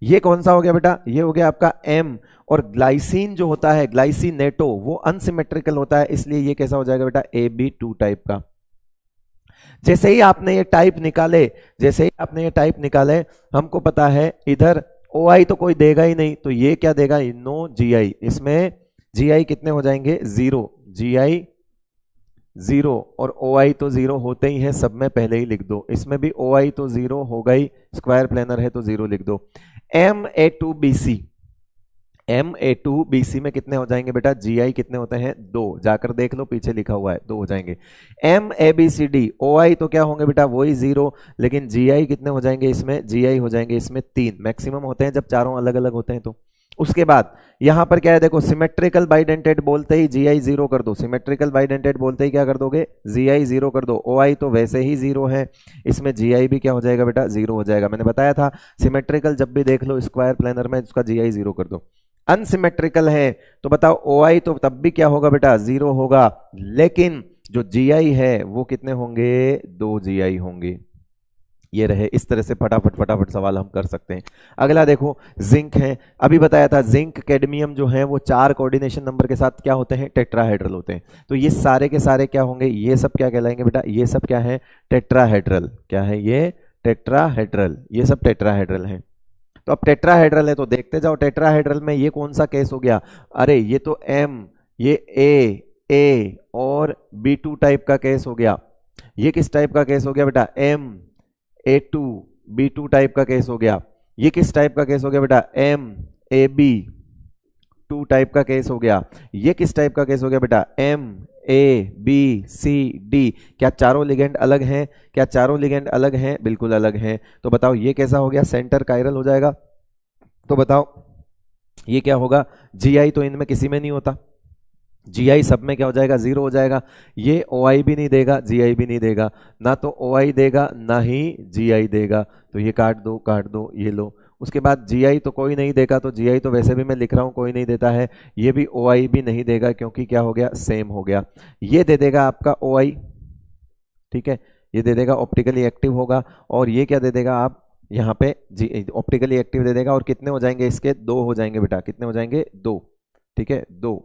Speaker 1: ये कौन सा हो गया बेटा, ये हो गया आपका M। और ग्लाइसिन जो होता है, ग्लाइसिनेटो, वो अनसिमेट्रिकल होता है, इसलिए ये कैसा हो जाएगा बेटा AB2 टाइप का। जैसे ही आपने ये टाइप निकाले, जैसे ही आपने ये टाइप निकाले, हमको पता है इधर OI तो कोई देगा ही नहीं, तो ये क्या देगा, नो GI। इसमें GI कितने हो जाएंगे, 0, GI 0, और OI तो 0 होते ही है, सब में पहले ही लिख दो। इसमें भी OI तो 0 हो गई, स्क्वायर प्लेनर है तो 0 लिख दो। MA2BC, MA2BC में कितने हो जाएंगे बेटा, GI कितने होते हैं, 2, जाकर देख लो पीछे लिखा हुआ है, 2 हो जाएंगे। MABCD, OI तो क्या होंगे बेटा, वही 0, लेकिन GI कितने हो जाएंगे इसमें, GI हो जाएंगे इसमें 3, मैक्सिमम होते हैं जब चारों अलग अलग होते हैं तो। उसके बाद यहां पर क्या है, देखो सिमेट्रिकल बाइडेंटेड बोलते ही GI 0 कर दो, सिमेट्रिकल बाइडेंटेड बोलते ही क्या कर दोगे, GI 0 कर दो। OI तो वैसे ही 0 है, इसमें GI भी क्या हो जाएगा बेटा, 0 हो जाएगा। मैंने बताया था सिमेट्रिकल जब भी देख लो स्क्वायर प्लेनर में, उसका GI 0 कर दो। अनसिमेट्रिकल है तो बताओ OI तो तब भी क्या होगा बेटा, 0 होगा, लेकिन जो GI है वो कितने होंगे, 2 GI होंगे। ये रहे, इस तरह से फटाफट फटाफट सवाल हम कर सकते हैं। अगला देखो जिंक है, अभी बताया था जिंक कैडमियम जो है वो 4 कोऑर्डिनेशन नंबर के साथ क्या होते हैं, टेट्राहेड्रल होते हैं। तो ये सारे के सारे क्या होंगे, ये सब क्या कहलाएंगे बेटा, ये सब क्या है, टेट्राहेड्रल। क्या है ये, टेट्राहेड्रल, ये सब टेट्राहेड्रल है। तो अब टेट्राहेड्रल है तो देखते जाओ, टेट्राहेड्रल में ये कौन सा केस हो गया, अरे ये तो M, ये A और B2 टाइप का केस हो गया। ये किस टाइप का केस हो गया बेटा, MA2 B2 टाइप का केस हो गया। ये किस टाइप का केस हो गया बेटा, MAB2 टाइप का केस हो गया। ये किस टाइप का केस हो गया बेटा, MABCD। क्या चारों लिगेंड अलग हैं, क्या चारों लिगेंड अलग हैं, बिल्कुल अलग हैं। तो बताओ ये कैसा हो गया, सेंटर कायरल हो जाएगा। तो बताओ ये क्या होगा, GI तो इनमें किसी में नहीं होता, GI सब में क्या हो जाएगा, 0 हो जाएगा। ये OI भी नहीं देगा, GI भी नहीं देगा, ना तो OI देगा ना ही GI देगा, तो ये काट दो काट दो, ये लो। उसके बाद GI तो कोई नहीं देगा, तो GI तो वैसे भी मैं लिख रहा हूँ कोई नहीं देता है। ये भी OI भी नहीं देगा क्योंकि क्या हो गया, सेम हो गया। ये दे देगा आपका OI, ठीक है, ये दे देगा ऑप्टिकली एक्टिव होगा। और ये क्या दे देगा, आप यहाँ पे ऑप्टिकली एक्टिव दे देगा। और कितने हो जाएंगे इसके, 2 हो जाएंगे बेटा, कितने हो जाएंगे, 2, ठीक है, 2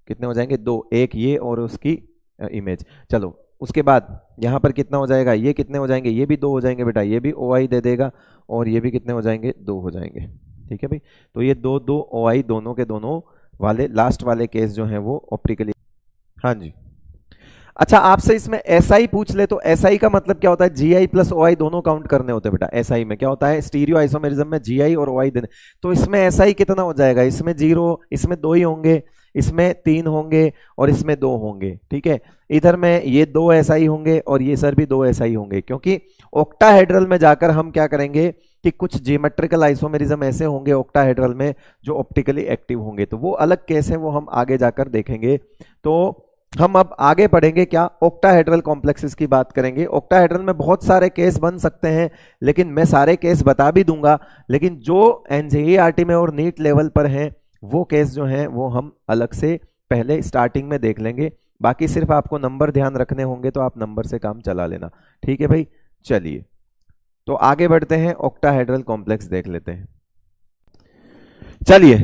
Speaker 1: कितने हो जाएंगे, 2, एक ये और उसकी इमेज। चलो उसके बाद यहाँ पर कितना हो जाएगा, ये कितने हो जाएंगे, ये भी 2 हो जाएंगे बेटा, ये भी OI दे देगा। और ये भी कितने हो जाएंगे, 2 हो जाएंगे, ठीक है भाई। तो ये 2 2 OI दोनों के दोनों वाले लास्ट वाले केस जो हैं वो ऑप्टिकली, हाँ जी। अच्छा आपसे इसमें SI पूछ ले तो SI का मतलब क्या होता है, GI प्लस OI दोनों काउंट करने होते हैं बेटा। SI में क्या होता है, स्टीरियो आइसोमेरिज्म में GI और OI देने। तो इसमें SI कितना हो जाएगा, इसमें 0, इसमें 2 ही होंगे, इसमें 3 होंगे और इसमें 2 होंगे, ठीक है। इधर में ये 2 SI होंगे और ये सर भी 2 SI होंगे, क्योंकि ऑक्टाहेड्रल में जाकर हम क्या करेंगे कि कुछ जियोमेट्रिकल आइसोमेरिज्म ऐसे होंगे ऑक्टाहेड्रल में जो ऑप्टिकली एक्टिव होंगे, तो वो अलग केस है, वो हम आगे जाकर देखेंगे। तो हम अब आगे पढ़ेंगे क्या, ऑक्टाहेड्रल कॉम्प्लेक्सेस की बात करेंगे। ऑक्टाहेड्रल में बहुत सारे केस बन सकते हैं, लेकिन मैं सारे केस बता भी दूंगा, लेकिन जो NCERT में और नीट लेवल पर हैं वो केस जो हैं वो हम अलग से पहले स्टार्टिंग में देख लेंगे। बाकी सिर्फ आपको नंबर ध्यान रखने होंगे, तो आप नंबर से काम चला लेना, ठीक है भाई। चलिए तो आगे बढ़ते हैं, ऑक्टाहेड्रल कॉम्प्लेक्स देख लेते हैं। चलिए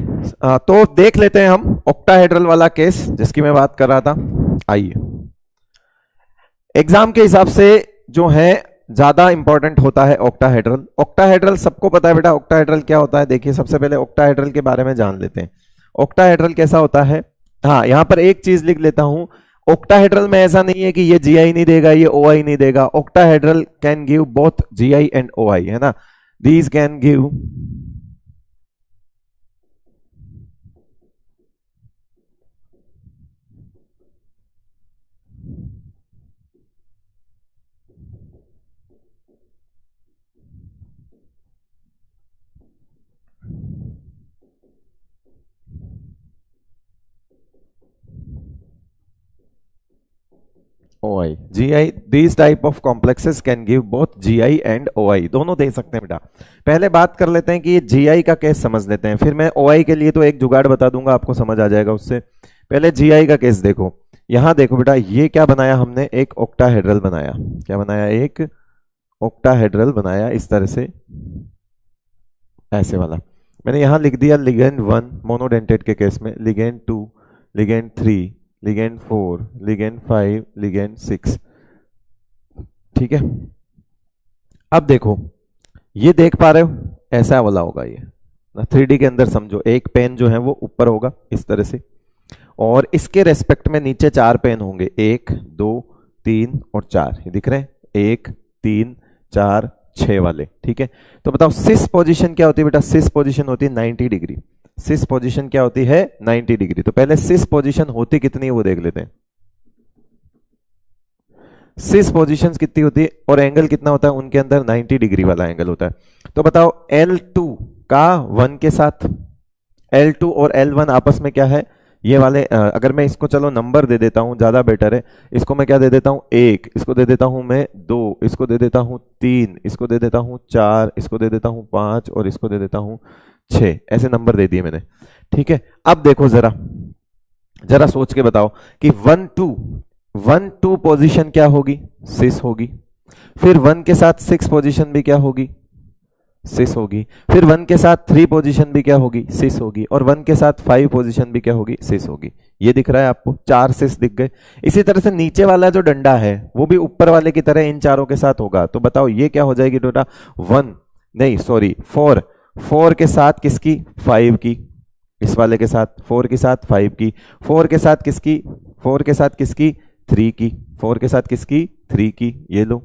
Speaker 1: तो देख लेते हैं हम ऑक्टाहेड्रल वाला केस जिसकी मैं बात कर रहा था। आइए, एग्जाम के हिसाब से जो है ज्यादा इंपॉर्टेंट होता है ऑक्टाहेड्रल। ऑक्टाहेड्रल सबको पता है बेटा, ऑक्टाहेड्रल क्या होता है। देखिए सबसे पहले ऑक्टाहेड्रल के बारे में जान लेते हैं, ऑक्टाहेड्रल कैसा होता है। हाँ यहां पर एक चीज लिख लेता हूं, ऑक्टाहेड्रल में ऐसा नहीं है कि ये GI नहीं देगा, ये OI नहीं देगा। Octahedral can give both GI and OI, है ना, these can give OI, GI, these type of complexes can give both GI and OI, दोनों दे सकते हैं बेटा। पहले बात कर लेते हैं कि ये GI का केस समझ लेते हैं, फिर मैं OI के लिए तो एक जुगाड़ बता दूंगा, आपको समझ आ जाएगा उससे। पहले GI का केस देखो, यहां देखो बेटा, ये क्या बनाया हमने, एक ऑक्टाहेड्रल बनाया। क्या बनाया, एक ऑक्टाहेड्रल बनाया इस तरह से, ऐसे वाला। मैंने यहां लिख दिया लिगेंड 1 मोनोडेंटेट के केस में, ligand 2, ligand 3, ligand 4, ligand 5, ligand 6। ठीक है, अब देखो ये देख पा रहे हो, ऐसा वाला होगा ये ना, 3D के अंदर समझो, एक पेन जो है वो ऊपर होगा इस तरह से, और इसके रेस्पेक्ट में नीचे 4 पेन होंगे, 1 2 3 और 4, ये दिख रहे हैं, 1 3 4 6 वाले। ठीक है, तो बताओ सिस पोजीशन क्या होती है बेटा, सिस पोजीशन होती है 90 डिग्री। सिस पोजीशन क्या होती है, 90 डिग्री। तो पहले सिस पोजीशन होती कितनी है वो देख लेते हैं। सिस पोजीशंस कितनी होती है और एंगल कितना होता है उनके अंदर, 90 डिग्री वाला एंगल होता है। तो बताओ L2 का 1 के साथ, L2 और L1 आपस में क्या है, ये वाले अगर मैं इसको चलो नंबर दे देता हूं, ज्यादा बेटर है, इसको मैं क्या दे देता हूं 1, इसको दे देता हूं मैं 2, इसको दे देता हूं 3, इसको दे देता हूं 4, इसको दे देता हूं 5 और इसको दे देता हूं 6, ऐसे नंबर दे दिए मैंने। ठीक है, अब देखो जरा जरा सोच के बताओ कि 1 2 पोजीशन क्या होगी, सिस होगी। फिर 1 के साथ 6 पोजीशन भी क्या होगी, सिस होगी। फिर 1 के साथ 3 पोजीशन भी क्या होगी, सिस होगी। और 1 के साथ 5 पोजीशन भी क्या होगी, सिस होगी। ये दिख रहा है आपको, 4 सिस दिख गए। इसी तरह से नीचे वाला जो डंडा है वो भी ऊपर वाले की तरह इन चारों के साथ होगा। तो बताओ ये क्या हो जाएगी बेटा, 1 नहीं सॉरी 4 के साथ किसकी, 5 की, इस वाले के साथ 4 के साथ 5 की, 4 के साथ किसकी, 4 के साथ किसकी, 3 की, 4 के साथ किसकी, 3 की, ये लो।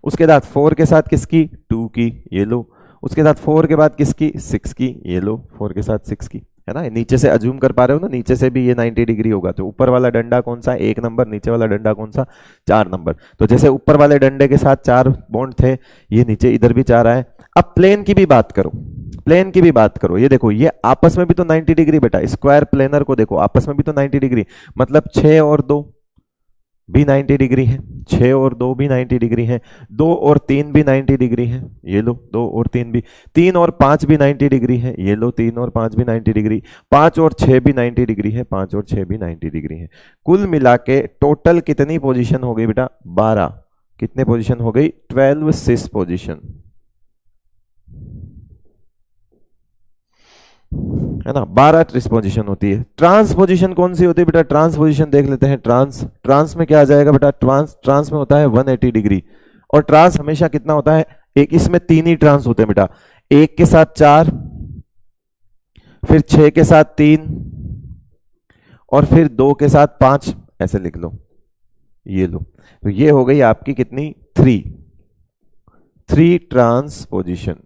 Speaker 1: उसके बाद 4 के साथ किसकी, 2 की, ये लो। उसके साथ 4 के बाद किसकी, 6 की, ये लो। 4 के साथ 6 की, है ना। नीचे से अज्यूम कर पा रहे हो ना, नीचे से भी ये 90 डिग्री होगा। तो ऊपर वाला डंडा कौन सा, 1 नंबर, नीचे वाला डंडा कौन सा, 4 नंबर। तो जैसे ऊपर वाले डंडे के साथ 4 बॉन्ड थे, ये नीचे इधर भी 4 आए। अब प्लेन की भी बात करो, प्लेन की भी बात करो। ये देखो ये आपस में भी तो 90 डिग्री बेटा, स्क्वायर प्लेनर को देखो, आपस में भी तो 90 डिग्री, मतलब 6 और 2 भी 90 डिग्री है, 6 और 2 भी 90 डिग्री है, 2 और 3 भी 90 डिग्री है, ये लो। 2 और 3 भी, 3 और 5 भी 90 डिग्री है, ये लो। 3 और 5 भी 90 डिग्री, 5 और 6 भी 90 डिग्री है, 5 और 6 भी 90 डिग्री है। कुल मिला के टोटल कितनी पोजीशन हो गई बेटा, 12। कितने पोजीशन हो गई, 12 सिस पोजीशन, है ना। 12 ट्रांसपोजिशन होती है। ट्रांसपोजिशन कौन सी होती है बेटा, ट्रांसपोजिशन देख लेते हैं। ट्रांस में क्या आ जाएगा बेटा, ट्रांस में होता है 180 डिग्री। और ट्रांस हमेशा कितना होता है, एक, इसमें 3 ही ट्रांस होते हैं बेटा, 1 के साथ 4, फिर 6 के साथ 3 और फिर 2 के साथ 5, ऐसे लिख लो, ये लो। तो ये हो गई आपकी कितनी, 3 ट्रांसपोजिशन।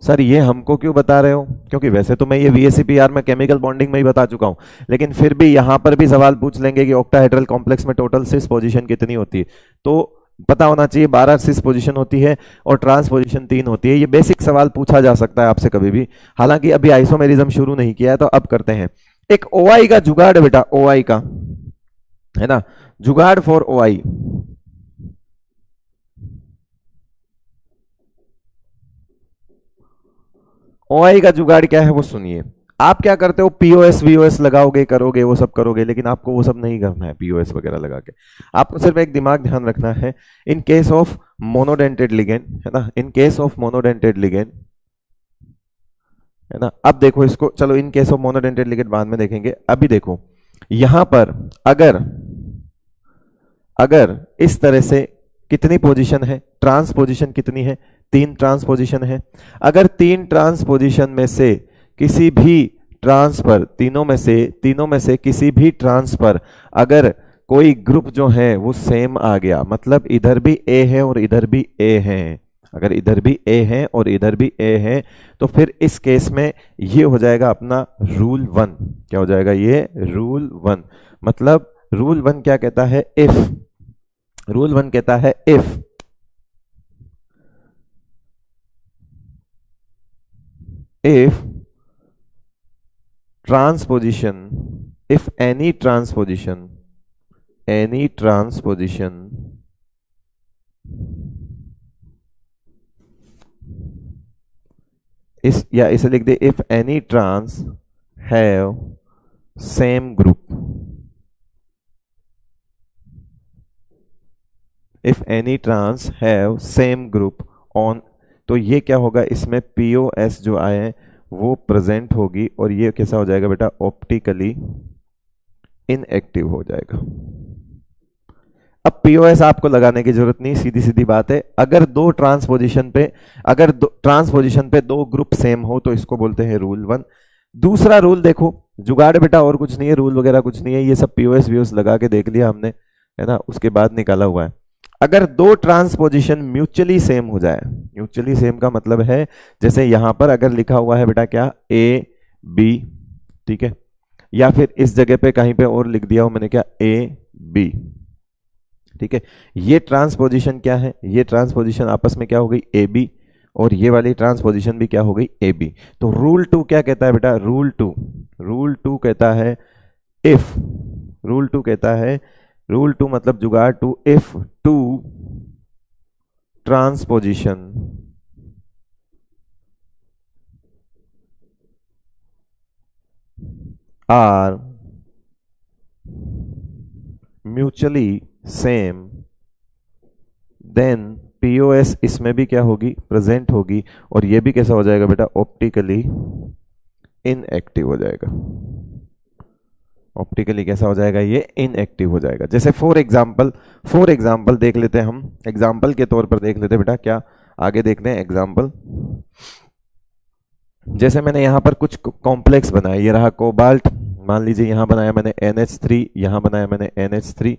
Speaker 1: सर ये हमको क्यों बता रहे हो, क्योंकि वैसे तो मैं ये VSEPR में केमिकल बॉन्डिंग में ही बता चुका हूं, लेकिन फिर भी यहां पर भी सवाल पूछ लेंगे कि ऑक्टाहेड्रल कॉम्प्लेक्स में टोटल सिस पोजीशन कितनी होती है। तो पता होना चाहिए 12 सिस पोजीशन होती है और ट्रांस पोजीशन 3 होती है। ये बेसिक सवाल पूछा जा सकता है आपसे कभी भी। हालांकि अभी आइसोमेरिज्म शुरू नहीं किया है, तो अब करते हैं। एक OI का जुगाड़ है बेटा, OI का, है ना, जुगाड़ फॉर OI। OI का जुगाड़ क्या है वो सुनिए। आप क्या करते हो, POS VOS लगाओगे, करोगे, वो सब करोगे, लेकिन आपको वो सब नहीं करना है POS वगैरह लगा के। आपको सिर्फ एक दिमाग ध्यान रखना है, in case of monodentate ligand, है ना, in case of monodentate ligand, है ना। अब देखो इसको, चलो in case of monodentate ligand बाद में देखेंगे। अभी देखो यहां पर अगर अगर इस तरह से कितनी पोजीशन है, ट्रांस पोजीशन कितनी है, 3 ट्रांस पोजीशन है। अगर 3 ट्रांस पोजीशन में से किसी भी ट्रांस पर, तीनों में से किसी भी ट्रांस पर अगर कोई ग्रुप जो है वो सेम आ गया, मतलब इधर भी A है और इधर भी A है, अगर इधर भी A है और इधर भी A है, तो फिर इस केस में ये हो जाएगा अपना रूल 1। क्या हो जाएगा ये, रूल 1। मतलब रूल 1 क्या कहता है, इफ, रूल 1 कहता है if transposition, if any transposition इस, या इसे लिख दे, if any trans have same group, if any trans have same group on, तो ये क्या होगा, इसमें पीओएस जो आए वो प्रेजेंट होगी और ये कैसा हो जाएगा बेटा, ऑप्टिकली इनएक्टिव हो जाएगा। अब पीओएस आपको लगाने की जरूरत नहीं, सीधी सीधी बात है, अगर दो ट्रांसपोजिशन पे दो ग्रुप सेम हो तो इसको बोलते हैं रूल 1। दूसरा रूल देखो, जुगाड़ बेटा और कुछ नहीं है, रूल वगैरह कुछ नहीं है, ये सब पीओएस वीओएस लगा के देख लिया हमने, है ना, उसके बाद निकाला हुआ है। अगर दो ट्रांसपोजिशन म्यूचुअली सेम हो जाए, म्यूचुअली सेम का मतलब है जैसे यहां पर अगर लिखा हुआ है बेटा क्या, ए बी, ठीक है, या फिर इस जगह पे कहीं पे और लिख दिया हो मैंने क्या, ए बी, ठीक है, ये ट्रांसपोजिशन क्या है, ये ट्रांसपोजिशन आपस में क्या हो गई, ए बी, और ये वाली ट्रांसपोजिशन भी क्या हो गई, ए बी। तो रूल 2 क्या कहता है बेटा, रूल 2 कहता है इफ, रूल 2 मतलब जुगाड़ 2, if 2 transposition are mutually same, then POS इसमें भी क्या होगी, प्रेजेंट होगी, और ये भी कैसा हो जाएगा बेटा, ऑप्टिकली इनएक्टिव हो जाएगा। ऑप्टिकली कैसा हो जाएगा, ये इनएक्टिव हो जाएगा। जैसे फॉर एग्जाम्पल देख लेते हैं हम, एग्जाम्पल के तौर पर देख लेते हैं बेटा, क्या आगे देखते हैं एग्जाम्पल। जैसे मैंने यहां पर कुछ कॉम्प्लेक्स बनाया, ये रहा कोबाल्ट, मान लीजिए यहां बनाया मैंने NH3, यहां बनाया मैंने NH3,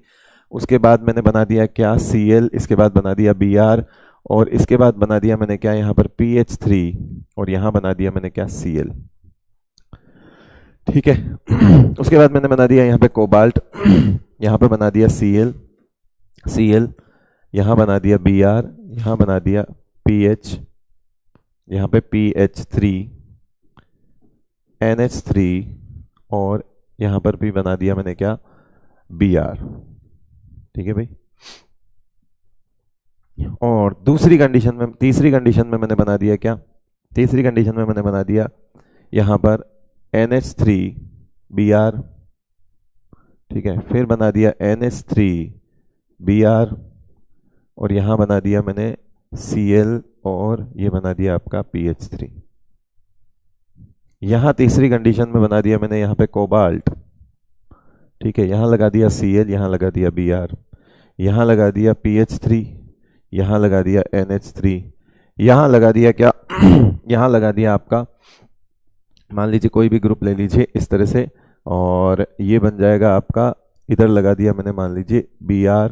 Speaker 1: उसके बाद मैंने बना दिया क्या, Cl, इसके बाद बना दिया Br, और इसके बाद बना दिया मैंने क्या यहाँ पर PH3, और यहां बना दिया मैंने क्या, Cl, ठीक है। उसके बाद मैंने बना दिया यहाँ पे कोबाल्ट, यहाँ पे बना दिया Cl, यहाँ बना दिया Br, यहाँ बना दिया PH, यहाँ पे PH3, NH3, और यहाँ पर भी बना दिया मैंने क्या, Br, ठीक है भाई। और तीसरी कंडीशन में मैंने बना दिया क्या, तीसरी कंडीशन में मैंने बना दिया यहाँ पर NH3 Br, ठीक है, फिर बना दिया NH3 Br, और यहां बना दिया मैंने Cl, और ये बना दिया आपका PH3। यहां तीसरी कंडीशन में बना दिया मैंने यहाँ पे कोबाल्ट, ठीक है, यहां लगा दिया Cl, यहां लगा दिया Br, यहां लगा दिया PH3, यहां लगा दिया NH3, यहां लगा दिया क्या यहां लगा दिया आपका, मान लीजिए कोई भी ग्रुप ले लीजिए इस तरह से, और ये बन जाएगा आपका, इधर लगा दिया मैंने मान लीजिए Br,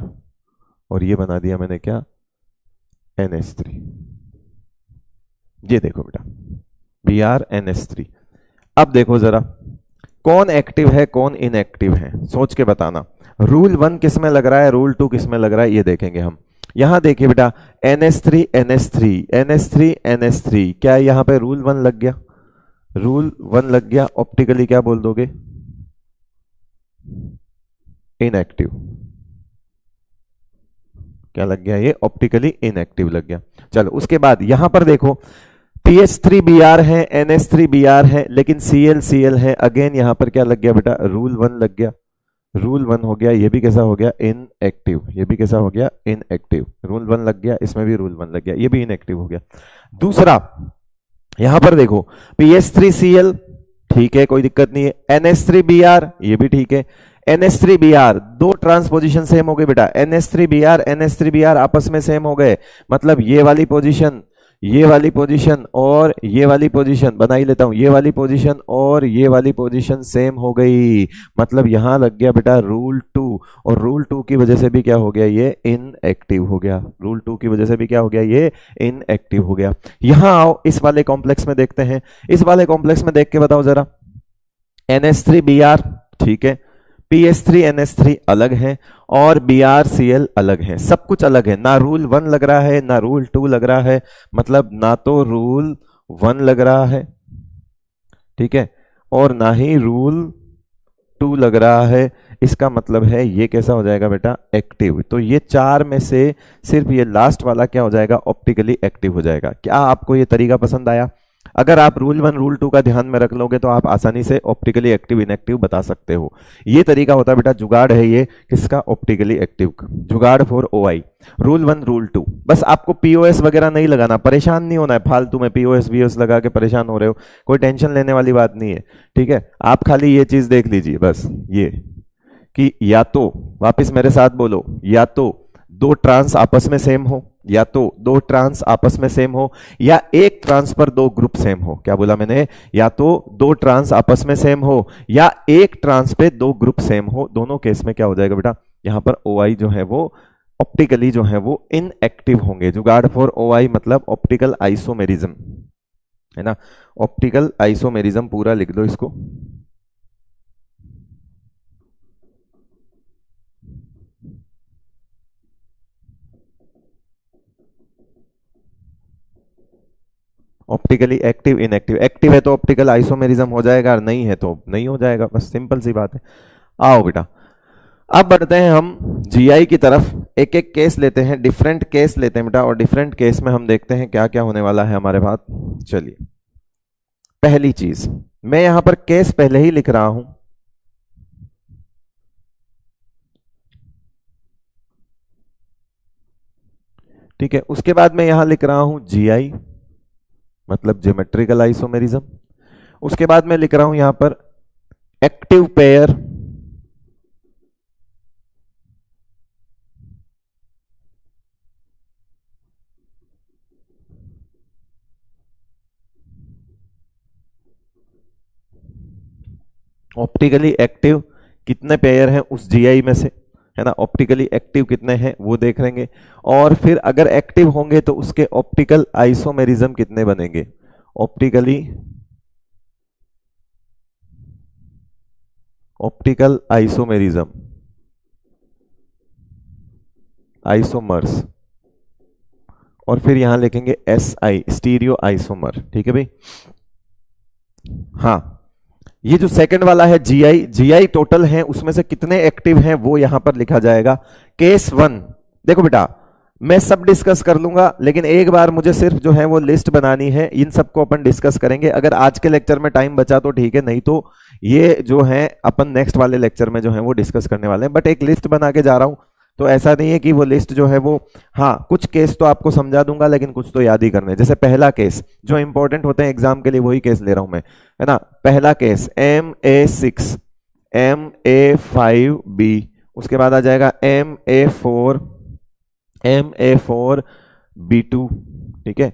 Speaker 1: और ये बना दिया मैंने क्या, NH3। ये देखो बेटा Br NH3। अब देखो जरा कौन एक्टिव है कौन इनएक्टिव है, सोच के बताना। रूल 1 किस में लग रहा है, रूल 2 किस में लग रहा है, ये देखेंगे हम। यहां देखिए बेटा NH3 NH3 NH3 NH3, क्या यहां पे रूल 1 लग गया, रूल 1 लग गया, ऑप्टिकली क्या बोल दोगे, इनएक्टिव। क्या लग गया, ये ऑप्टिकली इनएक्टिव लग गया। चलो उसके बाद यहां पर देखो PH3 Br है, NH3 Br है, लेकिन Cl है, अगेन यहां पर क्या लग गया बेटा, रूल 1 लग गया, रूल 1 हो गया, ये भी कैसा हो गया, इनएक्टिव, ये भी कैसा हो गया, इनएक्टिव। रूल 1 लग गया, इसमें भी रूल 1 लग गया, ये भी इनएक्टिव हो गया। दूसरा यहां पर देखो PH3Cl, ठीक है, कोई दिक्कत नहीं है, NH3 Br, ये भी ठीक है, NH3 Br, दो ट्रांसपोजिशन सेम हो गए बेटा, NH3 Br आपस में सेम हो गए, मतलब ये वाली पोजीशन और ये वाली पोजीशन बना ही लेता हूं, ये वाली पोजीशन और ये वाली पोजीशन सेम हो गई, मतलब यहां लग गया बेटा रूल 2, और रूल 2 की वजह से भी क्या हो गया, ये इनएक्टिव हो गया, रूल 2 की वजह से भी क्या हो गया, ये इनएक्टिव हो गया। यहां आओ इस वाले कॉम्प्लेक्स में देखते हैं, इस वाले कॉम्प्लेक्स में देख के बताओ जरा, NH3 Br, ठीक है, PH3 NH3 अलग है, और Br Cl अलग है, सब कुछ अलग है, ना रूल 1 लग रहा है ना रूल 2 लग रहा है, मतलब ना तो रूल 1 लग रहा है, ठीक है, और ना ही रूल 2 लग रहा है। इसका मतलब है ये कैसा हो जाएगा बेटा, एक्टिव। तो ये 4 में से सिर्फ ये लास्ट वाला क्या हो जाएगा, ऑप्टिकली एक्टिव हो जाएगा। क्या आपको ये तरीका पसंद आया? अगर आप रूल 1 रूल 2 का ध्यान में रख लोगे तो आप आसानी से ऑप्टिकली एक्टिव इनएक्टिव बता सकते हो। ये तरीका होता है बेटा, जुगाड़ है ये किसका, ऑप्टिकली एक्टिव का, जुगाड़ फॉर ओआई। रूल 1 रूल 2, बस आपको पीओएस वगैरह नहीं लगाना, परेशान नहीं होना है फालतू में पीओएस वीओएस लगा के परेशान हो रहे हो, कोई टेंशन लेने वाली बात नहीं है, ठीक है। आप खाली ये चीज देख लीजिए बस, ये कि या तो, वापस मेरे साथ बोलो, या तो दो ट्रांस आपस में सेम हो, या तो दो ट्रांस आपस में सेम हो, या एक ट्रांस पर दो ग्रुप सेम हो। क्या बोला मैंने, या तो दो ट्रांस आपस में सेम हो या एक ट्रांस पे दो ग्रुप सेम हो। दोनों केस में क्या हो जाएगा बेटा, यहां पर ओआई जो है वो ऑप्टिकली जो है वो इनएक्टिव होंगे। जुगाड़ फॉर ओआई मतलब ऑप्टिकल आइसोमेरिज्म, है ना, ऑप्टिकल आइसोमेरिज्म पूरा लिख दो इसको। ऑप्टिकली एक्टिव इनएक्टिव, एक्टिव है तो ऑप्टिकल आइसोमेरिज्म हो जाएगा और नहीं है तो नहीं हो जाएगा, बस सिंपल सी बात है। आओ बेटा, अब बढ़ते हैं हम जीआई की तरफ, एक एक केस लेते हैं, डिफरेंट केस लेते हैं बेटा, और डिफरेंट केस में हम देखते हैं क्या क्या होने वाला है हमारे पास। चलिए, पहली चीज मैं यहां पर केस पहले ही लिख रहा हूं, ठीक है। उसके बाद मैं यहां लिख रहा हूं जीआई मतलब ज्योमेट्रिकल आइसोमेरिज्म। उसके बाद मैं लिख रहा हूं यहां पर एक्टिव पेयर, ऑप्टिकली एक्टिव कितने पेयर हैं उस जीआई में से, है ना, ऑप्टिकली एक्टिव कितने हैं वो देख लेंगे। और फिर अगर एक्टिव होंगे तो उसके ऑप्टिकल आइसोमेरिज्म कितने बनेंगे, ऑप्टिकली ऑप्टिकल आइसोमेरिज्म, आइसोमर्स, और फिर यहां लिखेंगे एस आई स्टीरियो आइसोमर, ठीक है भाई। हाँ, ये जो सेकंड वाला है जीआई, जीआई टोटल है उसमें से कितने एक्टिव हैं वो यहां पर लिखा जाएगा। केस 1 देखो बेटा, मैं सब डिस्कस कर लूंगा लेकिन एक बार मुझे सिर्फ जो है वो लिस्ट बनानी है, इन सबको अपन डिस्कस करेंगे। अगर आज के लेक्चर में टाइम बचा तो ठीक है, नहीं तो ये जो है अपन नेक्स्ट वाले लेक्चर में जो है वो डिस्कस करने वाले हैं। बट एक लिस्ट बना के जा रहा हूं, तो ऐसा नहीं है कि वो लिस्ट जो है वो, हाँ कुछ केस तो आपको समझा दूंगा लेकिन कुछ तो याद ही करने हैं। जैसे पहला केस जो इंपॉर्टेंट होते हैं एग्जाम के लिए वही केस ले रहा हूं मैं, है ना। पहला केस MA6 MA5B, उसके बाद आ जाएगा MA4B2, ठीक है।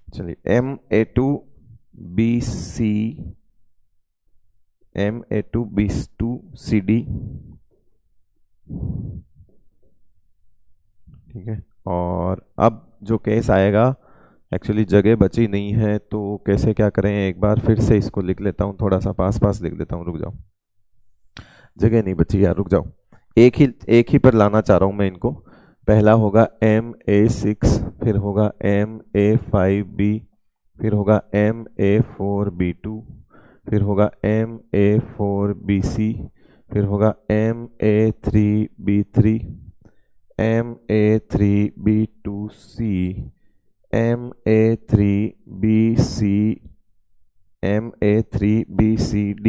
Speaker 1: चलिए MA2BC, MA2B2CD, ठीक है। और अब जो केस आएगा, एक्चुअली जगह बची नहीं है तो कैसे क्या करें, एक बार फिर से इसको लिख लेता हूँ, थोड़ा सा पास पास लिख लेता हूँ, रुक जाओ, जगह नहीं बची यार, रुक जाओ। एक ही पर लाना चाह रहा हूँ मैं इनको। पहला होगा MA6, फिर होगा MA5B, फिर होगा MA4B2, फिर होगा MA4BC, फिर होगा MA3B3, MA3B2C, MA3BC, MA3BCD,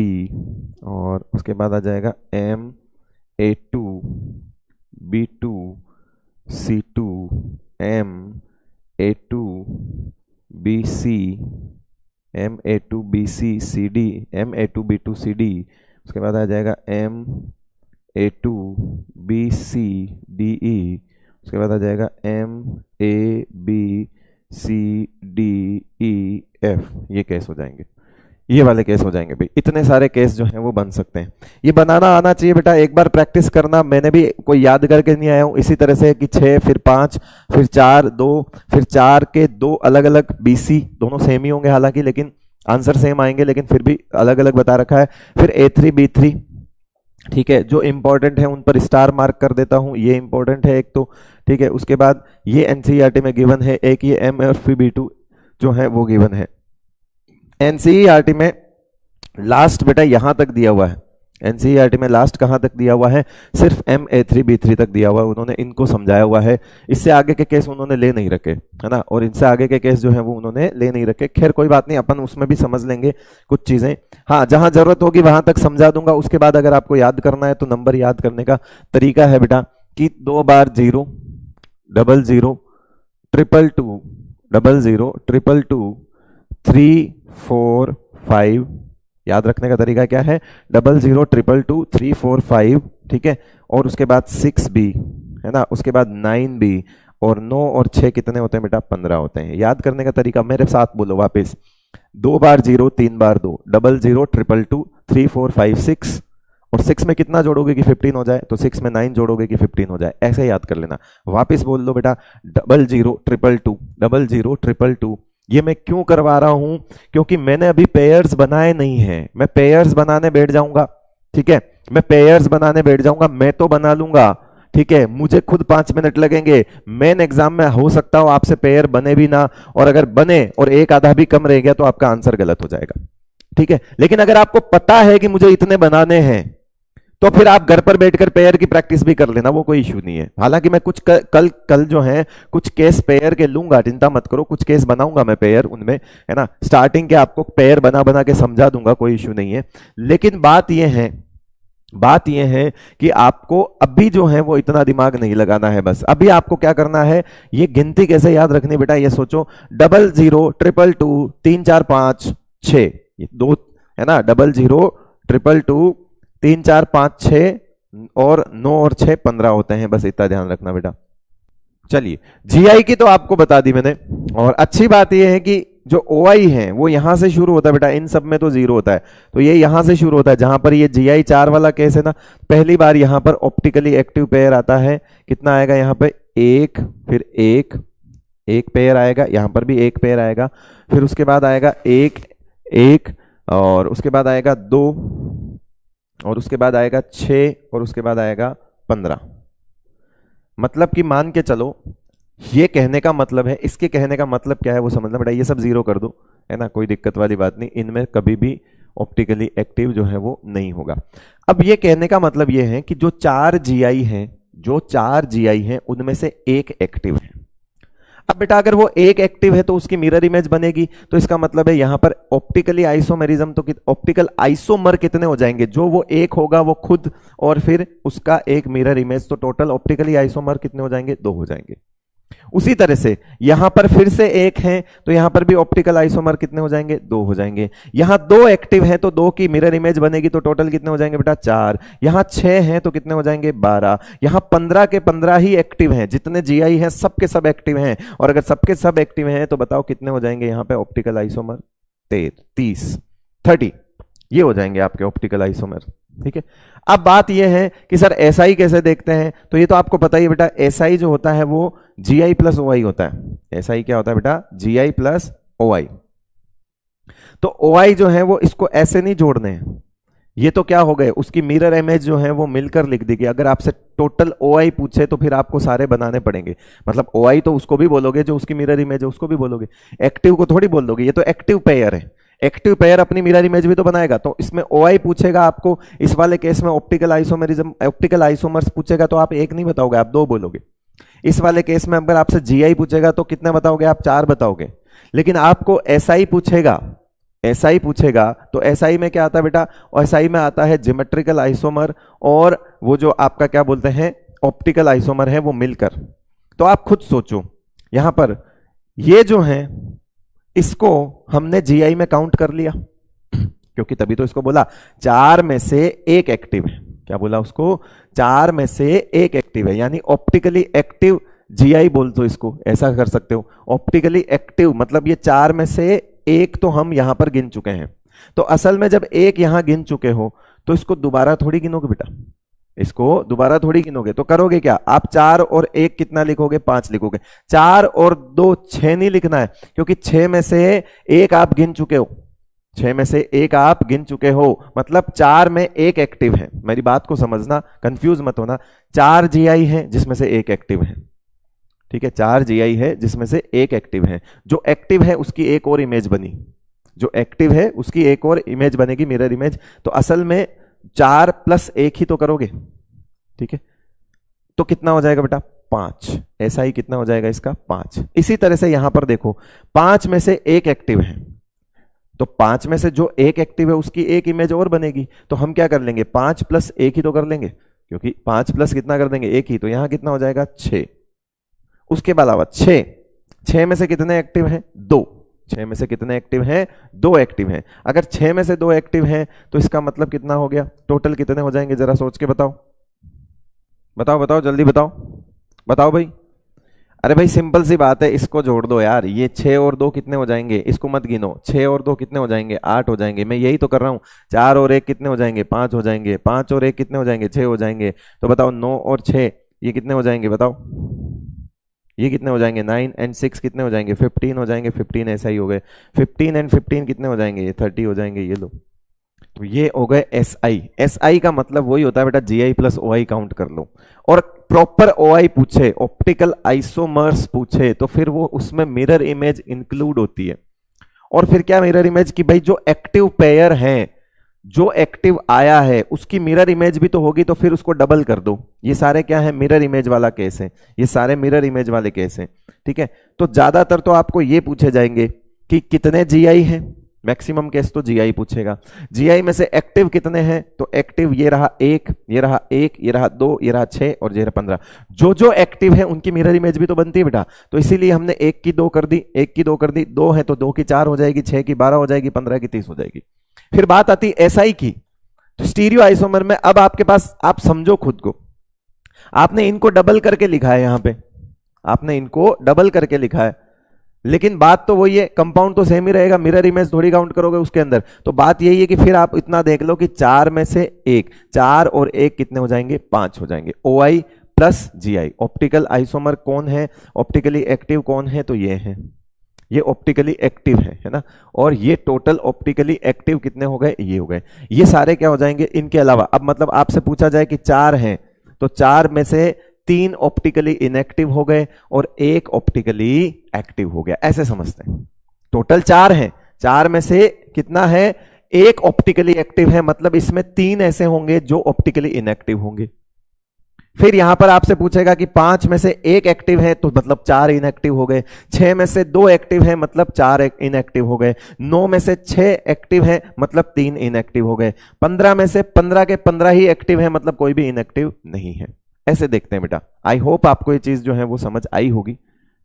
Speaker 1: और उसके बाद आ जाएगा MA2B2C2, MA2BC, MA2BCCD, MA2B2CD, उसके बाद आ जाएगा MA2BCDE, उसके बाद आ जाएगा MABCDEF। ये कैसे हो जाएंगे, ये वाले केस हो जाएंगे भाई। इतने सारे केस जो हैं वो बन सकते हैं। ये बनाना आना चाहिए बेटा, एक बार प्रैक्टिस करना। मैंने भी कोई याद करके नहीं आया हूं। इसी तरह से कि 6 फिर 5 फिर 4 2 फिर 4 के 2 अलग अलग BC, दोनों सेम ही होंगे हालांकि, लेकिन आंसर सेम आएंगे, लेकिन फिर भी अलग अलग बता रखा है। फिर A3 B3, ठीक है, जो इंपॉर्टेंट है उन पर स्टार मार्क कर देता हूं, ये इंपॉर्टेंट है एक तो, ठीक है। उसके बाद ये NCERT में गिवन है, एक ये MFB2 जो है वो गिवन है। NCERT में लास्ट बेटा यहां तक दिया हुआ है। NCERT में लास्ट कहां तक दिया हुआ है? सिर्फ MA3 B3 तक दिया हुआ है, उन्होंने इनको समझाया हुआ है। इससे आगे के केस उन्होंने ले नहीं रखे, है ना, और इनसे आगे के केस जो है वो उन्होंने ले नहीं रखे। खैर कोई बात नहीं, अपन उसमें भी समझ लेंगे कुछ चीजें। हाँ, जहां जरूरत होगी वहां तक समझा दूंगा। उसके बाद अगर आपको याद करना है तो नंबर याद करने का तरीका है बेटा कि 2 बार 0 0 0 2 2 0 0 2 2 3 4 5। याद रखने का तरीका क्या है? 0 0 2 2 3 4 5, ठीक है। और उसके बाद 6B, है ना, उसके बाद 9B, और 9 और 6 कितने होते हैं बेटा? 15 होते हैं। याद करने का तरीका मेरे साथ बोलो वापस। 2 बार 0 3 बार 2, 0 0 2 2 3 4 5 6, और 6 में कितना जोड़ोगे कि 15 हो जाए? तो 6 में 9 जोड़ोगे कि 15 हो जाए। ऐसे याद कर लेना। वापस बोल दो बेटा, 0 0 2 2 0 0 2 2। ये मैं क्यों करवा रहा हूं? क्योंकि मैंने अभी पेयर्स बनाए नहीं हैं। मैं पेयर्स बनाने बैठ जाऊंगा, ठीक है, मैं पेयर्स बनाने बैठ जाऊंगा, मैं तो बना लूंगा, ठीक है, मुझे खुद 5 मिनट लगेंगे। मेन एग्जाम में हो सकता हो आपसे पेयर बने भी ना, और अगर बने और एक आधा भी कम रह गया तो आपका आंसर गलत हो जाएगा, ठीक है। लेकिन अगर आपको पता है कि मुझे इतने बनाने हैं तो फिर आप घर पर बैठकर पेयर की प्रैक्टिस भी कर लेना, वो कोई इश्यू नहीं है। हालांकि मैं कुछ कल जो है कुछ केस पेयर के लूंगा, चिंता मत करो, कुछ केस बनाऊंगा मैं पेयर उनमें, है ना, स्टार्टिंग के आपको पेयर बना बना के समझा दूंगा, कोई इश्यू नहीं है। लेकिन बात यह है कि आपको अभी जो है वो इतना दिमाग नहीं लगाना है। बस अभी आपको क्या करना है, ये गिनती कैसे याद रखनी बेटा, ये सोचो। 0 0 2 2 3 4 5 6, ये दो है ना, 0 0 2 2 3 4 5 6, और 9 और 6 15 होते हैं। बस इतना ध्यान रखना बेटा। चलिए, GI की तो आपको बता दी मैंने, और अच्छी बात यह है कि जो OI है वो यहां से शुरू होता है बेटा, इन सब में तो 0 होता है, तो ये यहां से शुरू होता है। जहां पर ये GI 4 वाला केस है ना, पहली बार यहां पर ऑप्टिकली एक्टिव पेयर आता है। कितना आएगा यहाँ पे? 1, फिर 1 पेयर आएगा, यहां पर भी 1 पेयर आएगा, फिर उसके बाद आएगा 1 1, और उसके बाद आएगा 2, और उसके बाद आएगा 6, और उसके बाद आएगा 15। मतलब कि मान के चलो, ये कहने का मतलब है, इसके कहने का मतलब क्या है वो समझना बेटा। ये सब 0 कर दो, है ना, कोई दिक्कत वाली बात नहीं, इनमें कभी भी ऑप्टिकली एक्टिव जो है वो नहीं होगा। अब ये कहने का मतलब ये है कि जो 4 GI हैं उनमें से एक एक्टिव है। अब बेटा अगर वो एक एक्टिव है तो उसकी मिरर इमेज बनेगी, तो इसका मतलब है यहां पर ऑप्टिकली आइसोमेरिज्म, तो ऑप्टिकल आइसोमर कितने हो जाएंगे? जो वो एक होगा वो खुद, और फिर उसका एक मिरर इमेज, तो टोटल ऑप्टिकली आइसोमर कितने हो जाएंगे? 2 हो जाएंगे। उसी तरह से यहां पर फिर से 1 है, तो यहां पर भी ऑप्टिकल आइसोमर कितने हो जाएंगे? 2 हो जाएंगे। यहां 2 एक्टिव है तो 2 की मिरर इमेज बनेगी, तो टोटल कितने हो जाएंगे बेटा? 4। यहां 6 हैं तो कितने हो जाएंगे? 12। यहां 15 के 15 ही एक्टिव हैं, जितने GI हैं सबके सब एक्टिव हैं, और अगर सबके सब एक्टिव हैं तो बताओ कितने हो जाएंगे यहां पे ऑप्टिकल आइसोमर? 30 ये हो जाएंगे आपके ऑप्टिकल आइसोमर, ठीक है। अब बात यह है कि सर SI कैसे देखते हैं? तो ये तो आपको पता ही है बेटा, SI जो होता है वो GI प्लस OI होता है। SI क्या होता है बेटा? GI plus OI। तो OI जो है वो इसको ऐसे नहीं जोड़ने हैं, ये तो क्या हो गए, उसकी मिरर इमेज जो है वो मिलकर लिख देगी। अगर आपसे टोटल OI पूछे तो फिर आपको सारे बनाने पड़ेंगे। मतलब OI तो उसको भी बोलोगे जो उसकी मिरर इमेज है, उसको भी बोलोगे, एक्टिव को थोड़ी बोल दोगे। ये तो एक्टिव पेयर है, एक्टिव पेयर अपनी मिरर इमेज भी तो बनाएगा। तो इसमें OI पूछेगा आपको, इस वाले केस में ऑप्टिकल आइसोमेरिज्म, ऑप्टिकल आइसोमर्स पूछेगा तो आप 1 नहीं बताओगे, आप 2 बोलोगे। इस वाले केस में अगर आपसे GI पूछेगा तो कितने बताओगे? आप 4 बताओगे। लेकिन आपको SI पूछेगा तो SI में क्या आता है बेटा? SI में आता है ज्योमेट्रिकल आइसोमर और वो जो आपका क्या बोलते हैं ऑप्टिकल आइसोमर है वो मिलकर। तो आप खुद सोचो, यहां पर ये जो है इसको हमने GI में काउंट कर लिया, क्योंकि तभी तो इसको बोला 4 में से 1 एक्टिव है। क्या बोला उसको? 4 में से 1 एक्टिव है, यानी ऑप्टिकली एक्टिव GI बोल दो इसको, ऐसा कर सकते हो। ऑप्टिकली एक्टिव मतलब ये 4 में से 1 तो हम यहां पर गिन चुके हैं। तो असल में जब एक यहां गिन चुके हो तो इसको दोबारा थोड़ी गिनोगे बेटा, इसको दोबारा थोड़ी गिनोगे। तो करोगे क्या, आप 4 और 1 कितना लिखोगे, 5 लिखोगे। 4 और 2 6 नहीं लिखना है, क्योंकि 6 में से एक आप गिन चुके हो, 6 में से एक आप गिन चुके हो, मतलब 4 में एक एक्टिव है। मेरी बात को समझना, कंफ्यूज मत होना। 4 जीआई है जिसमें से एक एक्टिव है, ठीक है, 4 जीआई है जिसमें से एक एक्टिव है। जो एक्टिव है उसकी एक और इमेज बनी, जो एक्टिव है उसकी एक और इमेज बनेगी, मिरर इमेज। तो असल में 4 + 1 ही तो करोगे, ठीक है। तो कितना हो जाएगा बेटा, 5। ऐसा ही कितना हो जाएगा इसका, 5। इसी तरह से यहां पर देखो, 5 में से एक एक्टिव है, तो 5 में से जो एक एक्टिव है उसकी एक इमेज और बनेगी। तो हम क्या कर लेंगे, 5 + 1 ही तो कर लेंगे, क्योंकि 5 प्लस कितना कर देंगे, 1 ही। तो यहां कितना हो जाएगा, 6। उसके अलावा 6 में से कितने एक्टिव हैं, 2। 6 में से कितने एक्टिव हैं, 2 एक्टिव हैं। अगर 6 में से 2 एक्टिव हैं तो इसका मतलब कितना हो गया, टोटल कितने हो जाएंगे, जरा सोच के बताओ, बताओ बताओ, जल्दी बताओ, बताओ भाई। अरे भाई सिंपल सी बात है, इसको जोड़ दो यार। ये 6 और 2 कितने हो जाएंगे, इसको मत गिनो। 6 और 2 कितने हो जाएंगे, 8 हो जाएंगे। मैं यही तो कर रहा हूं। 4 और 1 कितने हो जाएंगे, 5 हो जाएंगे। 5 और 1 कितने हो जाएंगे, 6 हो जाएंगे। तो बताओ 9 और 6 ये कितने हो जाएंगे, बताओ ये कितने हो जाएंगे। 9 एंड 6 कितने हो जाएंगे, 15 हो जाएंगे। 15 ऐसा ही हो गए। 15 एंड 15 कितने हो जाएंगे, ये 30 हो जाएंगे। ये लो, तो ये हो गए एस आई। एस आई का मतलब वही होता है बेटा, जी आई प्लस ओ आई काउंट कर लो। और प्रॉपर ओ आई पूछे, ऑप्टिकल आइसोमर्स पूछे, तो फिर वो उसमें मिरर इमेज इंक्लूड होती है। और फिर क्या मिरर इमेज की, भाई जो एक्टिव पेयर है, जो एक्टिव आया है उसकी मिरर इमेज भी तो होगी, तो फिर उसको डबल कर दो। ये सारे क्या है, मिरर इमेज वाला केस है, ये सारे मिरर इमेज वाले केस हैं, ठीक है। तो ज्यादातर तो आपको ये पूछे जाएंगे कि कितने जीआई हैं, मैक्सिमम केस तो जीआई पूछेगा। जीआई में से एक्टिव कितने हैं, तो एक्टिव ये रहा 1, ये रहा 1, ये रहा 2, ये रहा 6 और ये रहा 15। जो जो एक्टिव है उनकी मिरर इमेज भी तो बनती है बेटा। तो इसीलिए हमने 1 की 2 कर दी, 1 की 2 कर दी, 2 है तो 2 की 4 हो जाएगी, 6 की 12 हो जाएगी, 15 की 30 हो जाएगी। फिर बात आती एसआई की। तो स्टीरियो आइसोमर में अब आपके पास, आप समझो खुद को, आपने इनको डबल करके लिखा है, यहां पे आपने इनको डबल करके लिखा है, लेकिन बात तो वही है, कंपाउंड तो सेम ही रहेगा, मिरर इमेज थोड़ी काउंट करोगे उसके अंदर। तो बात यही है कि फिर आप इतना देख लो कि 4 में से 1, 4 और 1 कितने हो जाएंगे, 5 हो जाएंगे। ओ आई प्लस जी आई। ऑप्टिकल आइसोमर कौन है, ऑप्टिकली एक्टिव कौन है, तो ये है, ये ऑप्टिकली एक्टिव है ना। और ये टोटल ऑप्टिकली एक्टिव कितने हो गए, ये हो गए। ये सारे क्या हो जाएंगे, इनके अलावा। अब मतलब आपसे पूछा जाए कि 4 हैं, तो 4 में से 3 ऑप्टिकली इनएक्टिव हो गए और 1 ऑप्टिकली एक्टिव हो गया, ऐसे समझते हैं। टोटल 4 हैं, 4 में से कितना है, 1 ऑप्टिकली एक्टिव है, मतलब इसमें 3 ऐसे होंगे जो ऑप्टिकली इनएक्टिव होंगे। फिर यहां पर आपसे पूछेगा कि 5 में से 1 एक्टिव है, तो मतलब 4 इनएक्टिव हो गए। 6 में से 2 एक्टिव है, मतलब 4 इनएक्टिव हो गए। 9 में से 6 एक्टिव है, मतलब 3 इनएक्टिव हो गए। 15 में से 15 के 15 ही एक्टिव है, मतलब कोई भी इनएक्टिव नहीं है। ऐसे देखते हैं बेटा। आई होप आपको ये चीज जो है वो समझ आई होगी,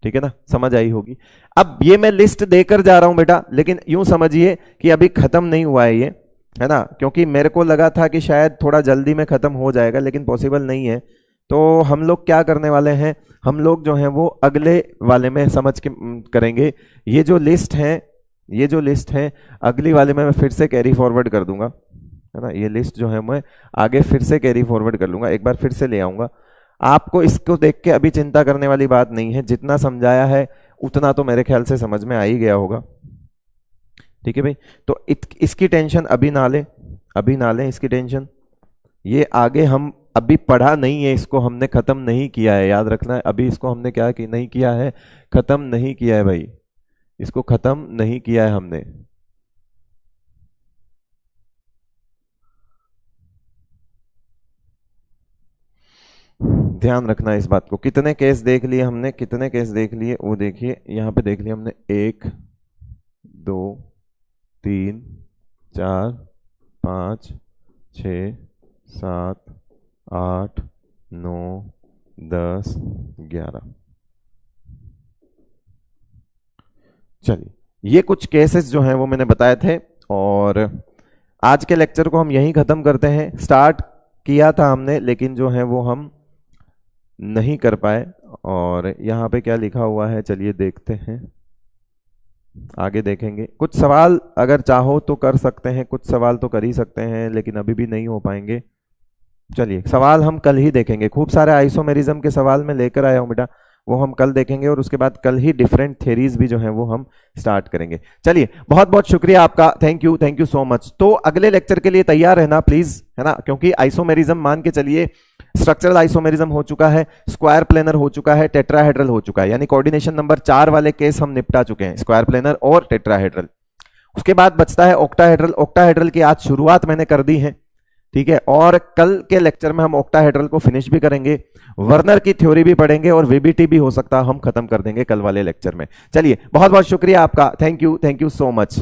Speaker 1: ठीक है ना, समझ आई होगी। अब ये मैं लिस्ट देकर जा रहा हूं बेटा, लेकिन यूं समझिए कि अभी खत्म नहीं हुआ है ये, है ना, क्योंकि मेरे को लगा था कि शायद थोड़ा जल्दी में खत्म हो जाएगा, लेकिन पॉसिबल नहीं है। तो हम लोग क्या करने वाले हैं, हम लोग जो है वो अगले वाले में समझ के करेंगे। ये जो लिस्ट है, ये जो लिस्ट है, अगली वाले में मैं फिर से कैरी फॉरवर्ड कर दूंगा, है ना। ये लिस्ट जो है मैं आगे फिर से कैरी फॉरवर्ड कर लूंगा, एक बार फिर से ले आऊंगा। आपको इसको देख के अभी चिंता करने वाली बात नहीं है, जितना समझाया है उतना तो मेरे ख्याल से समझ में आ ही गया होगा, ठीक है भाई। तो इसकी टेंशन अभी ना लें, अभी ना लें इसकी टेंशन। ये आगे हम अभी पढ़ा नहीं है, इसको हमने खत्म नहीं किया है, याद रखना है। अभी इसको हमने क्या कि नहीं किया है, खत्म नहीं किया है भाई, इसको खत्म नहीं किया है हमने। ध्यान रखना इस बात को। कितने केस देख लिए हमने, कितने केस देख लिए, वो देखिए यहां पे देख लिया हमने, 1 2 3 4 5 6 7 8 9 10 11। चलिए, ये कुछ केसेस जो हैं वो मैंने बताए थे, और आज के लेक्चर को हम यहीं ख़त्म करते हैं। स्टार्ट किया था हमने, लेकिन जो है वो हम नहीं कर पाए। और यहाँ पे क्या लिखा हुआ है, चलिए देखते हैं। आगे देखेंगे। कुछ सवाल अगर चाहो तो कर सकते हैं, कुछ सवाल तो कर ही सकते हैं, लेकिन अभी भी नहीं हो पाएंगे। चलिए सवाल हम कल ही देखेंगे, खूब सारे आइसोमेरिज्म के सवाल मैं लेकर आया हूं बेटा, वो हम कल देखेंगे और उसके बाद कल ही डिफरेंट थ्योरीज भी जो है वो हम स्टार्ट करेंगे। चलिए बहुत बहुत शुक्रिया आपका, थैंक यू सो मच। तो अगले लेक्चर के लिए तैयार रहना प्लीज, है ना, क्योंकि आइसोमेरिज्म मान के चलिए स्ट्रक्चरल आइसोमेरिज्म हो चुका है, स्क्वायर प्लेनर हो चुका है, टेट्राहेड्रल हो चुका है, यानी कोऑर्डिनेशन नंबर 4 वाले केस हम निपटा चुके हैं, स्क्वायर प्लेनर और टेट्राहेड्रल। उसके बाद बचता है ऑक्टाहेड्रल। ऑक्टाहेड्रल की आज शुरुआत मैंने कर दी है, ठीक है, और कल के लेक्चर में हम ऑक्टाहेड्रल को फिनिश भी करेंगे, वर्नर की थ्योरी भी पढ़ेंगे और वीबीटी भी हो सकता हम खत्म कर देंगे कल वाले लेक्चर में। चलिए बहुत बहुत शुक्रिया आपका, थैंक यू सो मच।